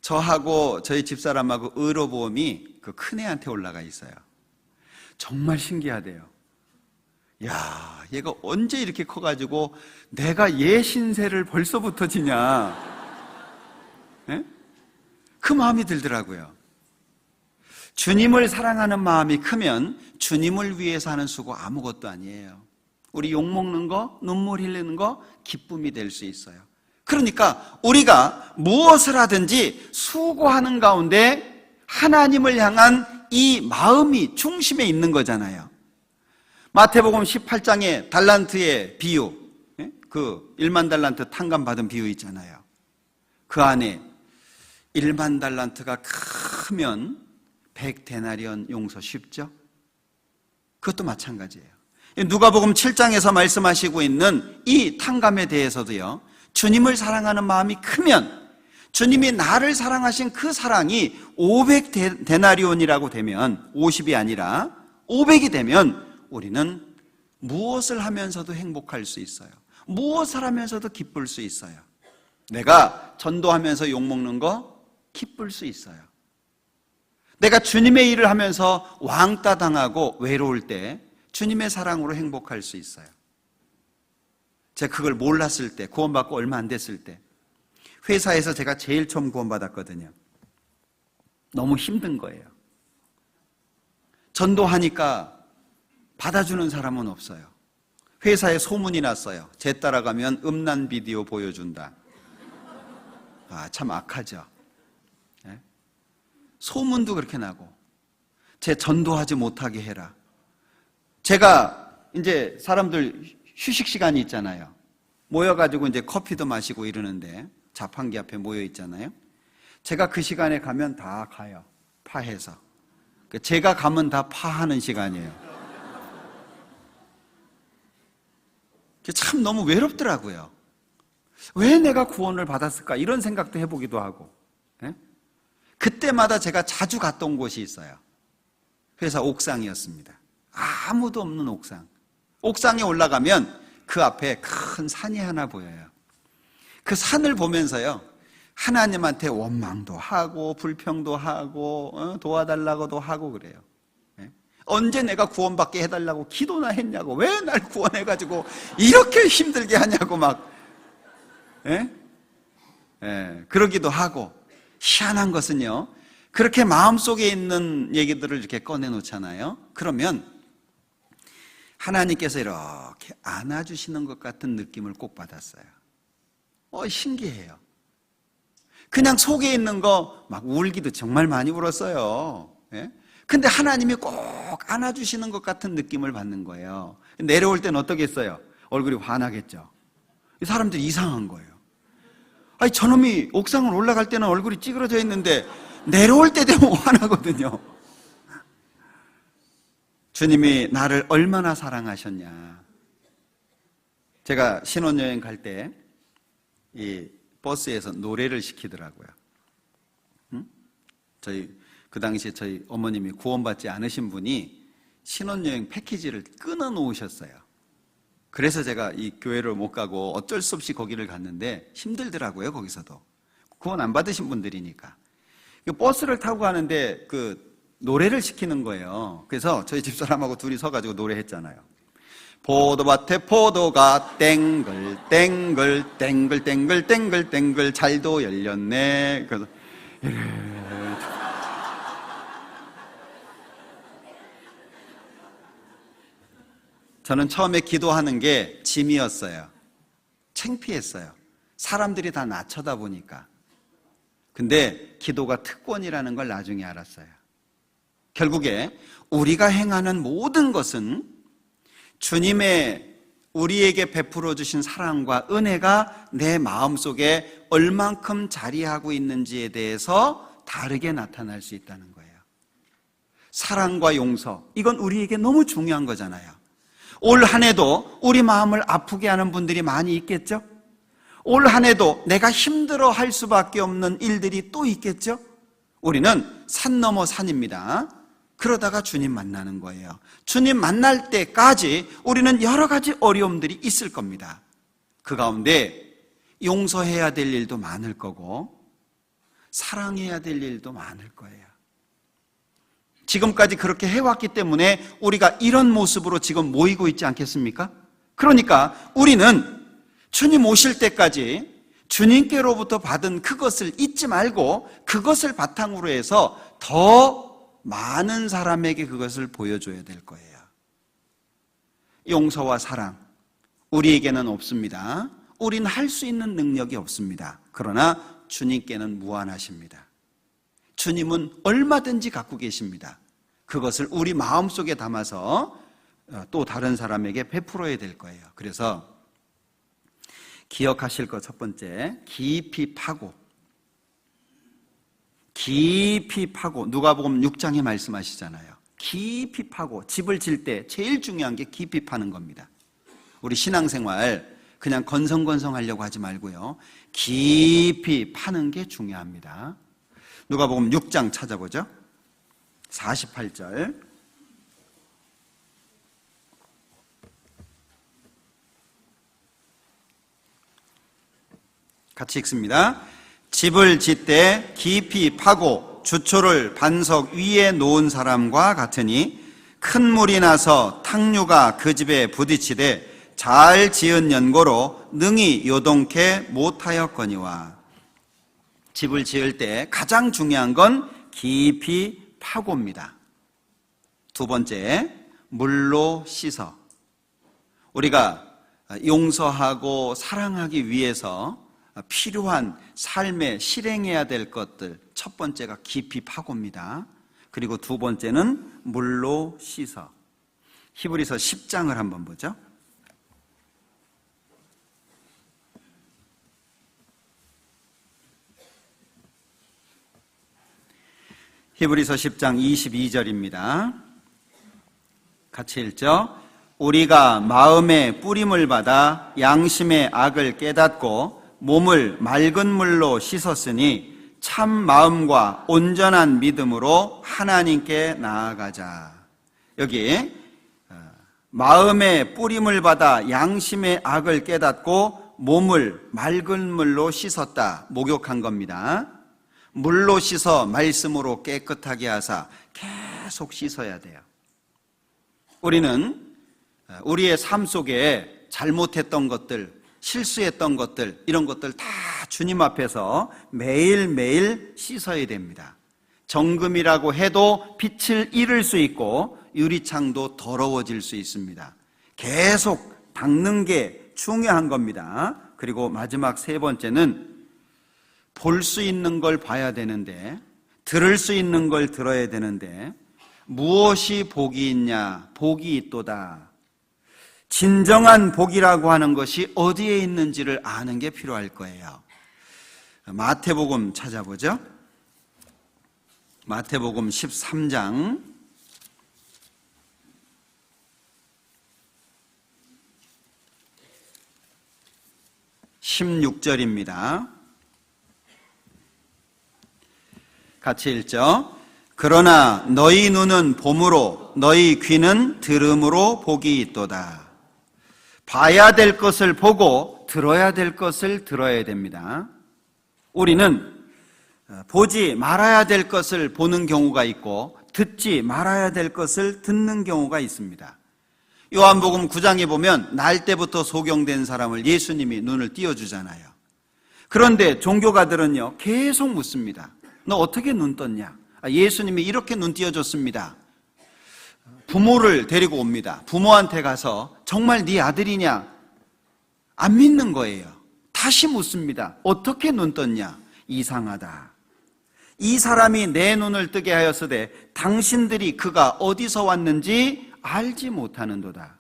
저하고 저희 집사람하고 의료보험이 그 큰애한테 올라가 있어요. 정말 신기하대요. 야, 얘가 언제 이렇게 커가지고 내가 얘 신세를 벌써부터 지냐? 네? 그 마음이 들더라고요. 주님을 사랑하는 마음이 크면 주님을 위해서 하는 수고 아무것도 아니에요. 우리 욕먹는 거, 눈물 흘리는 거 기쁨이 될 수 있어요. 그러니까 우리가 무엇을 하든지 수고하는 가운데 하나님을 향한 이 마음이 중심에 있는 거잖아요. 마태복음 18장의 달란트의 비유, 그 1만 달란트 탕감 받은 비유 있잖아요. 그 안에 1만 달란트가 크면 100데나리온 용서 쉽죠? 그것도 마찬가지예요. 누가복음 7장에서 말씀하시고 있는 이 탕감에 대해서도요, 주님을 사랑하는 마음이 크면, 주님이 나를 사랑하신 그 사랑이 500데나리온이라고 되면, 50이 아니라 500이 되면 우리는 무엇을 하면서도 행복할 수 있어요. 무엇을 하면서도 기쁠 수 있어요. 내가 전도하면서 욕먹는 거 기쁠 수 있어요. 내가 주님의 일을 하면서 왕따 당하고 외로울 때 주님의 사랑으로 행복할 수 있어요. 제가 그걸 몰랐을 때, 구원받고 얼마 안 됐을 때 회사에서 제가 제일 처음 구원받았거든요. 너무 힘든 거예요. 전도하니까 받아주는 사람은 없어요. 회사에 소문이 났어요. 쟤 따라가면 음란 비디오 보여준다. 참 악하죠. 네? 소문도 그렇게 나고, 쟤 전도하지 못하게 해라. 제가 이제 사람들 휴식 시간이 있잖아요. 모여가지고 이제 커피도 마시고 이러는데 자판기 앞에 모여 있잖아요. 제가 그 시간에 가면 다 가요. 파해서. 제가 가면 다 파하는 시간이에요. 참 너무 외롭더라고요. 왜 내가 구원을 받았을까? 이런 생각도 해보기도 하고. 예? 그때마다 제가 자주 갔던 곳이 있어요. 회사 옥상이었습니다. 아무도 없는 옥상. 옥상에 올라가면 그 앞에 큰 산이 하나 보여요. 그 산을 보면서요, 하나님한테 원망도 하고 불평도 하고 도와달라고도 하고 그래요. 예? 언제 내가 구원받게 해달라고 기도나 했냐고, 왜 날 구원해가지고 이렇게 힘들게 하냐고 막, 예? 예, 그러기도 하고. 희한한 것은요, 그렇게 마음속에 있는 얘기들을 이렇게 꺼내놓잖아요. 그러면 하나님께서 이렇게 안아주시는 것 같은 느낌을 꼭 받았어요. 신기해요. 그냥 속에 있는 거 막 울기도 정말 많이 울었어요. 예? 근데 하나님이 꼭 안아주시는 것 같은 느낌을 받는 거예요. 내려올 때는 어떻겠어요? 얼굴이 환하겠죠. 사람들이 이상한 거예요. 아니, 저놈이 옥상을 올라갈 때는 얼굴이 찌그러져 있는데 내려올 때 되면 환하거든요. 주님이 나를 얼마나 사랑하셨냐. 제가 신혼여행 갈 때 이 버스에서 노래를 시키더라고요. 그 당시에 저희 어머님이 구원받지 않으신 분이 신혼여행 패키지를 끊어 놓으셨어요. 그래서 제가 이 교회를 못 가고 어쩔 수 없이 거기를 갔는데 힘들더라고요. 거기서도 구원 안 받으신 분들이니까. 버스를 타고 가는데 그 노래를 시키는 거예요. 그래서 저희 집사람하고 둘이 서가지고 노래했잖아요. 포도밭에 포도가 땡글 땡글 땡글 땡글 땡글 땡글 잘도 열렸네. 그래서 저는 처음에 기도하는 게 짐이었어요. 창피했어요. 사람들이 다 나 쳐다보니까. 근데 기도가 특권이라는 걸 나중에 알았어요. 결국에 우리가 행하는 모든 것은 주님의 우리에게 베풀어 주신 사랑과 은혜가 내 마음속에 얼만큼 자리하고 있는지에 대해서 다르게 나타날 수 있다는 거예요. 사랑과 용서, 이건 우리에게 너무 중요한 거잖아요. 올 한 해도 우리 마음을 아프게 하는 분들이 많이 있겠죠? 올 한 해도 내가 힘들어 할 수밖에 없는 일들이 또 있겠죠? 우리는 산 넘어 산입니다. 그러다가 주님 만나는 거예요. 주님 만날 때까지 우리는 여러 가지 어려움들이 있을 겁니다. 그 가운데 용서해야 될 일도 많을 거고 사랑해야 될 일도 많을 거예요. 지금까지 그렇게 해왔기 때문에 우리가 이런 모습으로 지금 모이고 있지 않겠습니까? 그러니까 우리는 주님 오실 때까지 주님께로부터 받은 그것을 잊지 말고 그것을 바탕으로 해서 더 많은 사람에게 그것을 보여줘야 될 거예요. 용서와 사랑, 우리에게는 없습니다. 우리는 할 수 있는 능력이 없습니다. 그러나 주님께는 무한하십니다. 주님은 얼마든지 갖고 계십니다. 그것을 우리 마음속에 담아서 또 다른 사람에게 베풀어야 될 거예요. 그래서 기억하실 것 첫 번째, 깊이 파고. 깊이 파고. 누가복음 6장에 말씀하시잖아요. 깊이 파고. 집을 질 때 제일 중요한 게 깊이 파는 겁니다. 우리 신앙생활 그냥 건성건성 하려고 하지 말고요, 깊이 파는 게 중요합니다. 누가복음 6장 찾아보죠. 48절. 같이 읽습니다. 집을 짓되 깊이 파고 주초를 반석 위에 놓은 사람과 같으니 큰 물이 나서 탕류가 그 집에 부딪히되 잘 지은 연고로 능히 요동케 못하였거니와. 집을 지을 때 가장 중요한 건 깊이 파고입니다. 두 번째, 물로 씻어. 우리가 용서하고 사랑하기 위해서 필요한 삶에 실행해야 될 것들, 첫 번째가 깊이 파고입니다. 그리고 두 번째는 물로 씻어. 히브리서 10장을 한번 보죠. 히브리서 10장 22절입니다. 같이 읽죠. 우리가 마음의 뿌림을 받아 양심의 악을 깨닫고 몸을 맑은 물로 씻었으니 참 마음과 온전한 믿음으로 하나님께 나아가자. 여기 마음의 뿌림을 받아 양심의 악을 깨닫고 몸을 맑은 물로 씻었다, 목욕한 겁니다. 물로 씻어 말씀으로 깨끗하게 하사 계속 씻어야 돼요. 우리는 우리의 삶 속에 잘못했던 것들, 실수했던 것들, 이런 것들 다 주님 앞에서 매일매일 씻어야 됩니다. 정금이라고 해도 빛을 잃을 수 있고 유리창도 더러워질 수 있습니다. 계속 닦는 게 중요한 겁니다. 그리고 마지막 세 번째는 볼 수 있는 걸 봐야 되는데, 들을 수 있는 걸 들어야 되는데, 무엇이 복이 있냐? 복이 있도다. 진정한 복이라고 하는 것이 어디에 있는지를 아는 게 필요할 거예요. 마태복음 찾아보죠. 마태복음 13장 16절입니다. 같이 읽죠. 그러나 너희 눈은 봄으로 너희 귀는 들음으로 복이 있도다. 봐야 될 것을 보고 들어야 될 것을 들어야 됩니다. 우리는 보지 말아야 될 것을 보는 경우가 있고 듣지 말아야 될 것을 듣는 경우가 있습니다. 요한복음 9장에 보면 날 때부터 소경된 사람을 예수님이 눈을 띄워주잖아요. 그런데 종교가들은요, 계속 묻습니다. 너 어떻게 눈 떴냐? 예수님이 이렇게 눈 띄워줬습니다. 부모를 데리고 옵니다. 부모한테 가서 정말 네 아들이냐? 안 믿는 거예요. 다시 묻습니다. 어떻게 눈 떴냐? 이상하다. 이 사람이 내 눈을 뜨게 하였으되 당신들이 그가 어디서 왔는지 알지 못하는도다.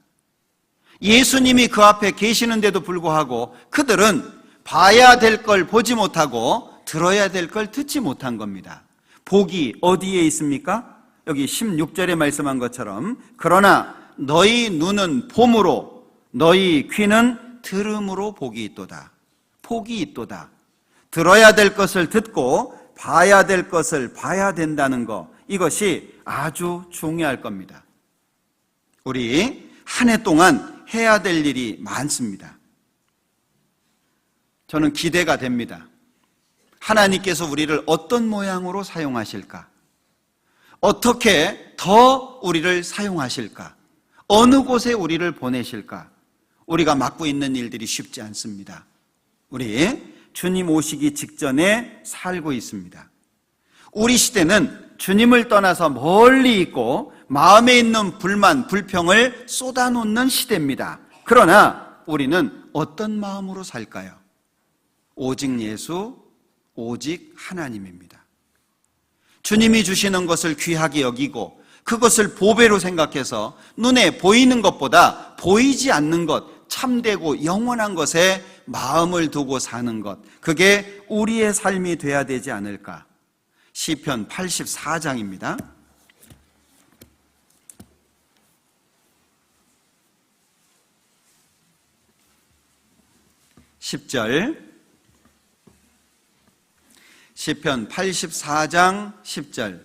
예수님이 그 앞에 계시는데도 불구하고 그들은 봐야 될 걸 보지 못하고 들어야 될 걸 듣지 못한 겁니다. 복이 어디에 있습니까? 여기 16절에 말씀한 것처럼 그러나 너희 눈은 봄으로 너희 귀는 들음으로 복이 있도다. 복이 있도다. 들어야 될 것을 듣고 봐야 될 것을 봐야 된다는 것, 이것이 아주 중요할 겁니다. 우리 한 해 동안 해야 될 일이 많습니다. 저는 기대가 됩니다. 하나님께서 우리를 어떤 모양으로 사용하실까? 어떻게 더 우리를 사용하실까? 어느 곳에 우리를 보내실까? 우리가 맡고 있는 일들이 쉽지 않습니다. 우리 주님 오시기 직전에 살고 있습니다. 우리 시대는 주님을 떠나서 멀리 있고 마음에 있는 불만, 불평을 쏟아놓는 시대입니다. 그러나 우리는 어떤 마음으로 살까요? 오직 예수, 오직 하나님입니다. 주님이 주시는 것을 귀하게 여기고 그것을 보배로 생각해서 눈에 보이는 것보다 보이지 않는 것, 참되고 영원한 것에 마음을 두고 사는 것, 그게 우리의 삶이 돼야 되지 않을까? 시편 84장입니다. 10절, 시편 84장 10절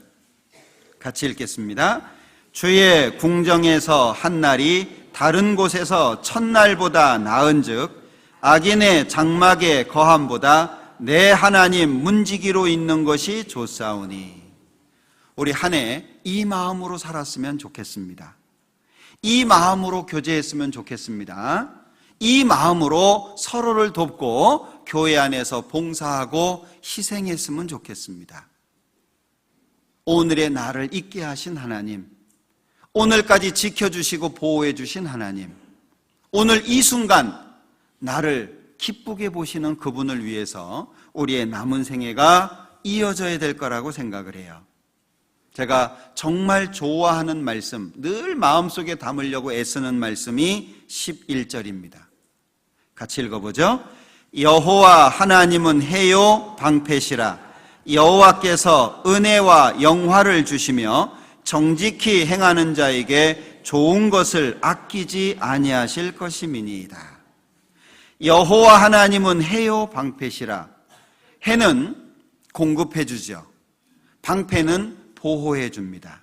같이 읽겠습니다. 주의 궁정에서 한 날이 다른 곳에서 첫날보다 나은즉 악인의 장막의 거함보다 내 하나님 문지기로 있는 것이 좋사오니. 우리 한 해 이 마음으로 살았으면 좋겠습니다. 이 마음으로 교제했으면 좋겠습니다. 이 마음으로 서로를 돕고 교회 안에서 봉사하고 희생했으면 좋겠습니다. 오늘의 나를 있게 하신 하나님, 오늘까지 지켜주시고 보호해 주신 하나님, 오늘 이 순간 나를 기쁘게 보시는 그분을 위해서 우리의 남은 생애가 이어져야 될 거라고 생각을 해요. 제가 정말 좋아하는 말씀, 늘 마음속에 담으려고 애쓰는 말씀이 11절입니다. 같이 읽어보죠. 여호와 하나님은 해요 방패시라. 여호와께서 은혜와 영화를 주시며 정직히 행하는 자에게 좋은 것을 아끼지 아니하실 것임이니이다. 여호와 하나님은 해요 방패시라. 해는 공급해 주죠. 방패는 보호해 줍니다.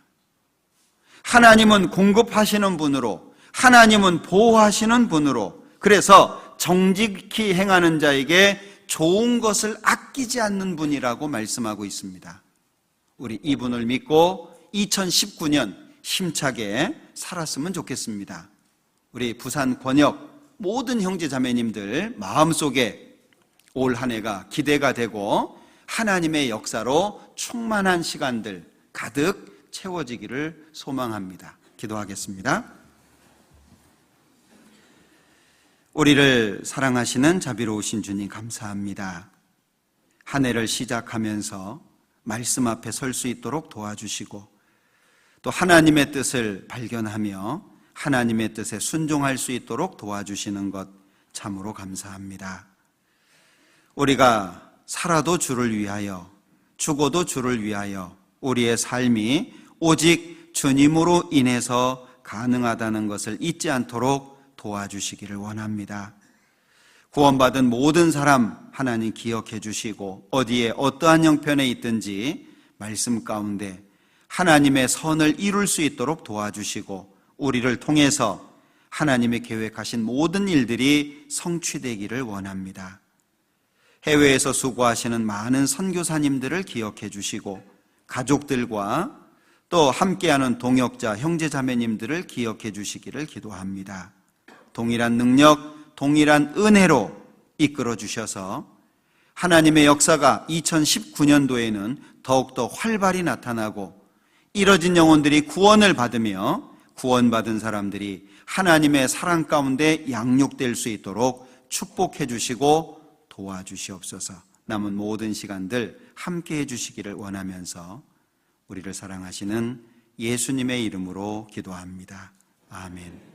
하나님은 공급하시는 분으로, 하나님은 보호하시는 분으로, 그래서 정직히 행하는 자에게 좋은 것을 아끼지 않는 분이라고 말씀하고 있습니다. 우리 이분을 믿고 2019년 힘차게 살았으면 좋겠습니다. 우리 부산 권역 모든 형제 자매님들 마음속에 올 한 해가 기대가 되고 하나님의 역사로 충만한 시간들 가득 채워지기를 소망합니다. 기도하겠습니다. 우리를 사랑하시는 자비로우신 주님 감사합니다. 한 해를 시작하면서 말씀 앞에 설 수 있도록 도와주시고 또 하나님의 뜻을 발견하며 하나님의 뜻에 순종할 수 있도록 도와주시는 것 참으로 감사합니다. 우리가 살아도 주를 위하여, 죽어도 주를 위하여 우리의 삶이 오직 주님으로 인해서 가능하다는 것을 잊지 않도록 도와주시기를 원합니다. 구원받은 모든 사람 하나님 기억해 주시고 어디에 어떠한 형편에 있든지 말씀 가운데 하나님의 선을 이룰 수 있도록 도와주시고 우리를 통해서 하나님의 계획하신 모든 일들이 성취되기를 원합니다. 해외에서 수고하시는 많은 선교사님들을 기억해 주시고 가족들과 또 함께하는 동역자 형제자매님들을 기억해 주시기를 기도합니다. 동일한 능력, 동일한 은혜로 이끌어 주셔서 하나님의 역사가 2019년도에는 더욱더 활발히 나타나고 잃어진 영혼들이 구원을 받으며 구원받은 사람들이 하나님의 사랑 가운데 양육될 수 있도록 축복해 주시고 도와주시옵소서. 남은 모든 시간들 함께해 주시기를 원하면서 우리를 사랑하시는 예수님의 이름으로 기도합니다. 아멘.